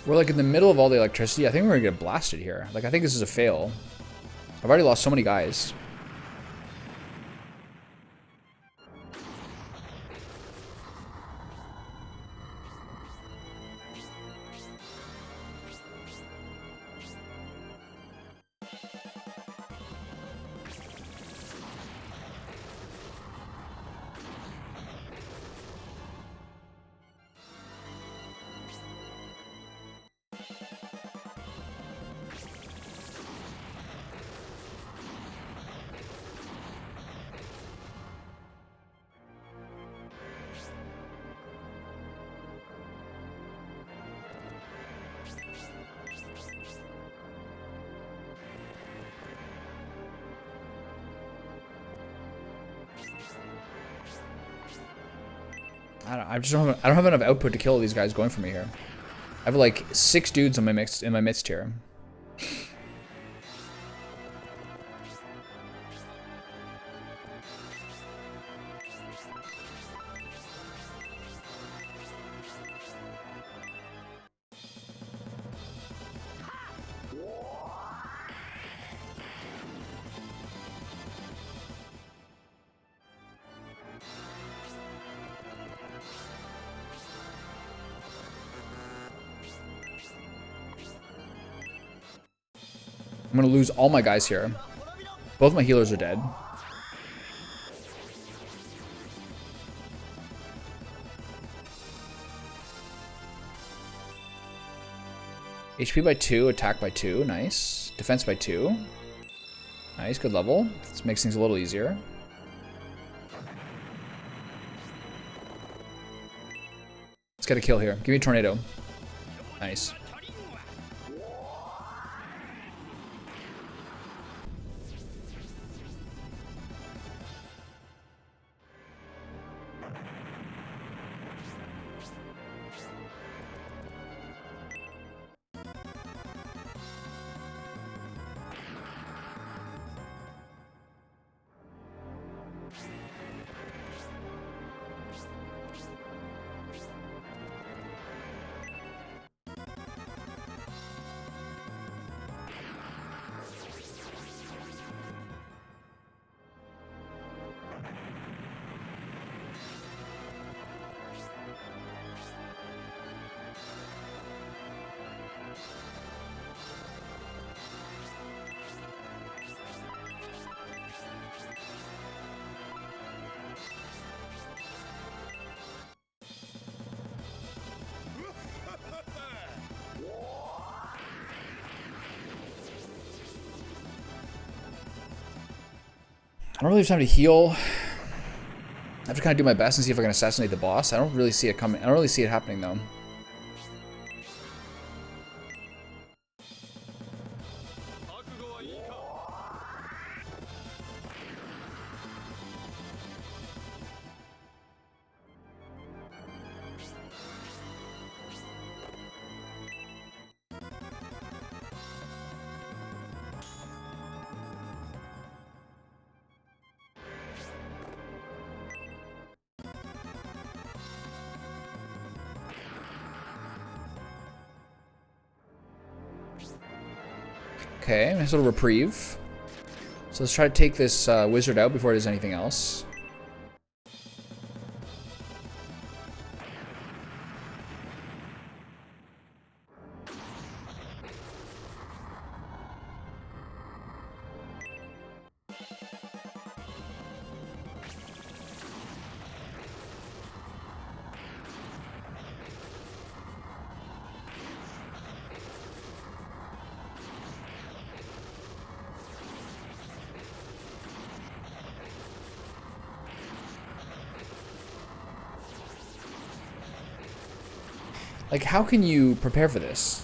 We're like in the middle of all the electricity. I think we're gonna get blasted here. Like, I think this is a fail. I've already lost so many guys. I don't have enough output to kill these guys going for me here. I have like 6 dudes in my midst here. I'm gonna lose all my guys here. Both my healers are dead. HP by 2, attack by 2, nice. Defense by 2. Nice, good level. This makes things a little easier. Let's get a kill here. Give me a tornado. Nice. I don't really have time to heal. I have to kind of do my best and see if I can assassinate the boss. I don't really see it coming. I don't really see it happening though. Okay, nice little reprieve. So let's try to take this wizard out before it does anything else. Like, how can you prepare for this?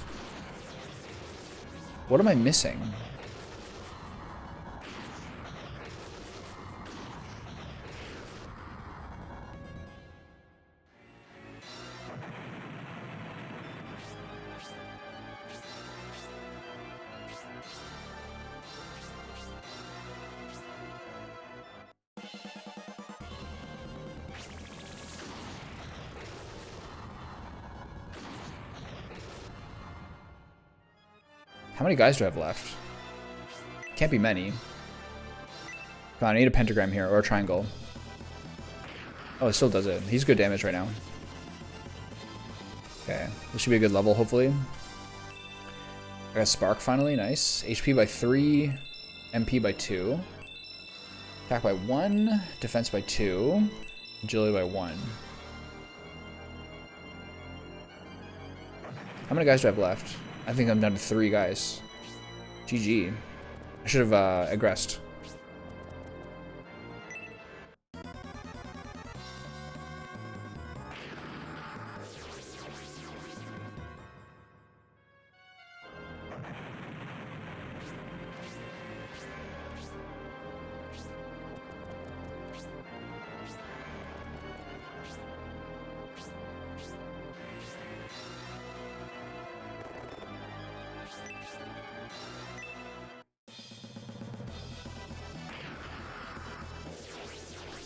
What am I missing? How many guys do I have left? Can't be many. Come on, I need a pentagram here, or a triangle. Oh, it still does it. He's good damage right now. Okay, this should be a good level, hopefully. I got Spark finally, nice. HP by 3, MP by 2. Attack by 1, defense by 2, agility by 1. How many guys do I have left? I think I'm down to 3 guys. GG. I should have aggressed.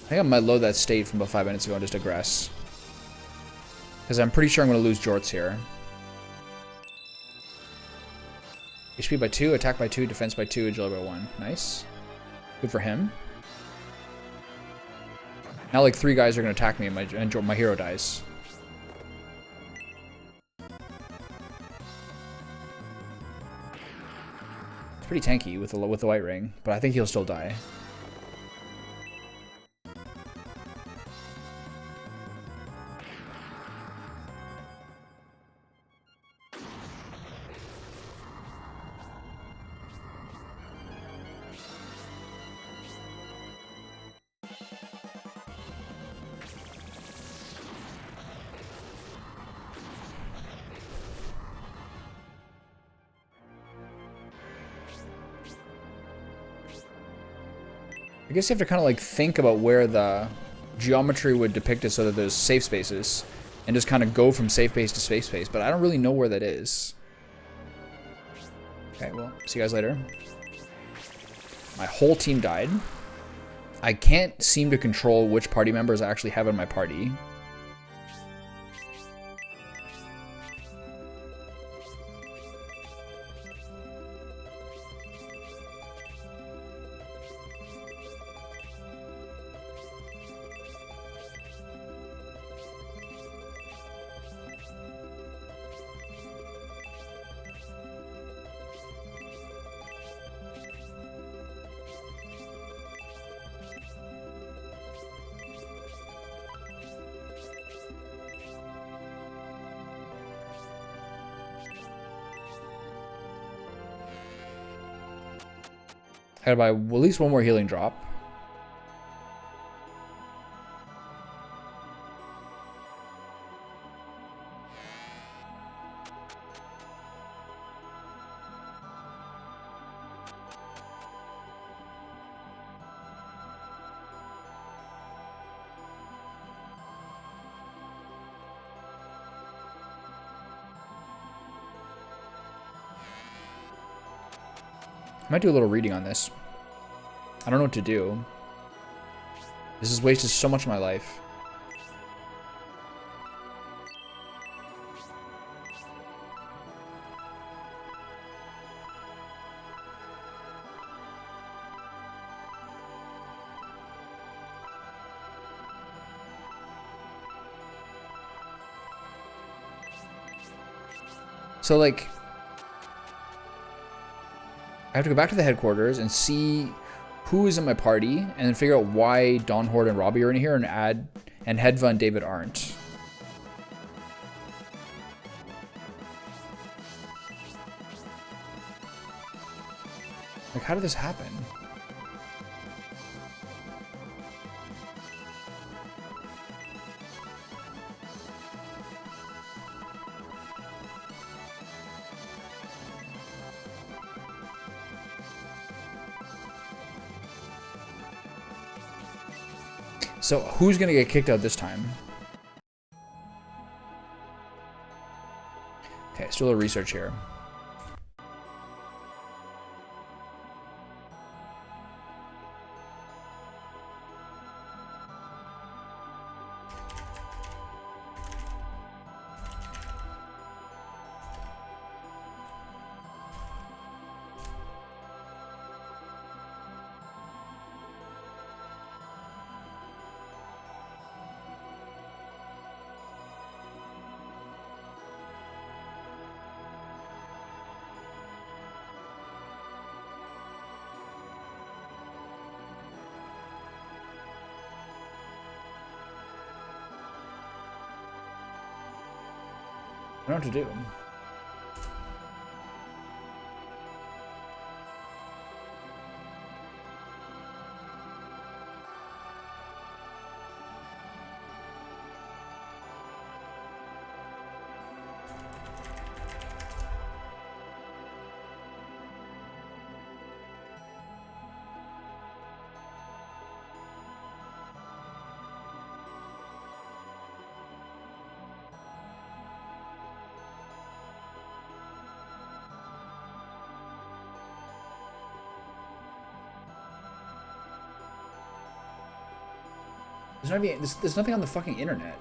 I think I might load that state from about 5 minutes ago and just aggress. Because I'm pretty sure I'm going to lose Jorts here. HP by 2, attack by 2, defense by 2, agility by 1. Nice. Good for him. Now like 3 guys are going to attack me and my hero dies. It's pretty tanky with the white ring, but I think he'll still die. I guess you have to kind of like think about where the geometry would depict it so that there's safe spaces and just kind of go from safe space to safe space, but I don't really know where that is. Okay, well, see you guys later. My whole team died. I can't seem to control which party members I actually have in my party. I gotta buy at least 1 more healing drop. I might do a little reading on this. I don't know what to do. This has wasted so much of my life. So, like, I have to go back to the headquarters and see who is in my party, and then figure out why Dawn Horde and Robbie are in here, and Hedva and David aren't. Like, how did this happen? So, who's gonna get kicked out this time? Okay, let's do a little research here. know what to do. There's nothing on the fucking internet.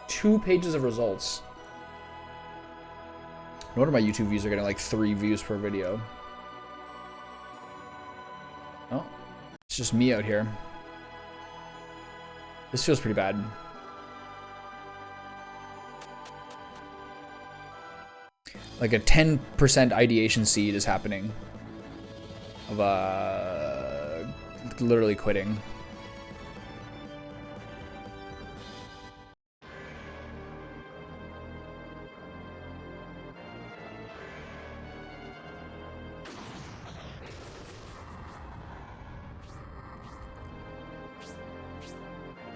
Two pages of results. No wonder my YouTube views are getting like 3 views per video. Oh, it's just me out here. This feels pretty bad. Like a 10% ideation seed is happening of literally quitting.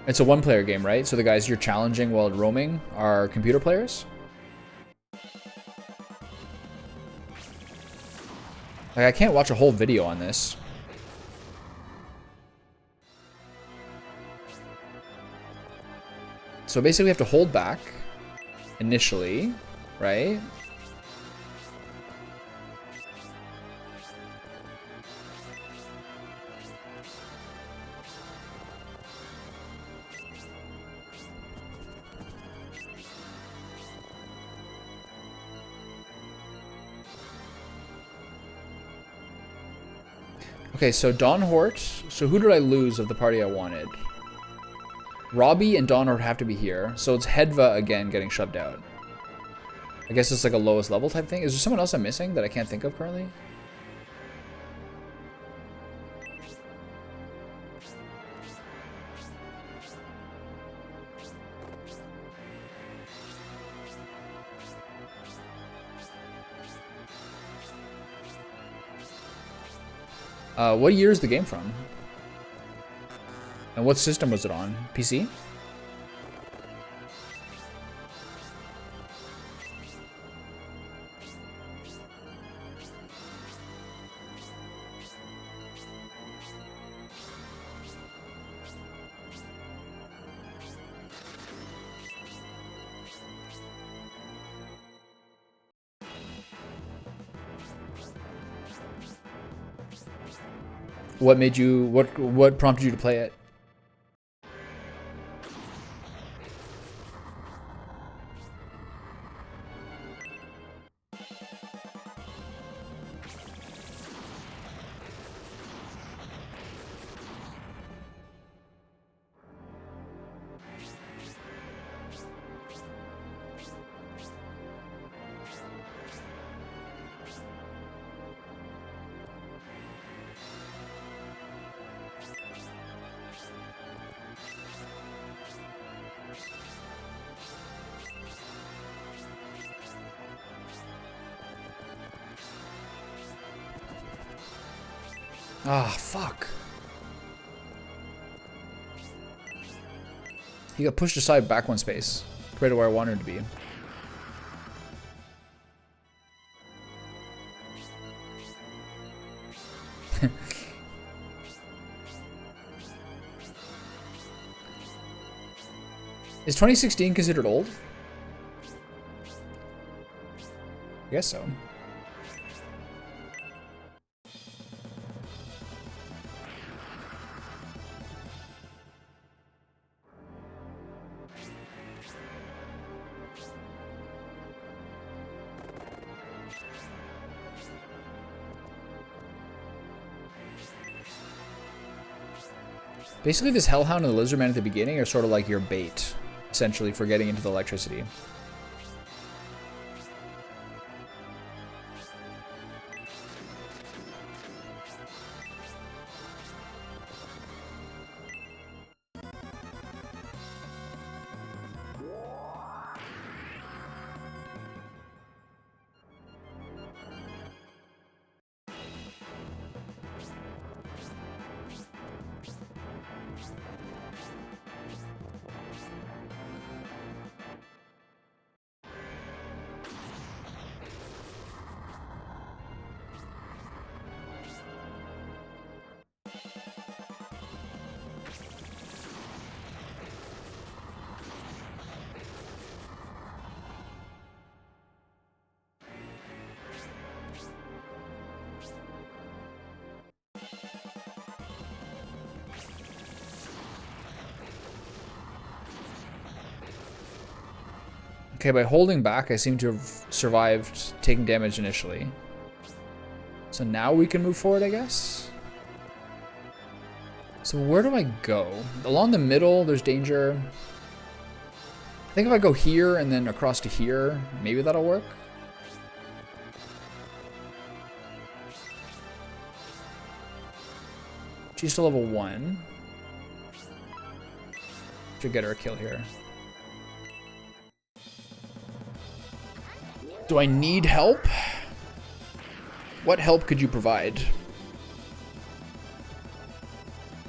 It's a one-player game, right? So the guys you're challenging while roaming are computer players? Like, I can't watch a whole video on this. So basically we have to hold back initially, right? Okay, so Don Hort. So who did I lose of the party I wanted? Robbie and Don Hort have to be here. So it's Hedva again getting shoved out. I guess it's like a lowest level type thing. Is there someone else I'm missing that I can't think of currently? What year is the game from? And what system was it on? PC? What made you, what prompted you to play it? Ah, fuck. He got pushed aside back one space, compared to where I wanted him to be. Is 2016 considered old? I guess so. Basically, this Hellhound and the Lizardman at the beginning are sort of like your bait, essentially, for getting into the electricity. Okay, by holding back, I seem to have survived taking damage initially. So now we can move forward, I guess? So where do I go? Along the middle, there's danger. I think if I go here and then across to here, maybe that'll work. She's still level 1. Should get her a kill here. Do I need help? What help could you provide?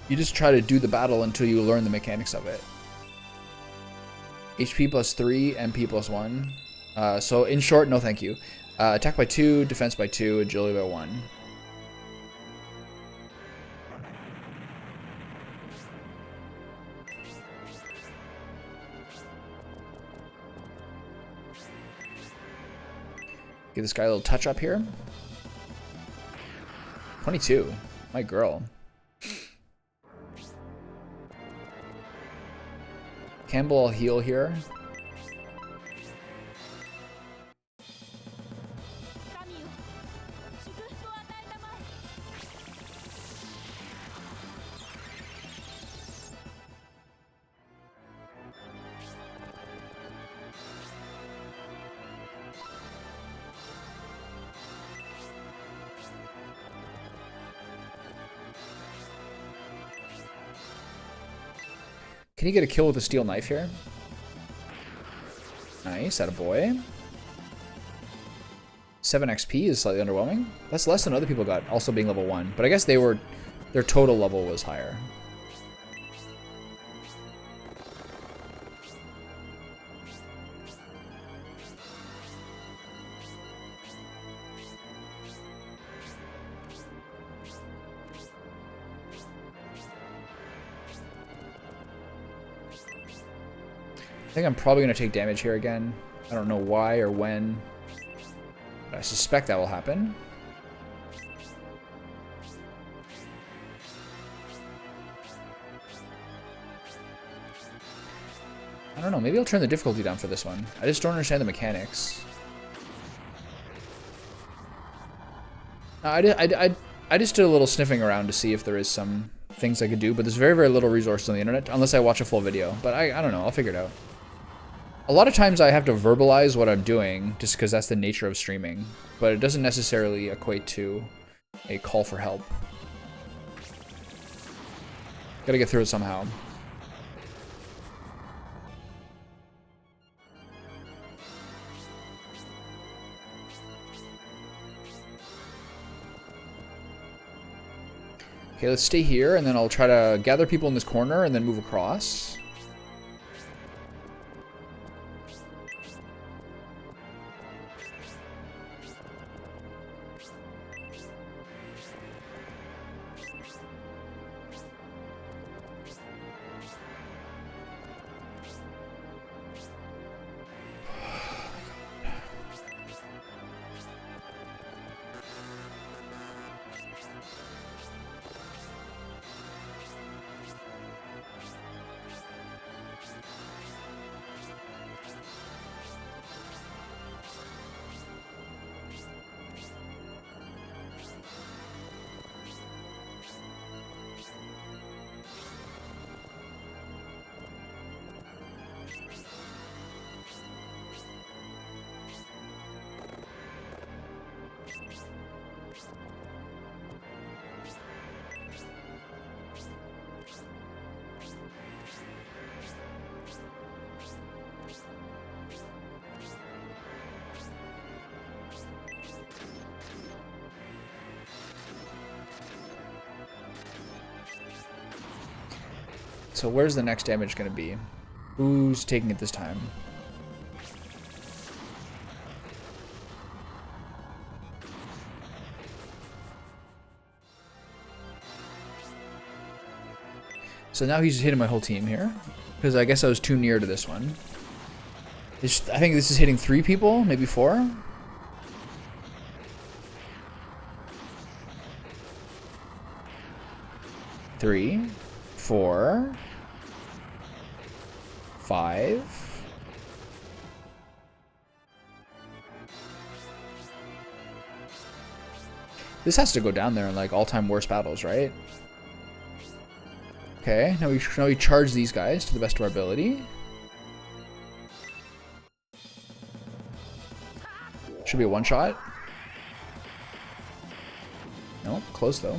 You just try to do the battle until you learn the mechanics of it. HP plus 3, MP plus 1. So in short, no thank you. Attack by 2, defense by 2, agility by 1. Give this guy a little touch up here. 22. My girl. Campbell, I'll heal here. Can you get a kill with a steel knife here? Nice, attaboy. 7 XP is slightly underwhelming. That's less than other people got, also being level 1. But I guess their total level was higher. I think I'm probably going to take damage here again. I don't know why or when, but I suspect that will happen. I don't know, maybe I'll turn the difficulty down for this one. I just don't understand the mechanics. I just did a little sniffing around to see if there is some things I could do, but there's very, very little resources on the internet, unless I watch a full video. But I don't know, I'll figure it out. A lot of times I have to verbalize what I'm doing just because that's the nature of streaming, but it doesn't necessarily equate to a call for help. Gotta get through it somehow. Okay, let's stay here, and then I'll try to gather people in this corner and then move across. So where's the next damage going to be? Who's taking it this time? So now he's hitting my whole team here, because I guess I was too near to this one. I think this is hitting 3 people, maybe 4. Three, 4, 5. This has to go down there in like all-time worst battles, right? Okay, now we charge these guys to the best of our ability. Should be a one-shot. No, close though.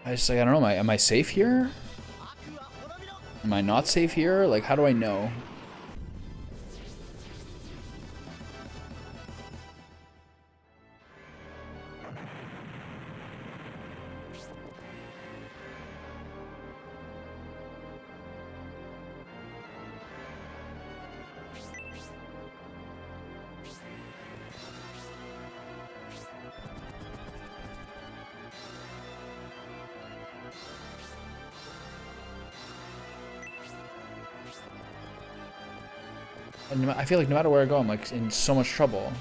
I don't know, am I safe here? Am I not safe here? Like, how do I know? And I feel like no matter where I go, I'm like in so much trouble.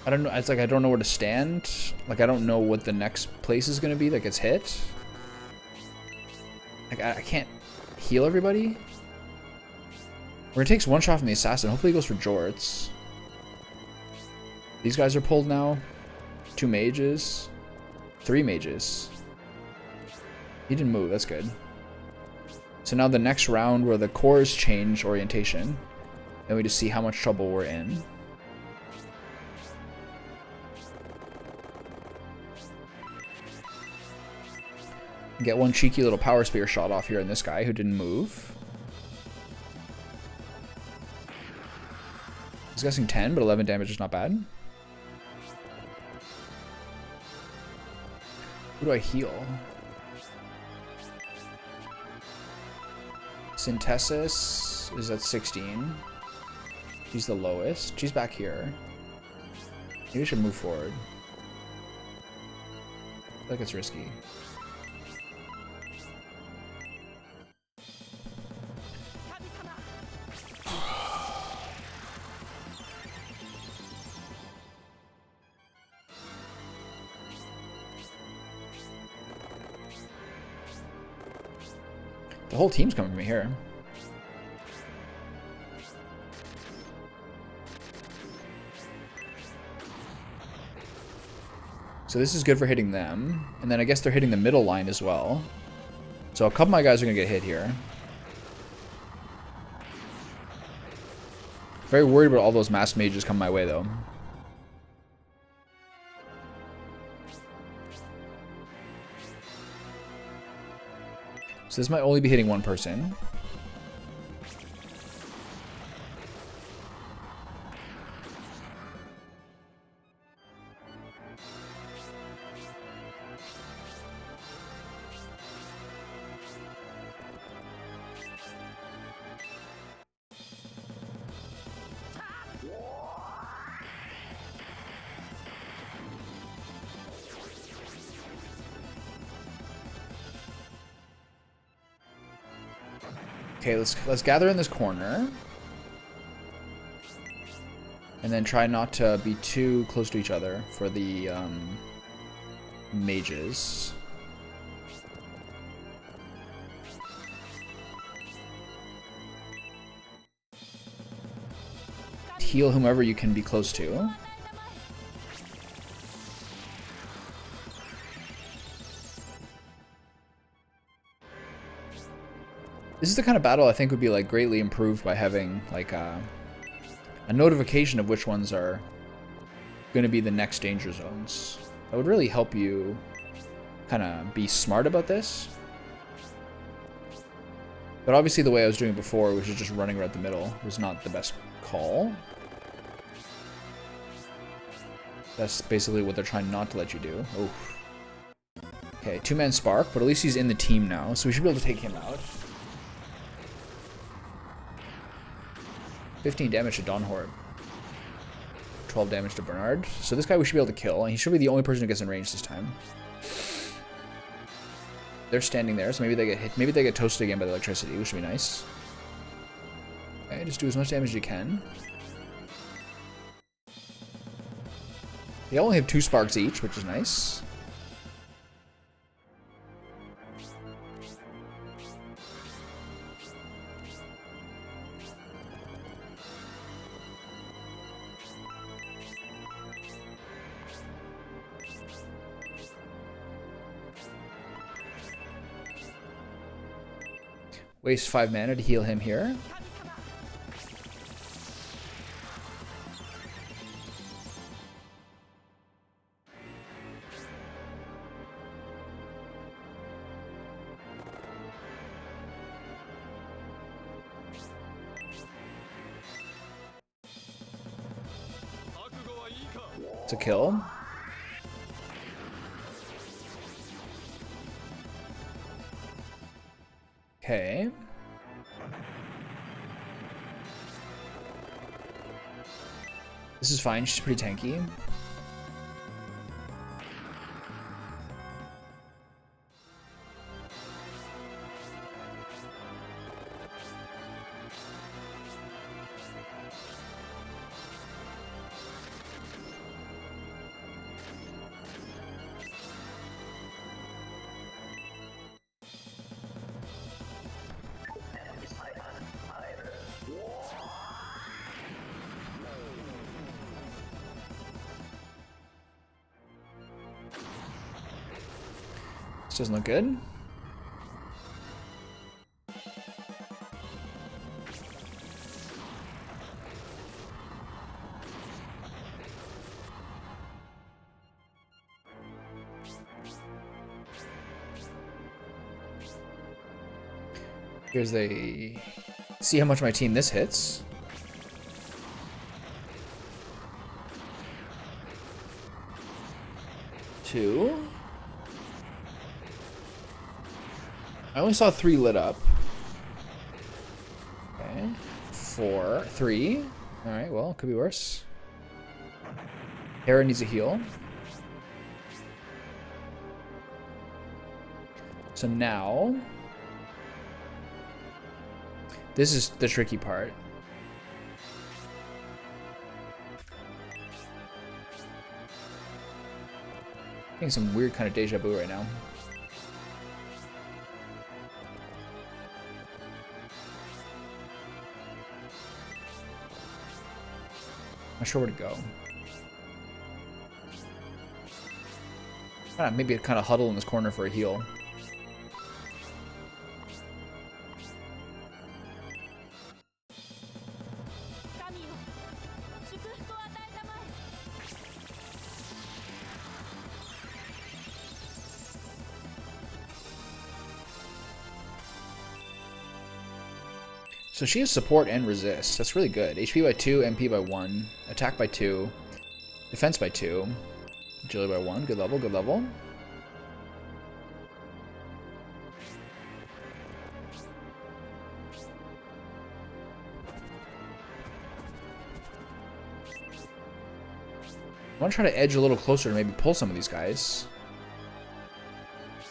I don't know. It's like I don't know where to stand. Like I don't know what the next place is gonna be that gets hit. Like I can't heal everybody. Or it takes one shot from the assassin. Hopefully he goes for Jorts. These guys are pulled now. 2 mages. 3 mages. He didn't move. That's good. So now the next round where the cores change orientation, then we just see how much trouble we're in. Get one cheeky little power spear shot off here in this guy who didn't move. He's guessing 10, but 11 damage is not bad. Who do I heal? Synthesis is at 16. She's the lowest. She's back here. Maybe we should move forward. I feel like it's risky. The whole team's coming from here. So this is good for hitting them. And then I guess they're hitting the middle line as well. So a couple of my guys are going to get hit here. Very worried about all those masked mages coming my way though. So this might only be hitting one person. Okay, let's gather in this corner. And then try not to be too close to each other for the mages. Heal whomever you can be close to. This is the kind of battle I think would be like greatly improved by having like a notification of which ones are going to be the next danger zones. That would really help you kind of be smart about this. But obviously the way I was doing it before, which is just running right the middle, was not the best call. That's basically what they're trying not to let you do. Oof. Okay, 2-man Spark, but at least he's in the team now, so we should be able to take him out. 15 damage to Don Hort. 12 damage to Bernard. So this guy we should be able to kill, and he should be the only person who gets in range this time. They're standing there, so maybe they get hit. Maybe they get toasted again by the electricity, which would be nice. Okay, just do as much damage as you can. They only have 2 sparks each, which is nice. Waste 5 mana to heal him here. To kill. Okay. This is fine. She's pretty tanky. This doesn't look good. Here's the... See how much my team this hits. Two. I only saw 3 lit up. Okay. 4. 3. Alright, well, could be worse. Hera needs a heal. So now... This is the tricky part. I'm getting some weird kind of deja vu right now. Not sure where to go. Maybe kind of huddle in this corner for a heal. So she has support and resist. That's really good. HP by 2, MP by 1, attack by 2, defense by 2, agility by 1. Good level, good level. I want to try to edge a little closer to maybe pull some of these guys.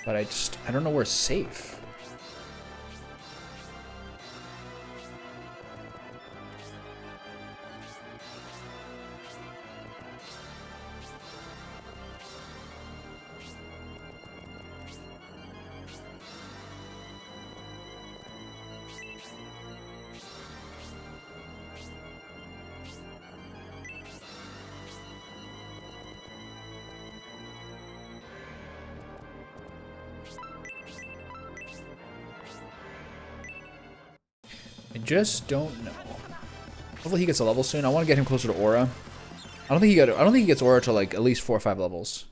But I don't know where it's safe. I just don't know. Hopefully he gets a level soon. I want to get him closer to Aura. I don't think he gets Aura to like at least 4 or 5 levels.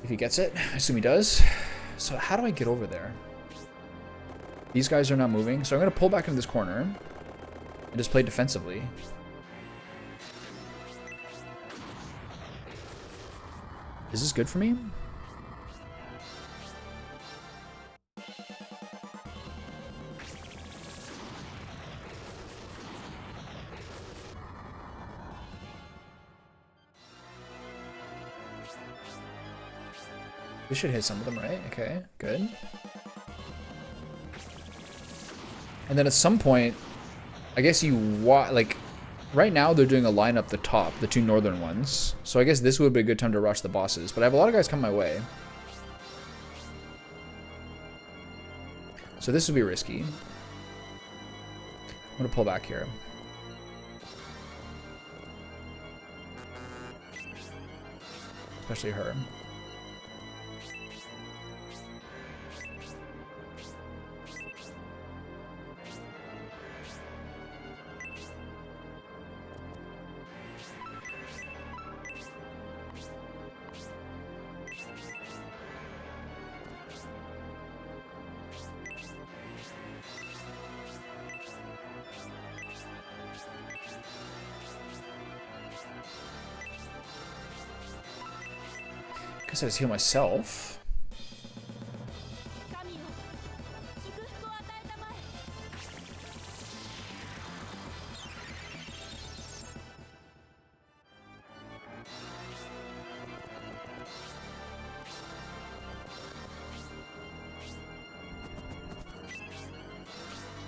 If he gets it, I assume he does. So how do I get over there? These guys are not moving, so I'm gonna pull back into this corner and just play defensively. Is this good for me? This should hit some of them, right? Okay, good. And then at some point, I guess like, right now they're doing a line up the top, the 2 northern ones. So I guess this would be a good time to rush the bosses. But I have a lot of guys coming my way. So this would be risky. I'm gonna pull back here. Especially her. guess I just heal myself.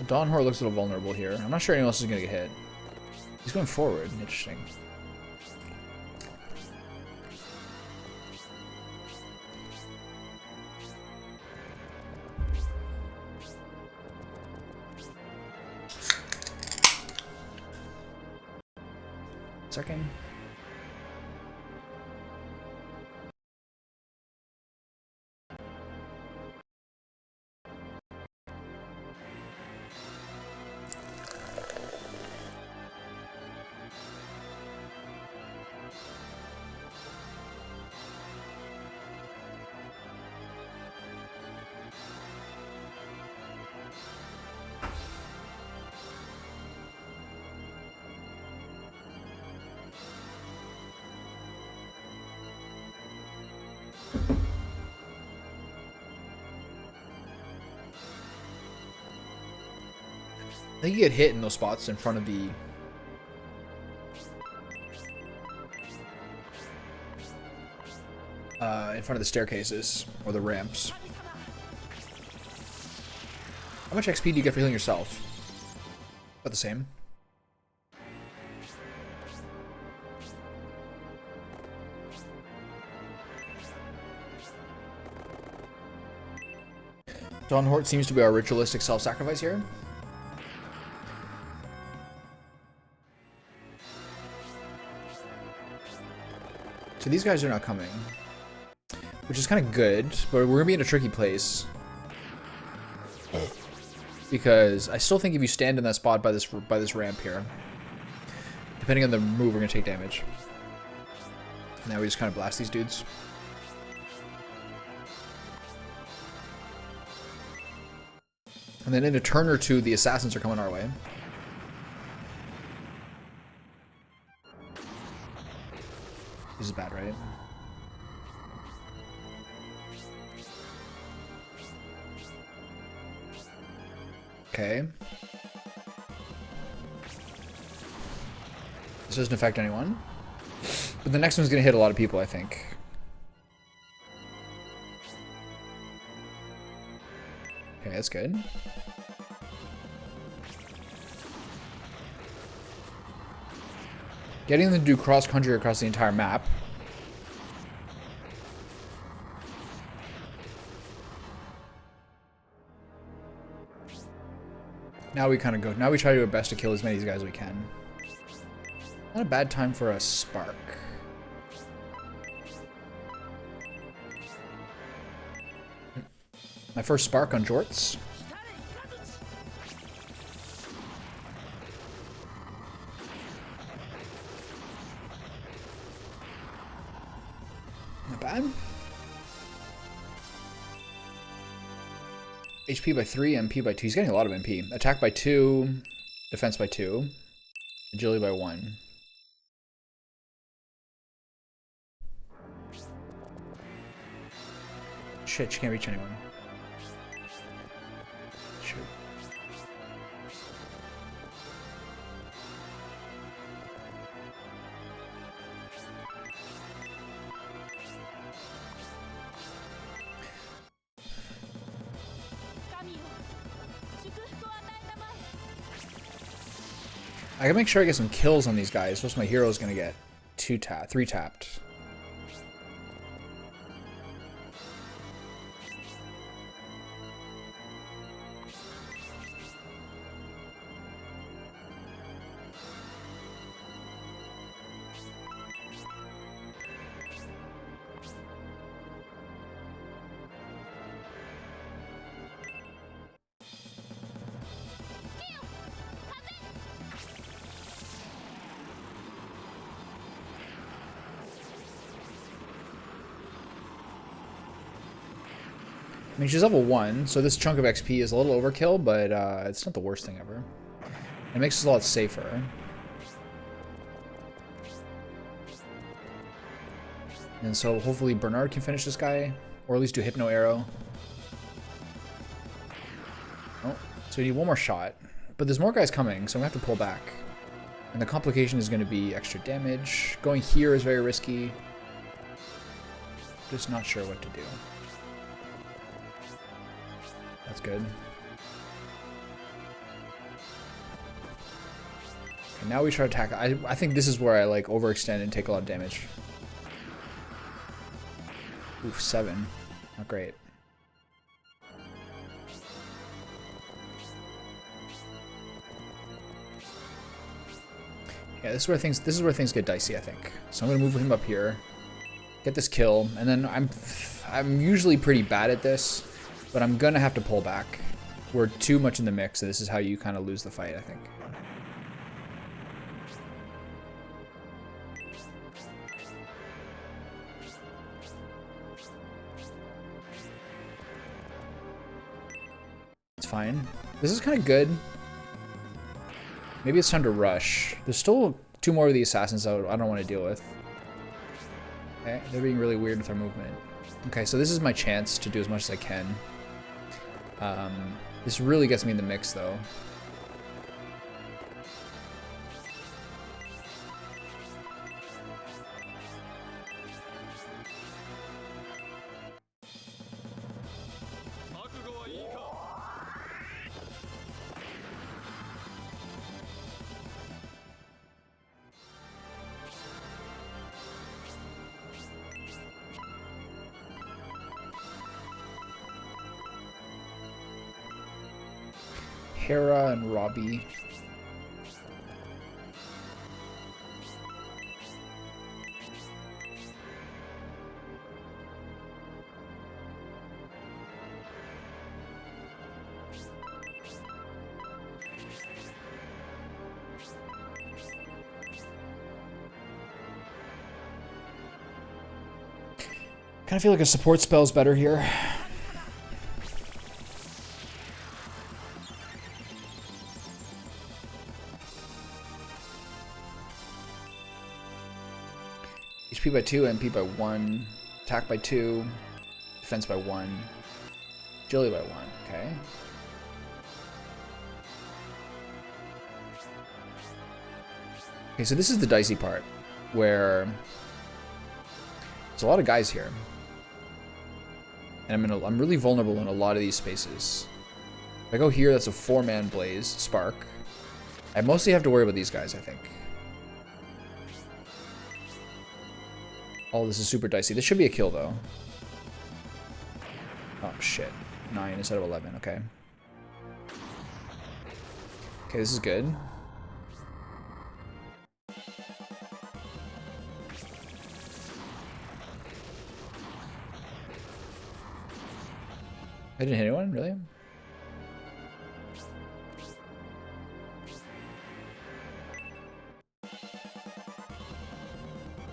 Dawnhor looks a little vulnerable here. I'm not sure anyone else is going to get hit. He's going forward. Interesting. Second. I think you get hit in those spots in front of the... in front of the staircases, or the ramps. How much XP do you get for healing yourself? About the same. Dawnhort seems to be our ritualistic self-sacrifice here. So these guys are not coming, which is kind of good, but we're gonna be in a tricky place because I still think if you stand in that spot by this ramp here, depending on the move, we're gonna take damage. Now we just kind of blast these dudes. And then in a turn or two, the assassins are coming our way. This is bad, right? Okay. This doesn't affect anyone. But the next one's gonna hit a lot of people, I think. Okay, that's good. Getting them to do cross-country across the entire map. Now we kind of go. Now we try to do our best to kill as many of these guys as we can. Not a bad time for a spark. My first spark on Jorts. Not bad. HP by 3, MP by 2. He's getting a lot of MP. Attack by 2, defense by 2, agility by 1. Shit, she can't reach anyone. Shoot. I gotta make sure I get some kills on these guys, or else my hero's gonna get 3 tapped. I mean, she's level 1, so this chunk of XP is a little overkill, but it's not the worst thing ever. It makes us a lot safer. And so hopefully Bernard can finish this guy, or at least do Hypno Arrow. Oh, so we need one more shot. But there's more guys coming, so we have to pull back. And the complication is going to be extra damage. Going here is very risky. Just not sure what to do. That's good. Okay, now we try to attack. I think this is where I like overextend and take a lot of damage. Oof, 7. Not great. Yeah, this is where things get dicey, I think. So I'm gonna move him up here, get this kill, and then I'm usually pretty bad at this, but I'm gonna have to pull back. We're too much in the mix, and this is how you kind of lose the fight, I think. It's fine. This is kind of good. Maybe it's time to rush. There's still 2 more of the assassins I don't want to deal with. Okay, they're being really weird with their movement. Okay, so this is my chance to do as much as I can. This really gets me in the mix, though. Hera and Robbie. Kind of feel like a support spell's better here. HP by 2, MP by 1, attack by 2, defense by 1, agility by 1, okay. Okay, so this is the dicey part, where there's a lot of guys here. And I'm really vulnerable in a lot of these spaces. If I go here, that's a 4-man blaze, spark. I mostly have to worry about these guys, I think. Oh, this is super dicey. This should be a kill, though. Oh, shit. 9 instead of 11. Okay. Okay, this is good. I didn't hit anyone, really?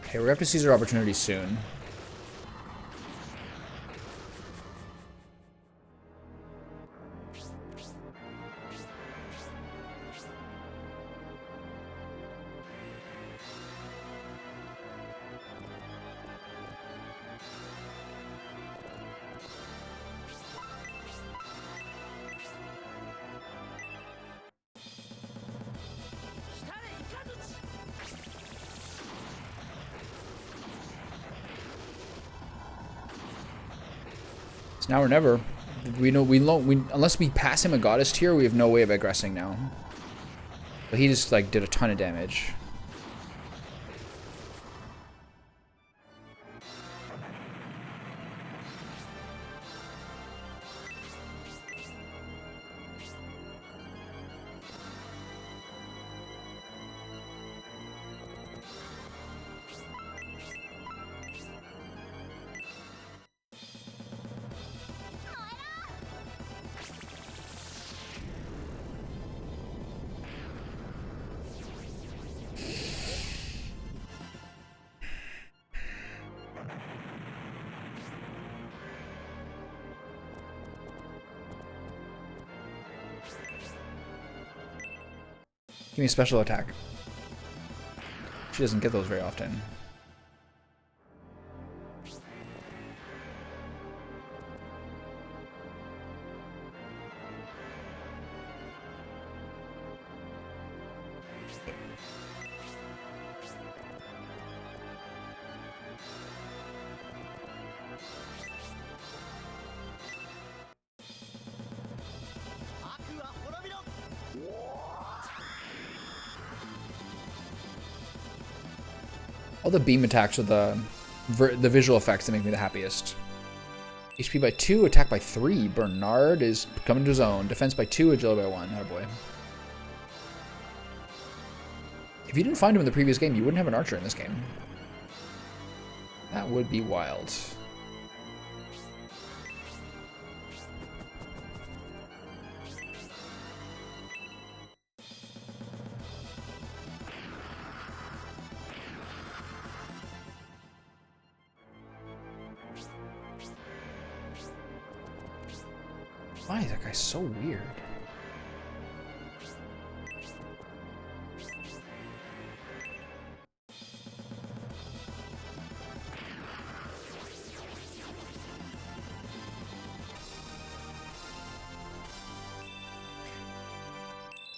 Okay, we're gonna have to seize our opportunity soon. It's now or never. Unless we pass him a goddess tier, we have no way of aggressing now. But he just like did a ton of damage. Give me a special attack. She doesn't get those very often. All the beam attacks are the visual effects that make me the happiest. HP by 2, attack by 3. Bernard is coming to his own. Defense by 2, agility by 1. Attaboy. If you didn't find him in the previous game, you wouldn't have an archer in this game. That would be wild. Why is that guy so weird?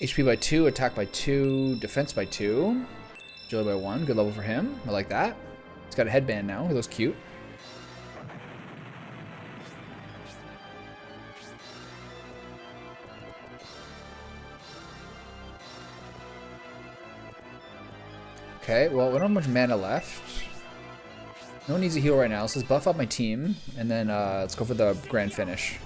HP by 2, attack by 2, defense by 2, agility by 1. Good level for him. I like that. He's got a headband now. He looks cute. Okay, well, we don't have much mana left. No one needs a heal right now, so let's buff up my team, and then let's go for the grand finish.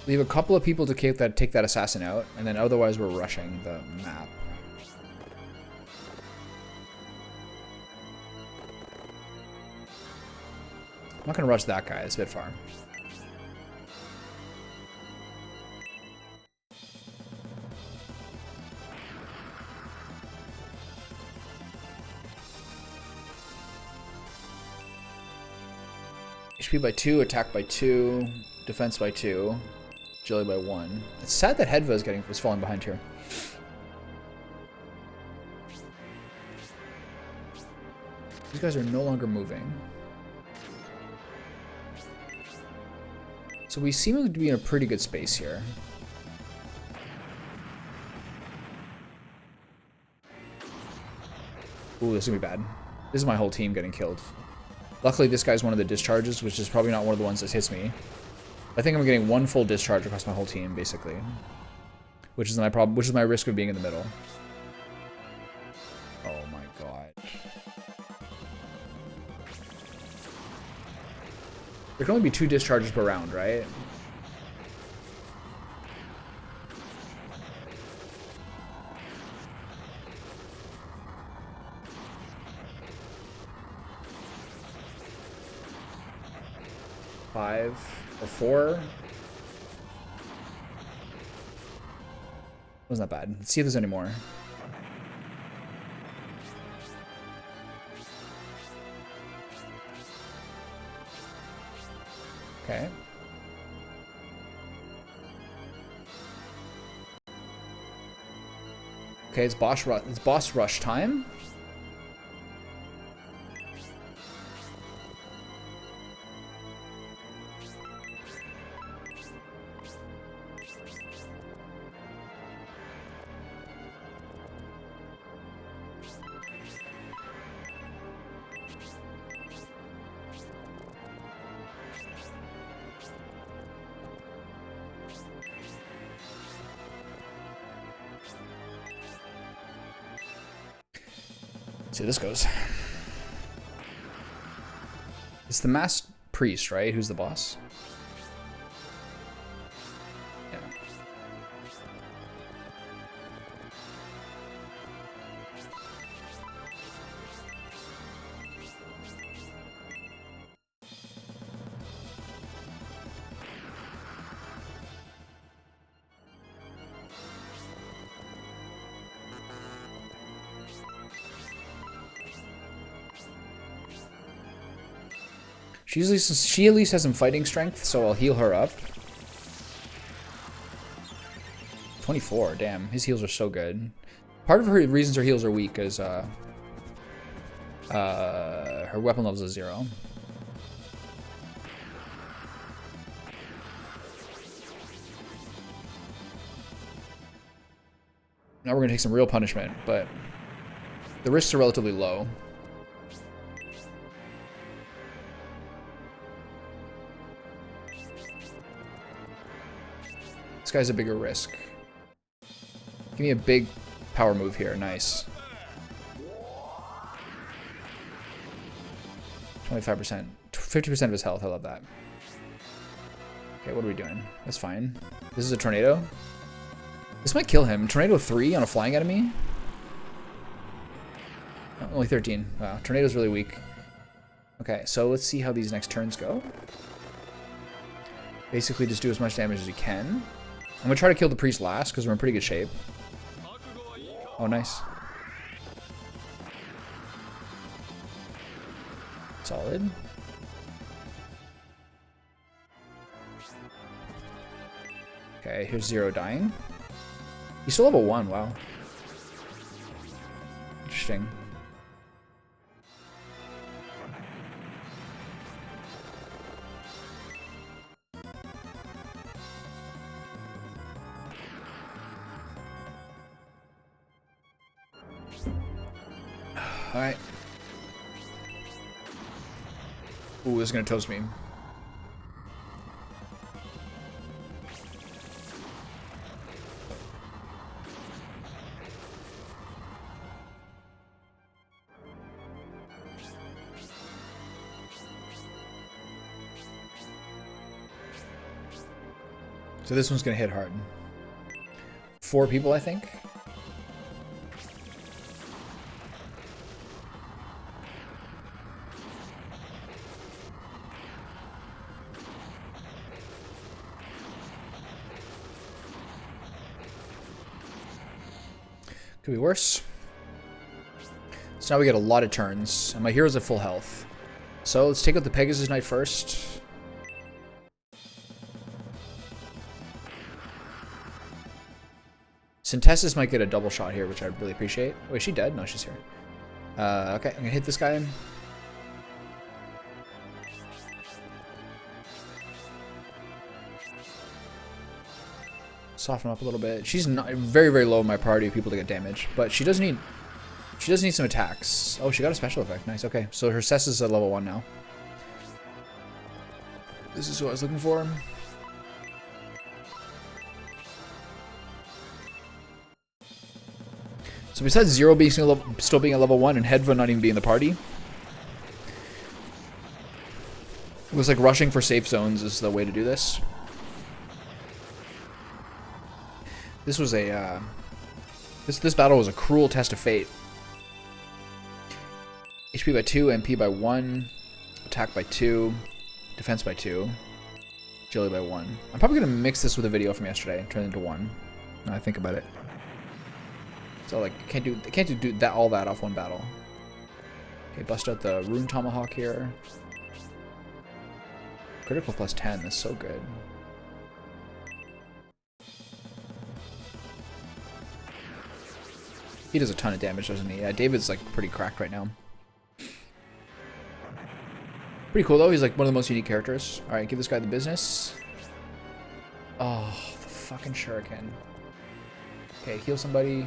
Leave a couple of people to take that assassin out, and then otherwise we're rushing the map. I'm not gonna rush that guy, it's a bit far. HP by 2, attack by 2, defense by 2, agility by 1. It's sad that Hedva is falling behind here. These guys are no longer moving. So we seem to be in a pretty good space here. Ooh, this is gonna be bad. This is my whole team getting killed. Luckily, this guy's one of the discharges, which is probably not one of the ones that hits me. I think I'm getting one full discharge across my whole team, basically. Which is my problem, which is my risk of being in the middle. Oh my god. There can only be 2 discharges per round, right? Five or 4. Wasn't that bad. Let's see if there's any more. Okay. Okay, it's boss rush time. See how this goes. It's the masked priest, right? Who's the boss? Yeah. She at least has some fighting strength, so I'll heal her up. 24, damn. His heals are so good. Part of her reasons her heals are weak is her weapon level is 0. Now we're gonna take some real punishment, but the risks are relatively low. This guy's a bigger risk. Give me a big power move here. Nice. 25%. 50% of his health. I love that. Okay, what are we doing? That's fine. This is a tornado. This might kill him. Tornado 3 on a flying enemy? Oh, only 13. Wow, tornado's really weak. Okay, so let's see how these next turns go. Basically, just do as much damage as you can. I'm gonna try to kill the priest last because we're in pretty good shape. Oh, nice. Solid. Okay, here's Zero dying. He's still level 1, wow. Interesting. Alright. Ooh, this is gonna toast me. So this one's gonna hit hard. 4 people, I think. Could be worse. So now we get a lot of turns, and my hero's at full health. So let's take out the Pegasus Knight first. Synthesis might get a double shot here, which I really appreciate. Wait, is she dead? No, she's here. Okay, I'm gonna hit this guy. Soften up a little bit. She's not very, very low in my priority of people to get damage, but she does need some attacks. Oh, she got a special effect. Nice. Okay, so her Cess is at level 1 now. This is what I was looking for. So besides Zero being still being at level 1 and Hedva not even being in the party, it was like rushing for safe zones is the way to do this. This was a this battle was a cruel test of fate. HP by 2, MP by 1, attack by 2, defense by 2, agility by 1. I'm probably gonna mix this with a video from yesterday, turn it into 1. Now I think about it. So like can't do that all that off one battle. Okay, bust out the Rune Tomahawk here. Critical plus 10, that's so good. He does a ton of damage, doesn't he? Yeah, David's like pretty cracked right now. Pretty cool though, he's like one of the most unique characters. Alright, give this guy the business. Oh, the fucking shuriken. Okay, heal somebody.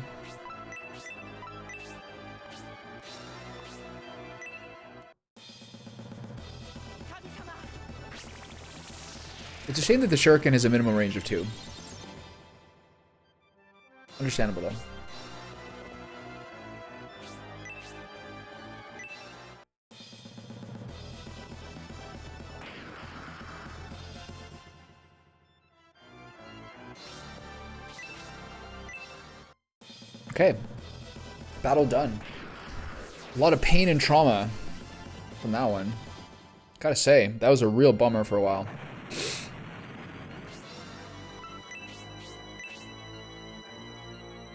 It's a shame that the shuriken has a minimum range of 2. Understandable though. Okay, battle done. A lot of pain and trauma from that one. Gotta say, that was a real bummer for a while.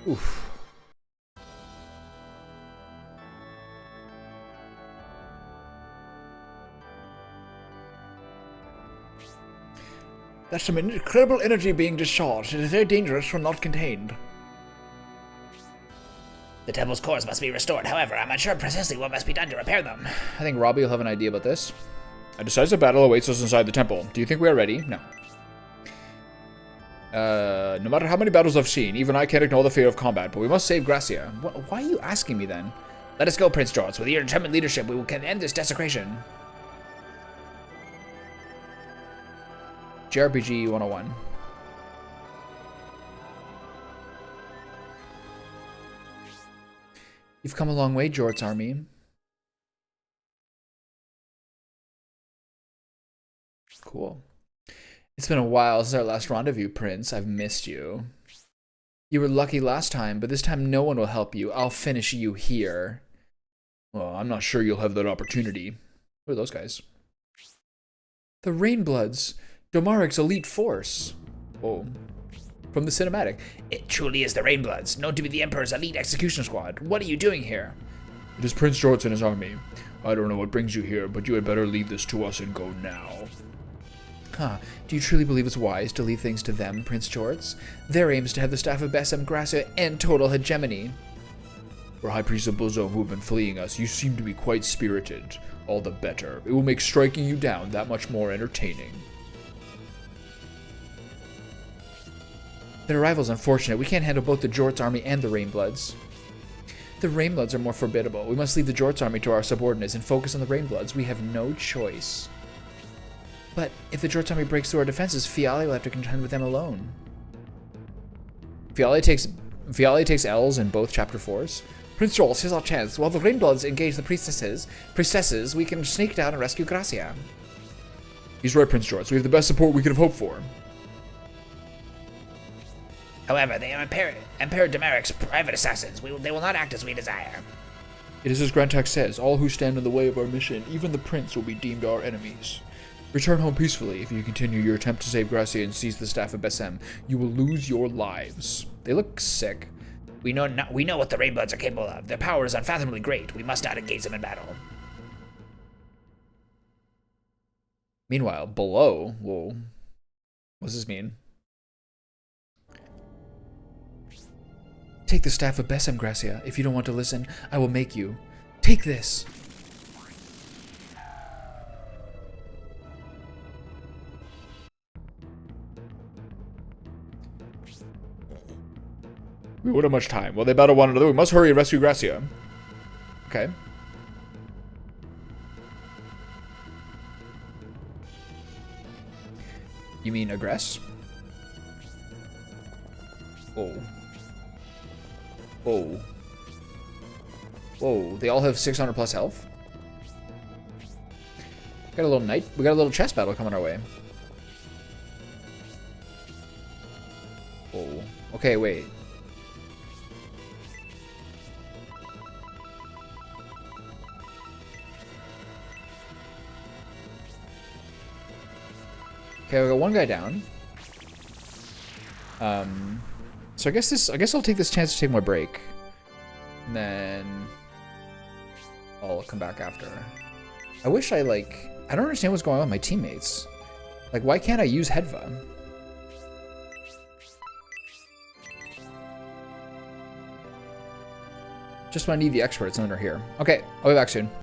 Oof. That's some incredible energy being discharged. It is very dangerous when not contained. The temple's cores must be restored. However, I'm unsure precisely what must be done to repair them. I think Robbie will have an idea about this. A decisive battle awaits us inside the temple. Do you think we are ready? No. No matter how many battles I've seen, even I can't ignore the fear of combat, but we must save Gracia. Why are you asking me then? Let us go, Prince George. With your determined leadership, we can end this desecration. JRPG 101. You've come a long way, Jort's army. Cool. It's been a while since our last rendezvous, Prince. I've missed you. You were lucky last time, but this time no one will help you. I'll finish you here. Well, I'm not sure you'll have that opportunity. Who are those guys? The Rainbloods. Domarik's elite force. Oh. From the cinematic. It truly is the Rainbloods, known to be the Emperor's elite execution squad. What are you doing here? It is Prince Jorts and his army. I don't know what brings you here, but you had better leave this to us and go now. Huh. Do you truly believe it's wise to leave things to them, Prince Jorts? Their aim is to have the staff of Besem Gracia and total hegemony. For High Priest of Bozome who have been fleeing us, you seem to be quite spirited. All the better. It will make striking you down that much more entertaining. Their arrival's unfortunate. We can't handle both the Jorts army and the Rainbloods. The Rainbloods are more formidable. We must leave the Jorts army to our subordinates and focus on the Rainbloods. We have no choice. But if the Jorts army breaks through our defenses, Fiale will have to contend with them alone. Fiale takes L's in both chapter 4s. Prince Jorts, here's our chance. While the Rainbloods engage the priestesses, we can sneak down and rescue Gracia. He's right, Prince Jorts. We have the best support we could have hoped for. However, they are Emperor Domarik's private assassins. They will not act as we desire. It is as Grantax says, all who stand in the way of our mission, even the prince, will be deemed our enemies. Return home peacefully. If you continue your attempt to save Gracia and seize the staff of Besem, you will lose your lives. They look sick. We know what the Rainbloods are capable of. Their power is unfathomably great. We must not engage them in battle. Meanwhile, below... Whoa. What does this mean? Take the staff of Besem Gracia. If you don't want to listen, I will make you. Take this. We won't have much time. Well, they battle one another. We must hurry and rescue Gracia. Okay. You mean aggress? Oh. Whoa. Whoa. They all have 600 plus health? We got a little chess battle coming our way. Whoa. Okay, wait. Okay, we got one guy down. So I guess I'll take this chance to take my break. And then I'll come back after. I wish I don't understand what's going on with my teammates. Like, why can't I use Hedva? Just when I need the experts, and then they're here. Okay, I'll be back soon.